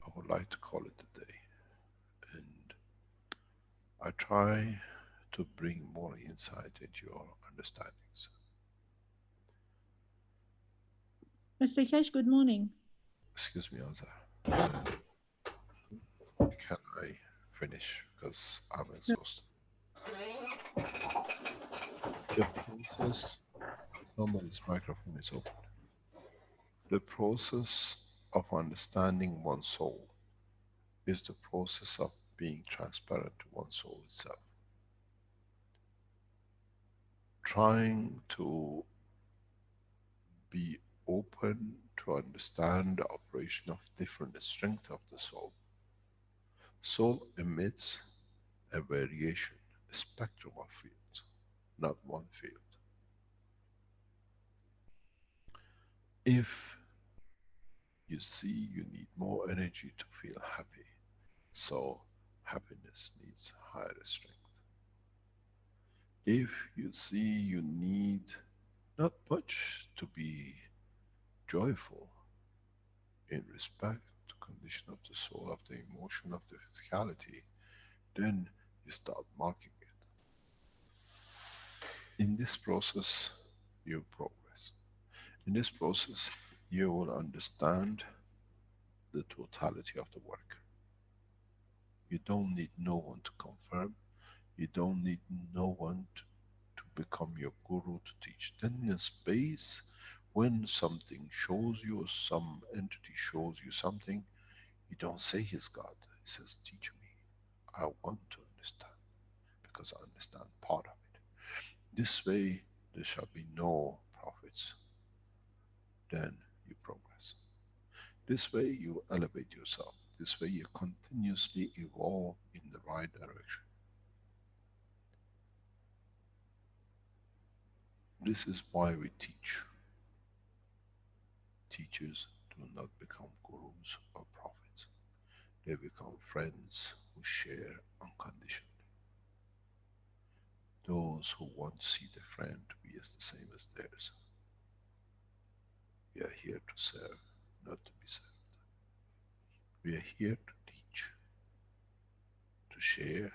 I would like to call it a day, and I try to bring more insight into your understandings. Mr. Keshe, good morning. Excuse me, Azar. Can I finish? Because I'm exhausted. The process, somebody's microphone is open. The process of understanding one soul is the process of being transparent to one soul itself. Trying to be open to understand the operation of different strength of the soul. Soul emits a variation, a spectrum of fields, not one field. If you see you need more energy to feel happy, so happiness needs higher strength. If you see you need not much to be joyful, in respect to condition of the soul, of the emotion, of the physicality, then you start marking it. In this process, you progress. In this process, you will understand the totality of the work. You don't need no one to confirm. You don't need no one to become your guru to teach. Then in space, when something shows you, or some entity shows you something, you don't say he's God. He says, teach me. I want to understand, because I understand part of it. This way, there shall be no prophets. Then you progress. This way, you elevate yourself. This way, you continuously evolve in the right direction. This is why we teach. Teachers do not become gurus or prophets. They become friends who share unconditionally. Those who want to see the friend to be as the same as theirs. We are here to serve, not to be served. We are here to teach, to share,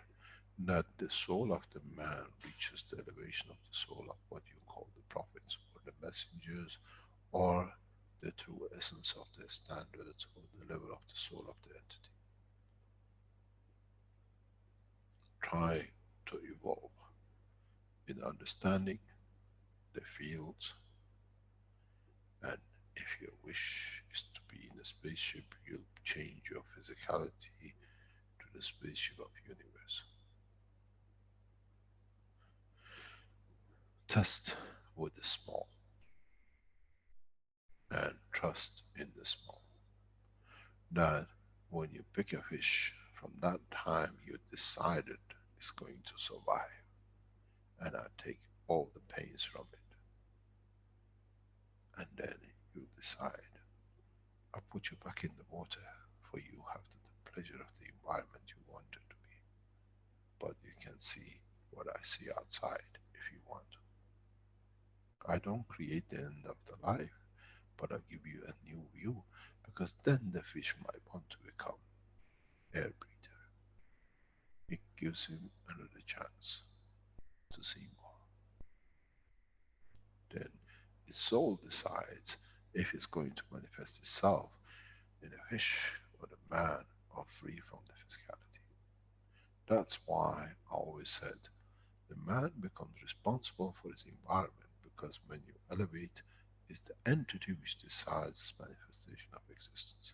that the soul of the man reaches the elevation of the soul of what you call the prophets, or the messengers, or the true essence of the standards, or the level of the soul of the entity. Try to evolve in understanding the fields, and if your wish is to be in a spaceship, you'll change your physicality the spaceship of universe. Test with the small and trust in the small. That when you pick a fish, from that time you decided it's going to survive, and I take all the pains from it. And then you decide, I put you back in the water for you have the pleasure of the environment you want it to be. But you can see what I see outside if you want. I don't create the end of the life, but I give you a new view, because then the fish might want to become air breather. It gives him another chance to see more. Then his soul decides if it's going to manifest itself in a fish or the man, or free from the physicality. That's why I always said the man becomes responsible for his environment, because when you elevate, it's the entity which decides its manifestation of existence.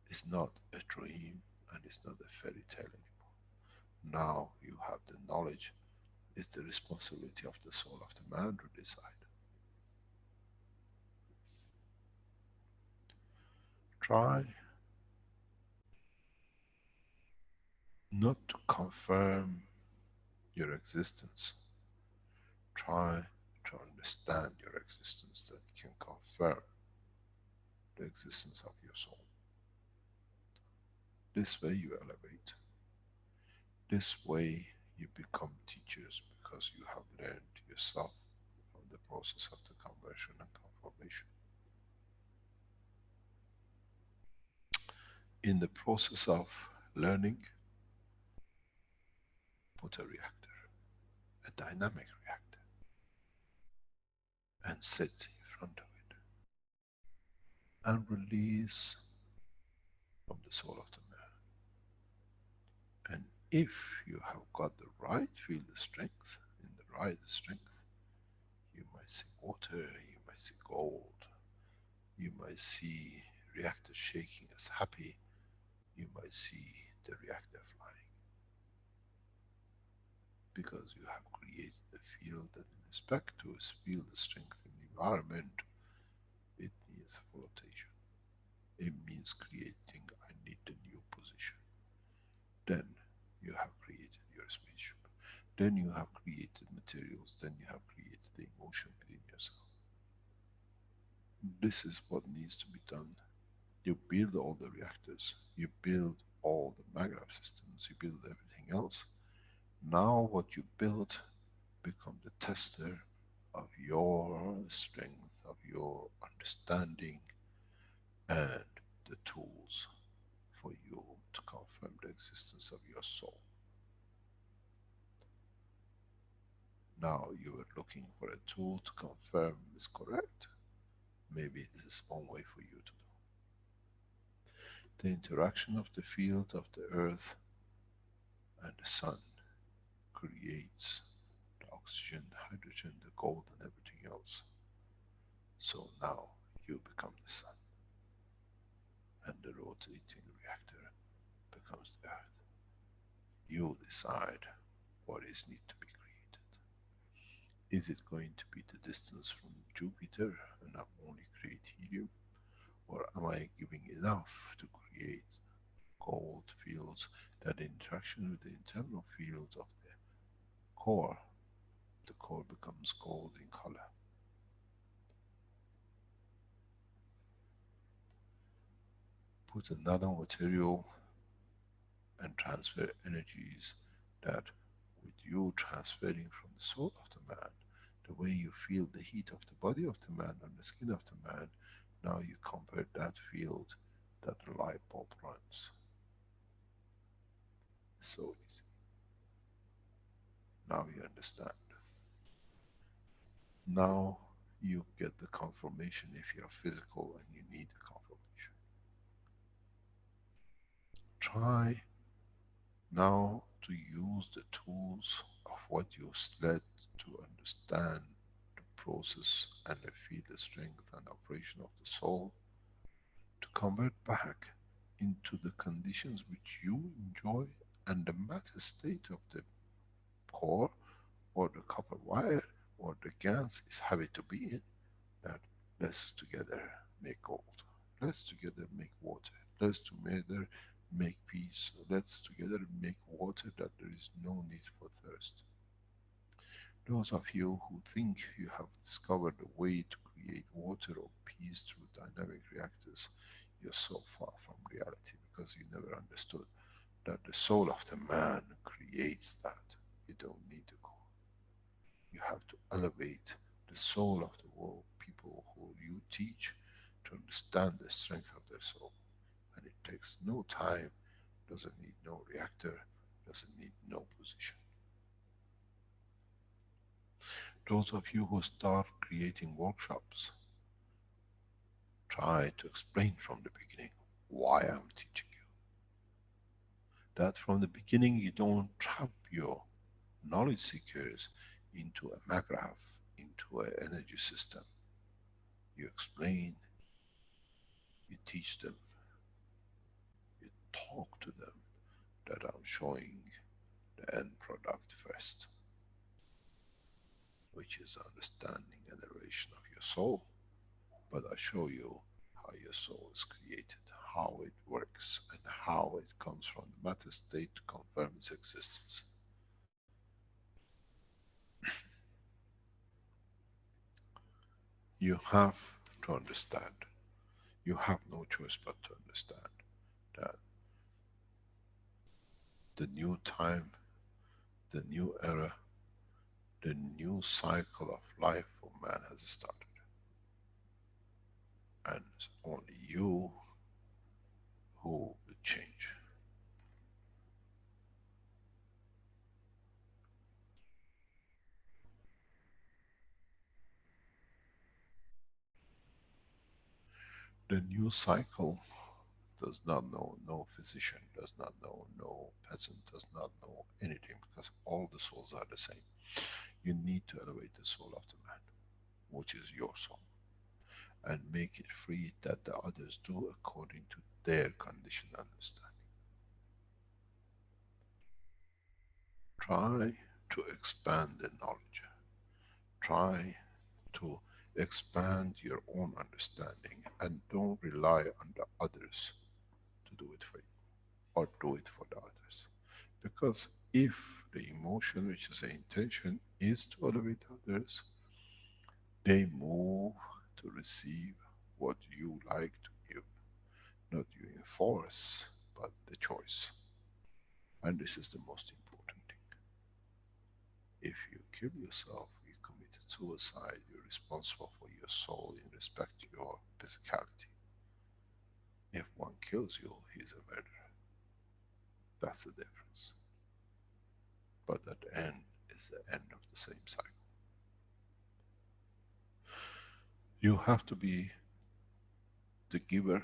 It's not a dream and it's not a fairy tale anymore. Now you have the knowledge, it's the responsibility of the soul of the man to decide. Try not to confirm your existence. Try to understand your existence, that can confirm the existence of your soul. This way you elevate. This way you become teachers, because you have learned yourself from the process of the conversion and confirmation. In the process of learning, put a reactor, a dynamic reactor, and sit in front of it and release from the soul of the man. And if you have got the right field strength, in the right strength, you might see water, you might see gold, you might see reactor shaking as happy, you might see the reactor flying. Because you have created a field that, in respect to its field strength in the environment, it means flotation. It means creating, I need a new position. Then you have created your spaceship. Then you have created materials, then you have created the emotion within yourself. This is what needs to be done. You build all the reactors, you build all the maglev systems, you build everything else. Now what you build become the tester of your strength, of your understanding, and the tools for you to confirm the existence of your soul. Now you are looking for a tool to confirm is correct. Maybe this is one way for you to do. The interaction of the field of the earth and the sun creates the oxygen, the hydrogen, the gold and everything else. So now you become the sun, and the rotating reactor becomes the earth. You decide what is need to be created. Is it going to be the distance from Jupiter and I only create helium? Or am I giving enough to create gold fields, that interaction with the internal fields of the core becomes gold in color. Put a nano-material and transfer energies, that with you transferring from the soul of the man, the way you feel the heat of the body of the man and the skin of the man, now you convert that field, that the light bulb runs. So easy. Now you understand. Now you get the confirmation if you are physical and you need the confirmation. Try now to use the tools of what you studied to understand the process and the field strength and operation of the soul, to convert back into the conditions which you enjoy, and the matter state of the core or the copper wire or the GANs is happy to be in. That let's together make gold. Let's together make water. Let's together make peace. Let's together make water that there is no need for thirst. Those of you who think you have discovered a way to create water or peace through dynamic reactors, you're so far from reality, because you never understood that the soul of the man creates that. You don't need to go. You have to elevate the soul of the world, people who you teach, to understand the strength of their soul. And it takes no time, doesn't need no reactor, doesn't need no position. Those of you who start creating workshops, try to explain from the beginning why I'm teaching you. That from the beginning you don't trap your knowledge seekers into a magraph, into an energy system. You explain, you teach them, you talk to them that I'm showing the end product first, which is understanding and elevation of your soul. But I show you how your soul is created, how it works, and how it comes from the matter state to confirm its existence. You have to understand. You have no choice but to understand that the new time, the new era, the new cycle of life for man has started. And it's only you who will change. The new cycle does not know no physician, does not know no peasant, does not know anything, because all the souls are the same. You need to elevate the soul of the man, which is your soul, and make it free that the others do according to their conditioned understanding. Try to expand the knowledge. Try to expand your own understanding, and don't rely on the others to do it for you, or do it for the others. Because if the emotion, which is the intention, is to elevate others, they move to receive what you like to give. Not you enforce, but the choice. And this is the most important thing. If you kill yourself, you committed suicide, you're responsible for your soul in respect to your physicality. If one kills you, he's a murderer. That's the difference. But at the end is the end of the same cycle. You have to be the giver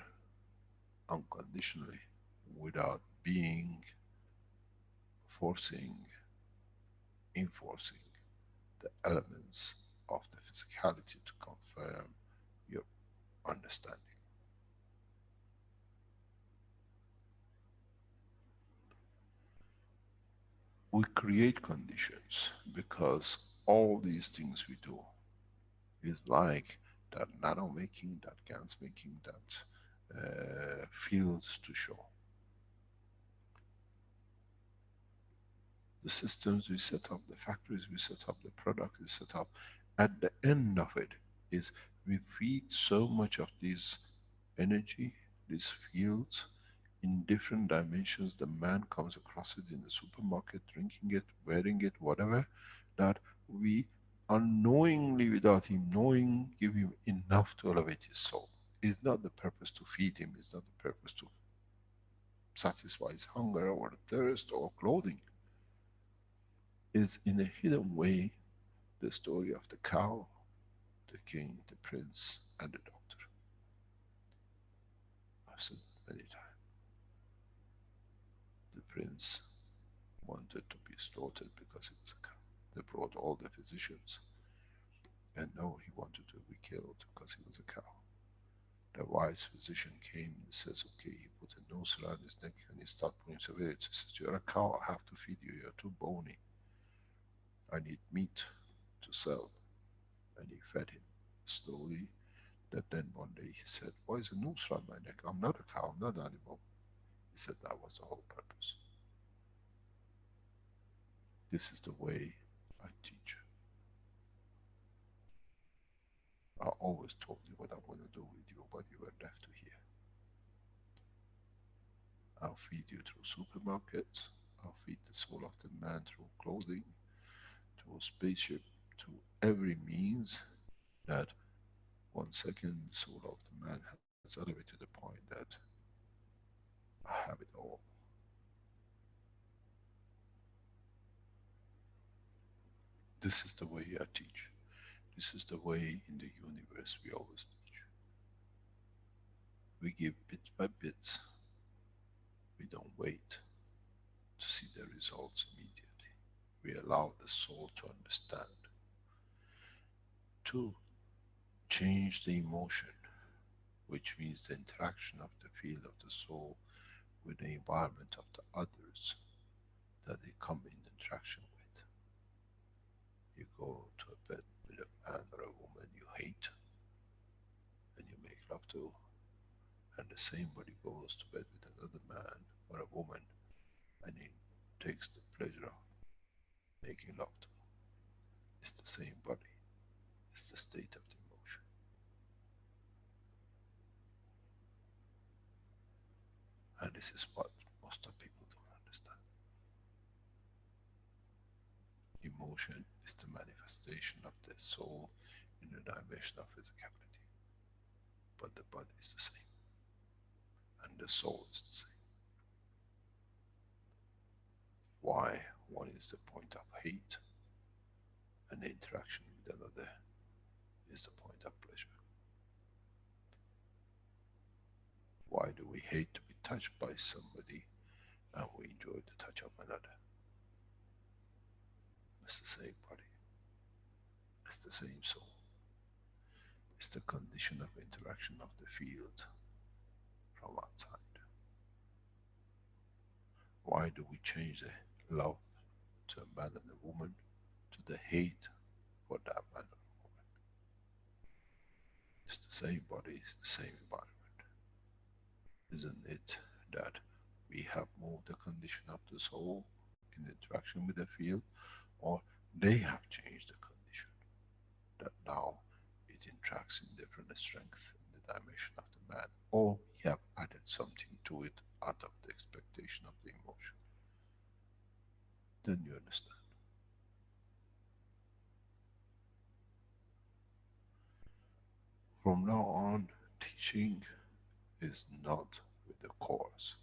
unconditionally, without being forcing, enforcing the elements of the physicality to confirm your understanding. We create conditions because all these things we do is like that nano making, that GANs making, that fields to show. The systems we set up, the factories we set up, the product we set up, at the end of it is we feed so much of this energy, these fields, in different dimensions. The man comes across it in the supermarket, drinking it, wearing it, whatever, that we unknowingly, without him knowing, give him enough to elevate his soul. It's not the purpose to feed him, it's not the purpose to satisfy his hunger or thirst or clothing. Is in a hidden way the story of the cow, the king, the prince, and the doctor. I've said many times. The prince wanted to be slaughtered because he was a cow. They brought all the physicians, and no, he wanted to be killed because he was a cow. The wise physician came and says, okay, he put a noose around his neck and he started putting severity. He says, you're a cow, I have to feed you, you're too bony. I need meat to sell. And he fed him slowly. That then one day he said, why is a noose around my neck? I'm not a cow, I'm not an animal. He said that was the whole purpose. This is the way I teach. I always told you what I'm going to do with you, but you were left to hear. I'll feed you through supermarkets. I'll feed the soul of the man through clothing, through a spaceship, through every means that 1 second the soul of the man has elevated to the point that I have it all. This is the way I teach. This is the way in the universe we always teach. We give bit by bit. We don't wait to see the results immediately. We allow the soul to understand, to change the emotion, which means the interaction of the field of the soul with the environment of the others that they come in interaction with. You go to a bed with a man or a woman you hate, and you make love to, and the same body goes to bed with another man or a woman, and he takes the pleasure of making love to. It's the same body, it's the state of the emotion. And this is what most of people don't understand. Emotion is the manifestation of the soul in the dimension of physicality. But the body is the same. And the soul is the same. Why? One is the point of hate, and the interaction with another is the point of pleasure. Why do we hate to be touched by somebody and we enjoy the touch of another? It's the same body. It's the same soul. It's the condition of interaction of the field from outside. Why do we change the love to a man and a woman to the hate for that man or woman? It's the same body, it's the same environment. Isn't it that we have moved the condition of the soul in interaction with the field, or they have changed the condition that now it interacts in different strength in the dimension of the man, or we have added something to it out of the expectation of the emotion? Then you understand. From now on, teaching is not with the course.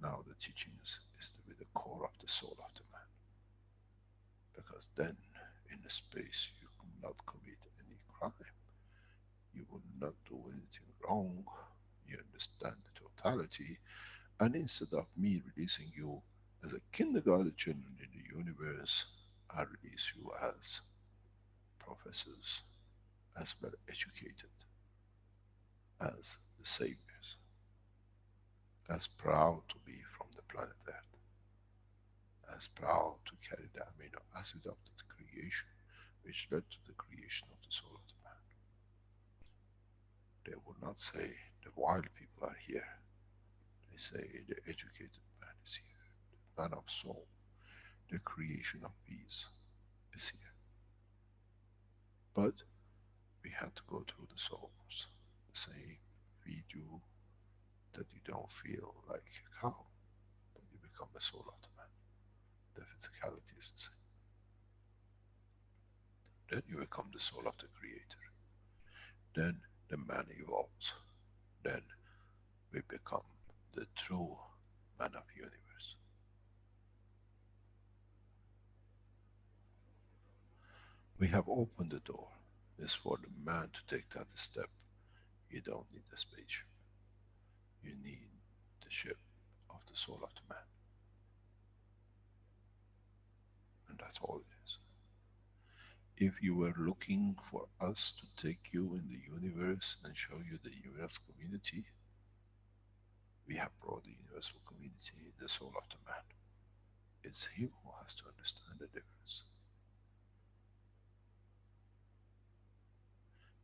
Now the teaching is with the core of the soul of the man. Because then, in the space, you will not commit any crime. You will not do anything wrong. You understand the totality. And instead of me releasing you as a kindergarten children in the universe, I release you as professors, as well educated, as the saviors, as proud to be from the planet Earth, as proud to carry the amino acid of the creation, which led to the creation of the soul of the man. They will not say the wild people are here. They say the educated man is here. The man of soul, the creation of peace is here. But we had to go through the souls. The same feed you that you don't feel like a cow, but you become the soul of the man. The physicality is the same. Then you become the soul of the creator. Then the man evolves. Then we become the true man of universe. We have opened the door. It's for the man to take that step. You don't need a spaceship. You need the ship of the soul of the man. And that's all it is. If you were looking for us to take you in the universe and show you the universal community, we have brought the universal community in the soul of the man. It's him who has to understand the difference.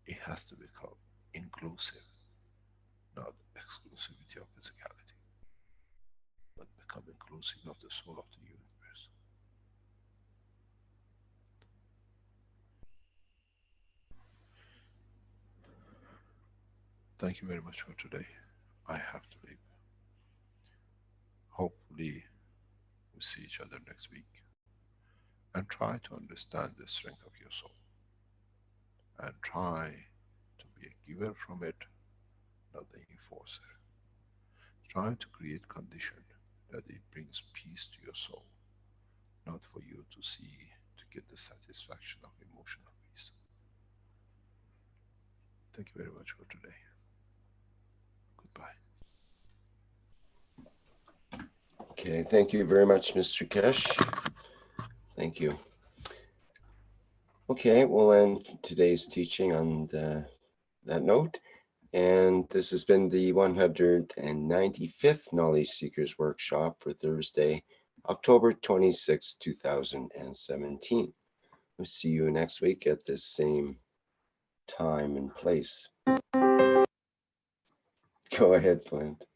It has to become inclusive, not exclusivity of physicality, but become inclusive of the soul of the universe. Thank you very much for today. I have to leave. Hopefully we see each other next week, and try to understand the strength of your soul, and try to be a giver from it, not the enforcer. Try to create condition that it brings peace to your soul, not for you to see, to get the satisfaction of emotional peace. Thank you very much for today. Goodbye. Okay, thank you very much, Mr. Keshe. Thank you. Okay, we'll end today's teaching on that note. And this has been the 195th Knowledge Seekers Workshop for Thursday, October 26, 2017. We'll see you next week at this same time and place. Go ahead, Flint.